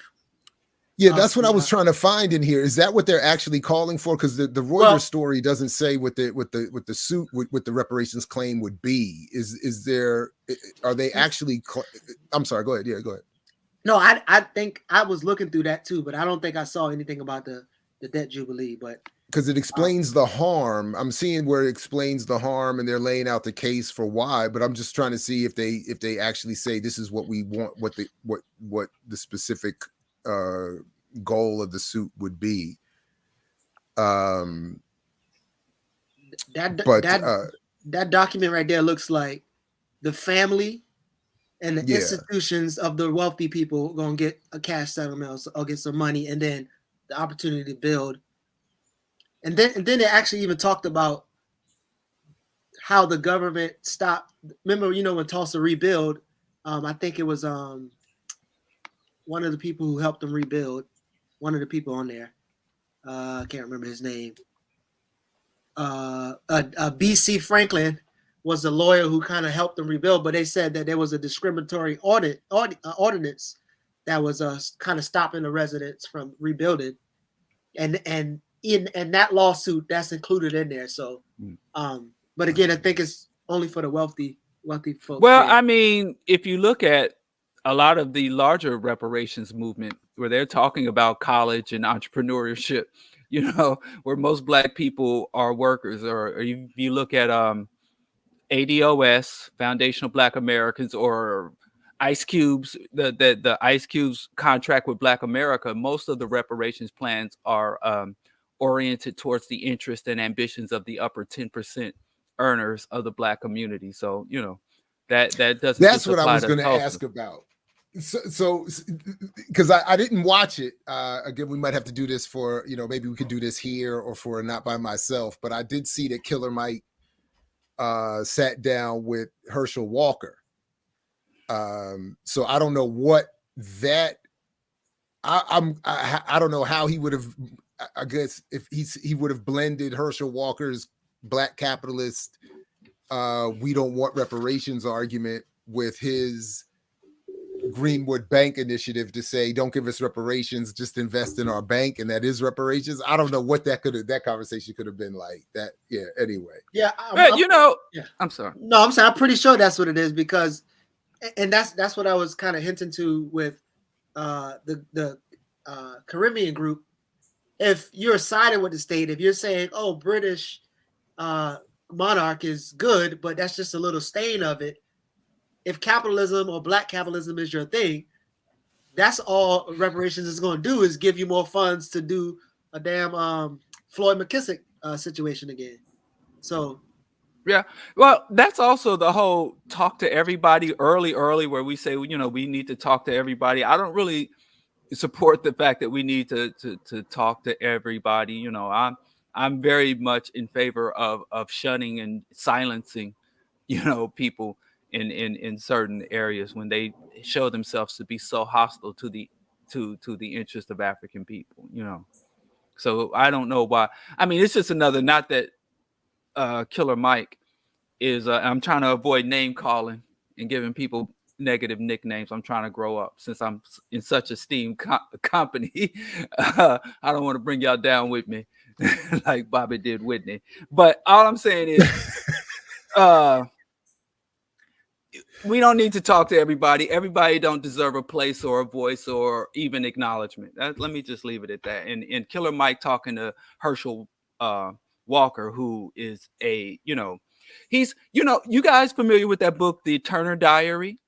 Yeah, that's what I was trying to find in here. Is that what they're actually calling for? Because the Reuters story doesn't say what the suit with the reparations claim would be. Is there? Are they actually? I'm sorry. Go ahead. Yeah, go ahead. No, I think I was looking through that too, but I don't think I saw anything about the debt jubilee. But because it explains the harm, I'm seeing where it explains the harm, and they're laying out the case for why. But I'm just trying to see if they actually say this is what we want, what the specific goal of the suit would be. That document right there looks like the family and the institutions of the wealthy people gonna get a cash settlement or get some money, and then the opportunity to build. And then it actually even talked about how the government stopped. Remember, when Tulsa rebuild, I think it was one of the people who helped them rebuild. One of the people on there, I can't remember his name. B.C. Franklin was the lawyer who kind of helped them rebuild, but they said that there was a discriminatory ordinance that was kind of stopping the residents from rebuilding, and in that lawsuit, that's included in there. So, but again, I think it's only for the wealthy folks. Well, I mean, if you look at a lot of the larger reparations movement, where they're talking about college and entrepreneurship, where most Black people are workers, or if you look at ADOS, Foundational Black Americans, or Ice Cube's, the Ice Cube's contract with Black America, most of the reparations plans are oriented towards the interest and ambitions of the upper 10% earners of the Black community. So, that doesn't. That's what I was going to ask about. So because I didn't watch it. Again, we might have to do this for, maybe we could do this here or for Not By Myself. But I did see that Killer Mike sat down with Herschel Walker. So I don't know what that. I don't know how he would have. I guess if he would have blended Herschel Walker's Black capitalist, we don't want reparations argument with his Greenwood Bank initiative to say, don't give us reparations, just invest in our bank, and that is reparations. I don't know what that conversation could have been like. That, yeah. Anyway, yeah, yeah. I'm sorry. No, I'm saying I'm pretty sure that's what it is, because, and that's what I was kind of hinting to with the Caribbean group. If you're siding with the state, if you're saying, oh, British monarch is good, but that's just a little stain of it. If capitalism or Black capitalism is your thing, that's all reparations is going to do, is give you more funds to do a damn Floyd McKissick situation again. So, yeah, well, that's also the whole talk to everybody early, where we say, we need to talk to everybody. I don't really support the fact that we need to talk to everybody. I'm very much in favor of shunning and silencing, people in certain areas when they show themselves to be so hostile to the interest of African people, So I don't know why. I mean, it's just another, not that Killer Mike is I'm trying to avoid name calling and giving people negative nicknames. I'm trying to grow up since I'm in such esteemed company. I don't want to bring y'all down with me like Bobby did Whitney. But all I'm saying is we don't need to talk to everybody. Everybody don't deserve a place or a voice or even acknowledgement. Let me just leave it at that. And Killer Mike talking to Herschel Walker, who is he's, you guys familiar with that book, The Turner Diary?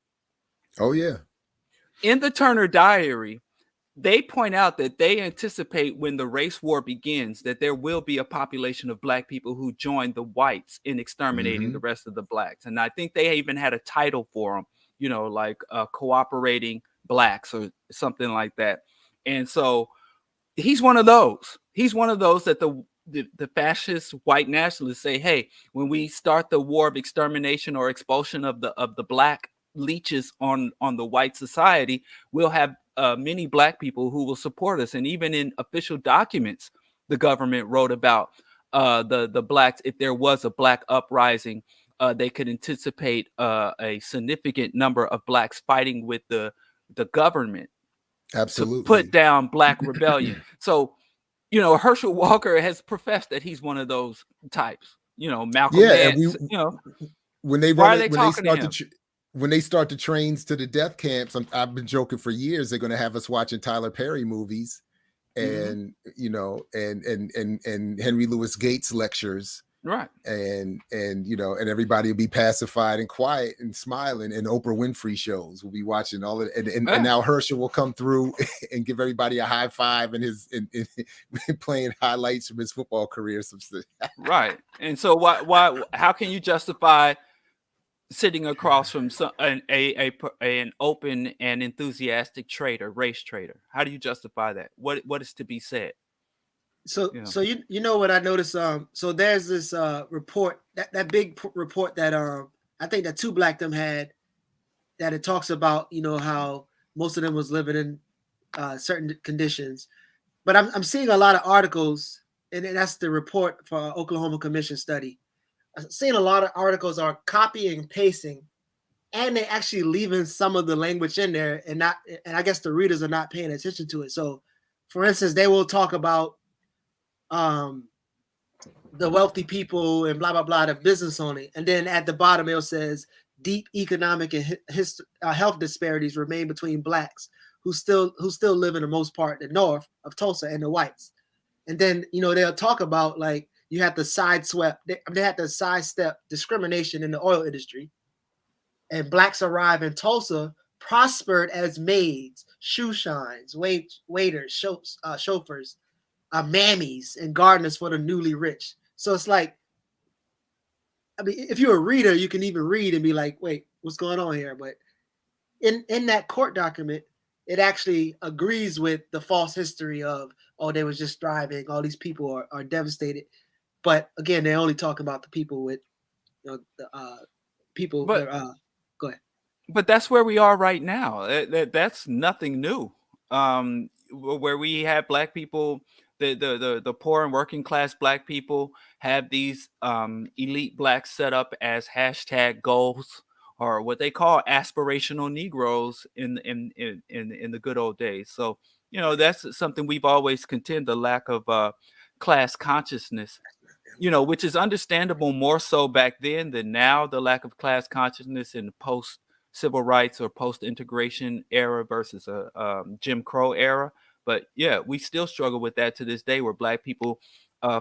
Oh, yeah. In the Turner Diary, they point out that they anticipate when the race war begins that there will be a population of Black people who join the whites in exterminating the rest of the Blacks. And I think they even had a title for them, like cooperating Blacks or something like that. And so he's one of those. He's one of those that the fascist white nationalists say, hey, when we start the war of extermination or expulsion of the Black leeches on the white society, we'll have many Black people who will support us. And even in official documents, the government wrote about the Blacks. If there was a Black uprising, they could anticipate a significant number of Blacks fighting with the government. Absolutely. To put down Black rebellion. So, Herschel Walker has professed that he's one of those types. Malcolm X. When they why are they talking to him? When they start the trains to the death camps, I've been joking for years, they're going to have us watching Tyler Perry movies and, and Henry Louis Gates lectures. Right. And and everybody will be pacified and quiet and smiling, and Oprah Winfrey shows. We'll be watching all of it. And now Herschel will come through and give everybody a high five and his playing highlights from his football career. Right. And so why how can you justify sitting across from an open and enthusiastic race traitor? How do you justify that? What is to be said? So you know what I noticed? So there's this report, that big report that I think that Two Black Them had, that it talks about how most of them was living in certain conditions. But I'm seeing a lot of articles, and that's the report for Oklahoma Commission study. I'm seeing a lot of articles are copying and pasting, and they actually leaving some of the language in there, and I guess the readers are not paying attention to it. So, for instance, they will talk about the wealthy people and blah blah blah, the business owning, and then at the bottom it says deep economic and health disparities remain between Blacks who still live in the most part the north of Tulsa and the whites. And then they'll talk about, like, you have to sidestep discrimination in the oil industry, and Blacks arrive in Tulsa prospered as maids, shoe shines, waiters, chauffeurs, mammies, and gardeners for the newly rich. So it's like, I mean, if you're a reader, you can even read and be like, wait, what's going on here? But in that court document, it actually agrees with the false history of, oh, they was just thriving. All these people are devastated. But again, they only talk about the people with, people. But Go ahead. but that's where we are right now. That's nothing new. Where we have black people, the poor and working class black people have these elite blacks set up as hashtag goals, or what they call aspirational Negroes in the good old days. So that's something we've always contended, the lack of class consciousness. Which is understandable more so back then than now. The lack of class consciousness in the post civil rights or post integration era versus a Jim Crow era. But yeah, we still struggle with that to this day, where black people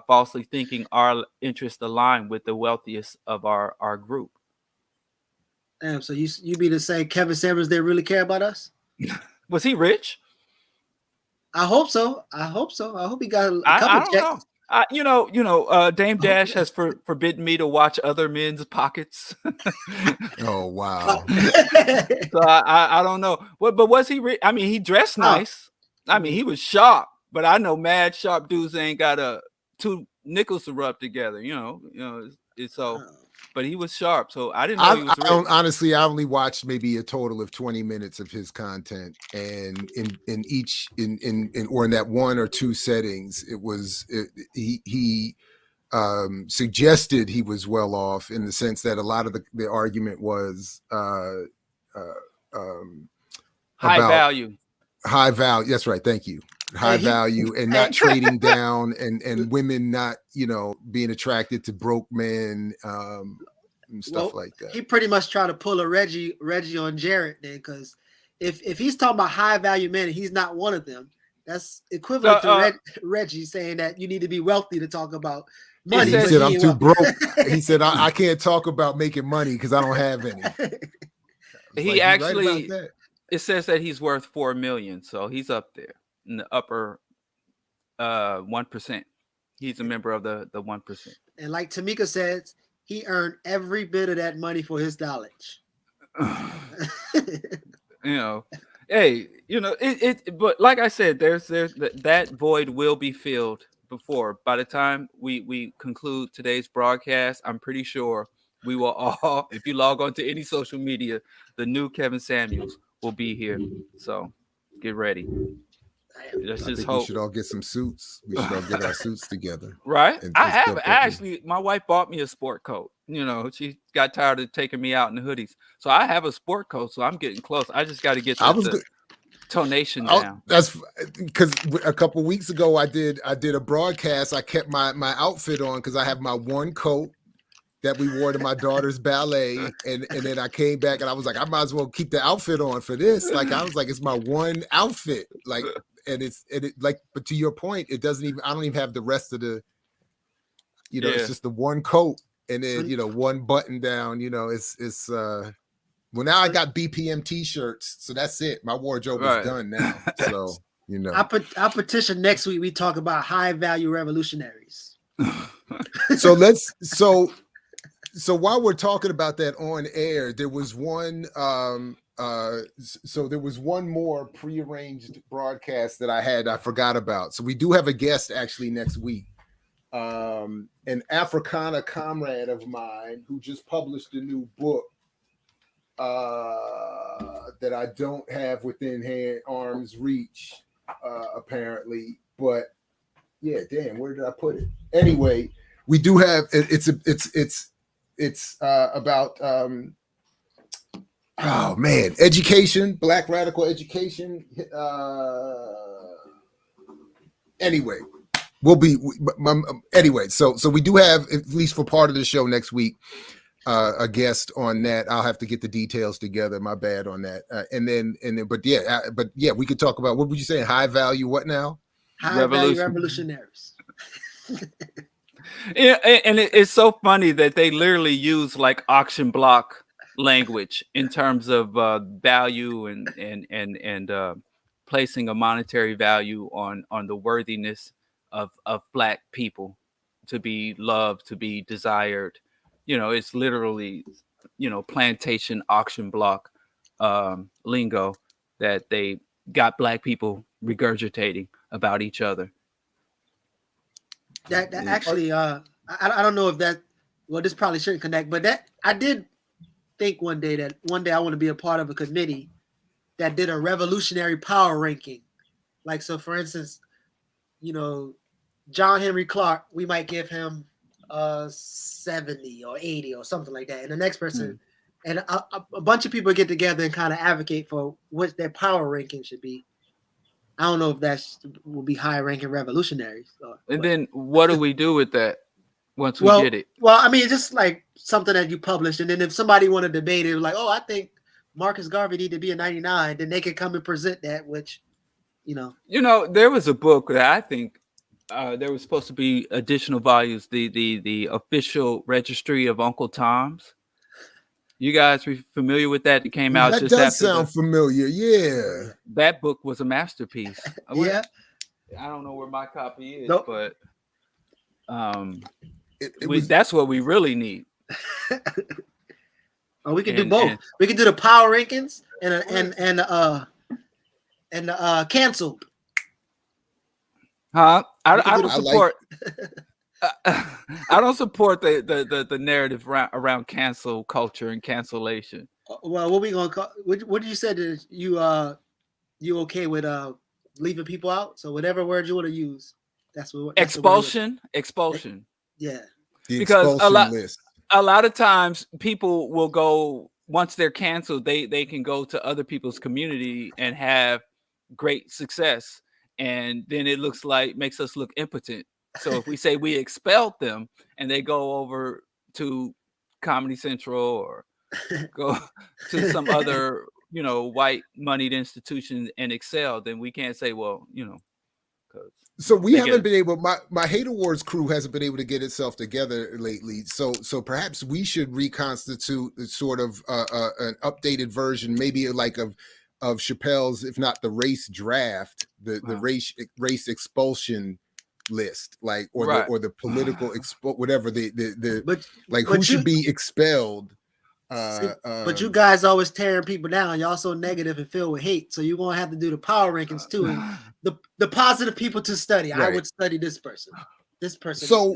falsely thinking our interests align with the wealthiest of our group. Damn, so you mean to say Kevin Samuels didn't really care about us? Was he rich? I hope so. I hope he got a I couple don't checks. know. Dame Dash has forbidden me to watch other men's pockets. Oh wow! So I don't know. But was he rich? I mean, he dressed nice. I mean, he was sharp. But I know mad sharp dudes ain't got two nickels to rub together. So. But he was sharp, so I didn't know he was rich. Honestly, I only watched maybe a total of 20 minutes of his content, and in that one or two settings, he suggested he was well off, in the sense that a lot of the argument was high value. High value. That's right. Thank you. High value, and not trading down, and women not, being attracted to broke men, and stuff like that. He pretty much tried to pull a Reggie on Jared then, because if he's talking about high value men and he's not one of them, that's equivalent to Reggie saying that you need to be wealthy to talk about money. He said, I'm too broke. He said, I can't talk about making money because I don't have any. He actually, it says that he's worth $4 million, so he's up there in the upper 1%. He's a member of the 1%. And like Tamika says, he earned every bit of that money for his knowledge. Hey, but like I said, there's that void will be filled by the time we conclude today's broadcast. I'm pretty sure we will all, if you log on to any social media, the new Kevin Samuels will be here. So get ready. Let's just hope. We should all get some suits. We should all get our suits together. Right. My wife bought me a sport coat. She got tired of taking me out in the hoodies. So I have a sport coat. So I'm getting close. I just got to get the tonation down. That's because a couple of weeks ago I did a broadcast. I kept my outfit on because I have my one coat that we wore to my daughter's ballet, and then I came back and I was like, I might as well keep the outfit on for this. Like, I was like, it's my one outfit. Like, but to your point, it doesn't even, I don't even have the rest of the, it's just the one coat, and then one button down. It's well, now I got BPM t-shirts, so that's it. My wardrobe is done now. So I petition next week we talk about high value revolutionaries. So while we're talking about that on air, there was one. So there was one more prearranged broadcast that I forgot about. So we do have a guest actually next week, an Africana comrade of mine who just published a new book that I don't have within arm's reach, apparently. But yeah, damn, where did I put it? Anyway, we do have it's about education, Black radical education. Anyway, so we do have, at least for part of the show next week, a guest on that. I'll have to get the details together. My bad on that. But we could talk about, what would you say? High value what now? High value revolutionaries. Yeah, and it's so funny that they literally use like auction block language in terms of value and placing a monetary value on the worthiness of Black people to be loved, to be desired. It's literally plantation auction block lingo that they got black people regurgitating about each other. That actually, I don't know if that. Well, this probably shouldn't connect, but that I did think one day I want to be a part of a committee that did a revolutionary power ranking. Like, so for instance, John Henry Clark, we might give him 70 or 80 or something like that, and the next person, and a bunch of people get together and kind of advocate for what their power ranking should be. I don't know if that will be high ranking revolutionaries. Then what do we do with that once we get it? Well, I mean, just like something that you published, and then if somebody want to debate it, like, oh, I think Marcus Garvey need to be a 99, then they can come and present that, which, there was a book that I think there was supposed to be additional volumes, the official registry of Uncle Tom's. You guys are familiar with that? It came out just after. That does sound familiar. Yeah. That book was a masterpiece. Yeah. I don't know where my copy is, Nope. but that's what we really need. Oh, we can do both. We can do the power rankings and canceled. Huh? I don't support. I don't support the narrative around cancel culture and cancellation. Well, what we gonna call? What did you say? That you okay with leaving people out? So whatever word you want to use, that's what. Expulsion. Yeah. Because a lot of times people will go, once they're canceled, they can go to other people's community and have great success, and then it makes us look impotent. So if we say we expelled them and they go over to Comedy Central or go to some other, white moneyed institution and excel, then we can't say, well, So we haven't been able. My Hate Awards crew hasn't been able to get itself together lately. So perhaps we should reconstitute sort of an updated version, maybe like of Chappelle's, if not the race draft, the race expulsion list, like or the political whatever who should be expelled. But you guys always tearing people down. Y'all so negative and filled with hate. So you're gonna have to do the power rankings too. And the positive people to study. Right. I would study this person. This person. So,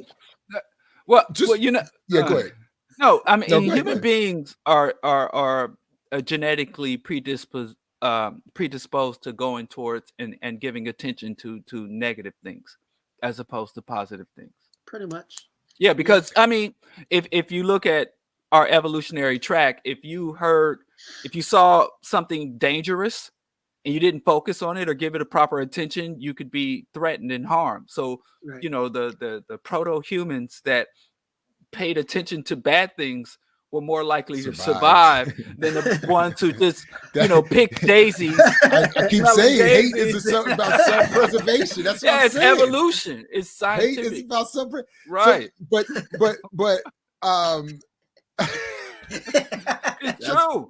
go ahead. No, I mean, human beings are genetically predisposed to going towards and giving attention to negative things as opposed to positive things. Pretty much. Yeah, because I mean, if you look at our evolutionary track, if you saw something dangerous and you didn't focus on it or give it a proper attention, you could be threatened and harmed. So, the proto-humans that paid attention to bad things were more likely to survive than the ones who just, pick daisies. I keep saying daisies. Hate is something about self-preservation. That's what I'm saying. It's evolution. It's scientific. Hate is about self-preservation. Right. So, but it's true.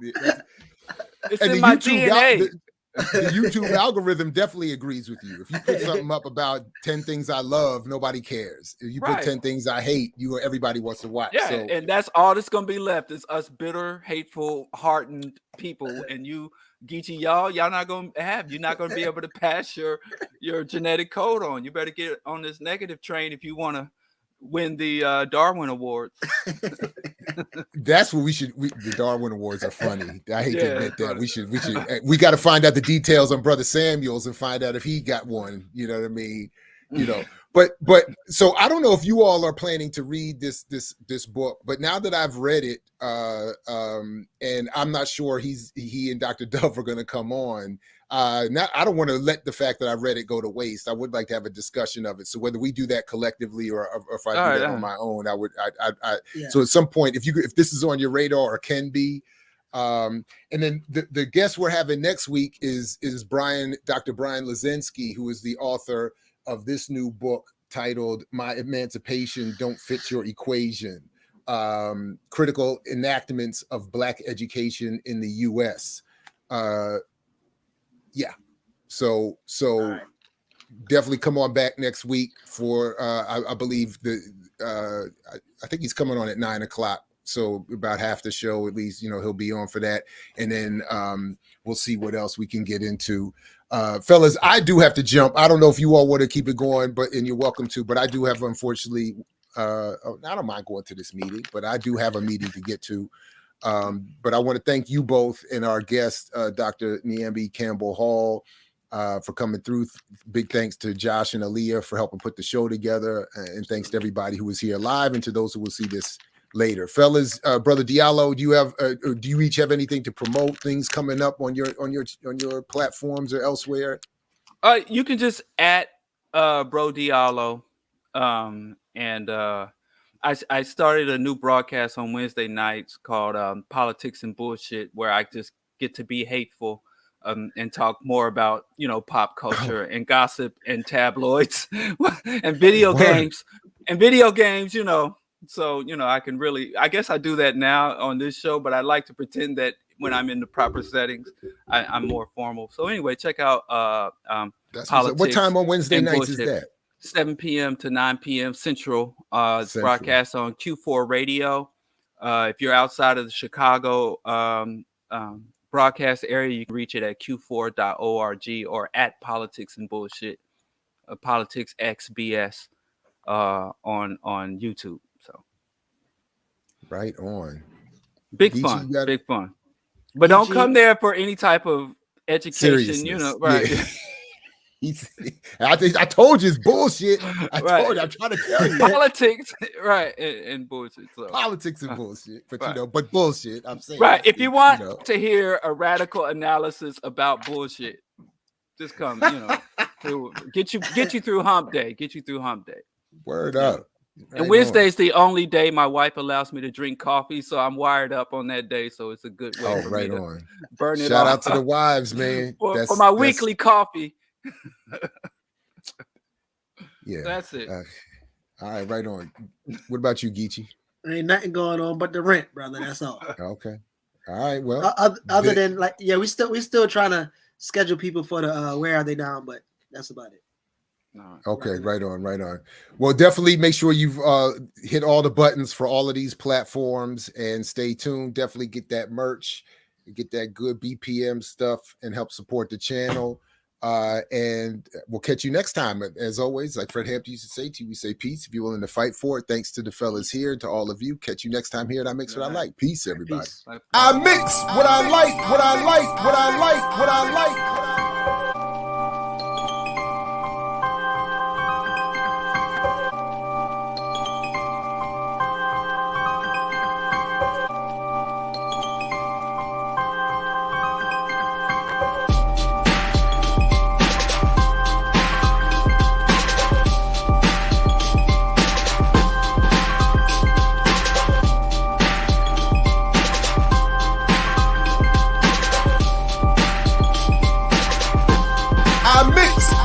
It's in my DNA. The YouTube algorithm definitely agrees with you. If you put something up about 10 things I love, nobody cares. If you put 10 things I hate, everybody wants to watch. Yeah, and that's all that's gonna be left is us bitter, hateful, hardened people. And you, Geechee, y'all not gonna you're not gonna be able to pass your genetic code on. You better get on this negative train if you want to win the Darwin Awards. That's what we should. The Darwin Awards are funny. I hate to admit that. We got to find out the details on Brother Samuels and find out if he got one. You know what I mean? But so I don't know if you all are planning to read this book, but now that I've read it, and I'm not sure he and Dr. Dove are going to come on. Now I don't want to let the fact that I read it go to waste. I would like to have a discussion of it. So whether we do that collectively or if I do that on my own, I would. So at some point, if this is on your radar or can be, and then the guest we're having next week is Dr. Brian Lazinski, who is the author of this new book titled "My Emancipation Don't Fit Your Equation: Critical Enactments of Black Education in the U.S." So definitely come on back next week for I believe I think he's coming on at 9:00. So about half the show, at least, he'll be on for that. And then we'll see what else we can get into. Fellas, I do have to jump. I don't know if you all want to keep it going, and you're welcome to, but I do have, unfortunately, I don't mind going to this meeting, but I do have a meeting to get to. But I want to thank you both and our guest, Dr. Niambi Campbell-Hall, for coming through. Big thanks to Josh and Aaliyah for helping put the show together. And thanks to everybody who was here live and to those who will see this later. Fellas, Brother Diallo, do you each have anything to promote, things coming up on your platforms or elsewhere? You can just at Bro Diallo. And I started a new broadcast on Wednesday nights called Politics and Bullshit, where I just get to be hateful and talk more about, pop culture and gossip and tabloids and video games. So, I can really, I guess I do that now on this show, but I like to pretend that when I'm in the proper settings, I'm more formal. So anyway, check out Politics. What time on Wednesday nights Bullshit. Is that? 7 p.m. to 9 p.m. Central. It's broadcast on Q4 Radio. If you're outside of the Chicago broadcast area, you can reach it at q4.org or at Politics and Bullshit, Politics XBS on YouTube. So right on. Big fun. But don't come there for any type of education, right? Yeah. I told you it's bullshit. I told you, I'm trying to tell you. Politics, right, and bullshit. So. Politics and bullshit, but but bullshit. I'm saying, right. If you want to hear a radical analysis about bullshit, just come. To get you through Hump Day. Word up. Right, and Wednesday's the only day my wife allows me to drink coffee, so I'm wired up on that day. So it's a good way for me to burn it. Shout out to the wives, man. for my weekly coffee. Yeah, that's it. All right, right on. What about you, Geechee? Ain't nothing going on but the rent, brother. That's all. Okay. All right. Well, other than we still trying to schedule people for the Where Are They Now, but that's about it. Okay, right on. Well, definitely make sure you've hit all the buttons for all of these platforms and stay tuned. Definitely get that merch, get that good BPM stuff, and help support the channel. And we'll catch you next time. As always, like Fred Hampton used to say to you, we say peace if you're willing to fight for it. Thanks to the fellas here, to all of you. Catch you next time here at I Mix What I Like. Peace, everybody. Peace. I mix what I like, what I like, what I like, what I like.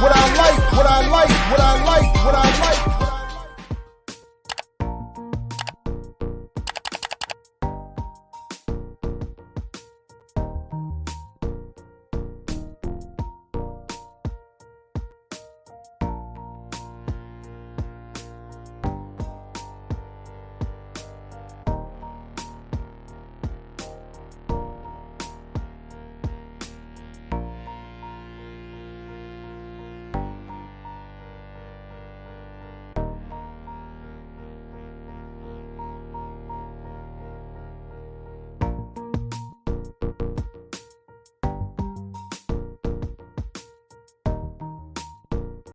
What I like, what I like, what I like, what I like.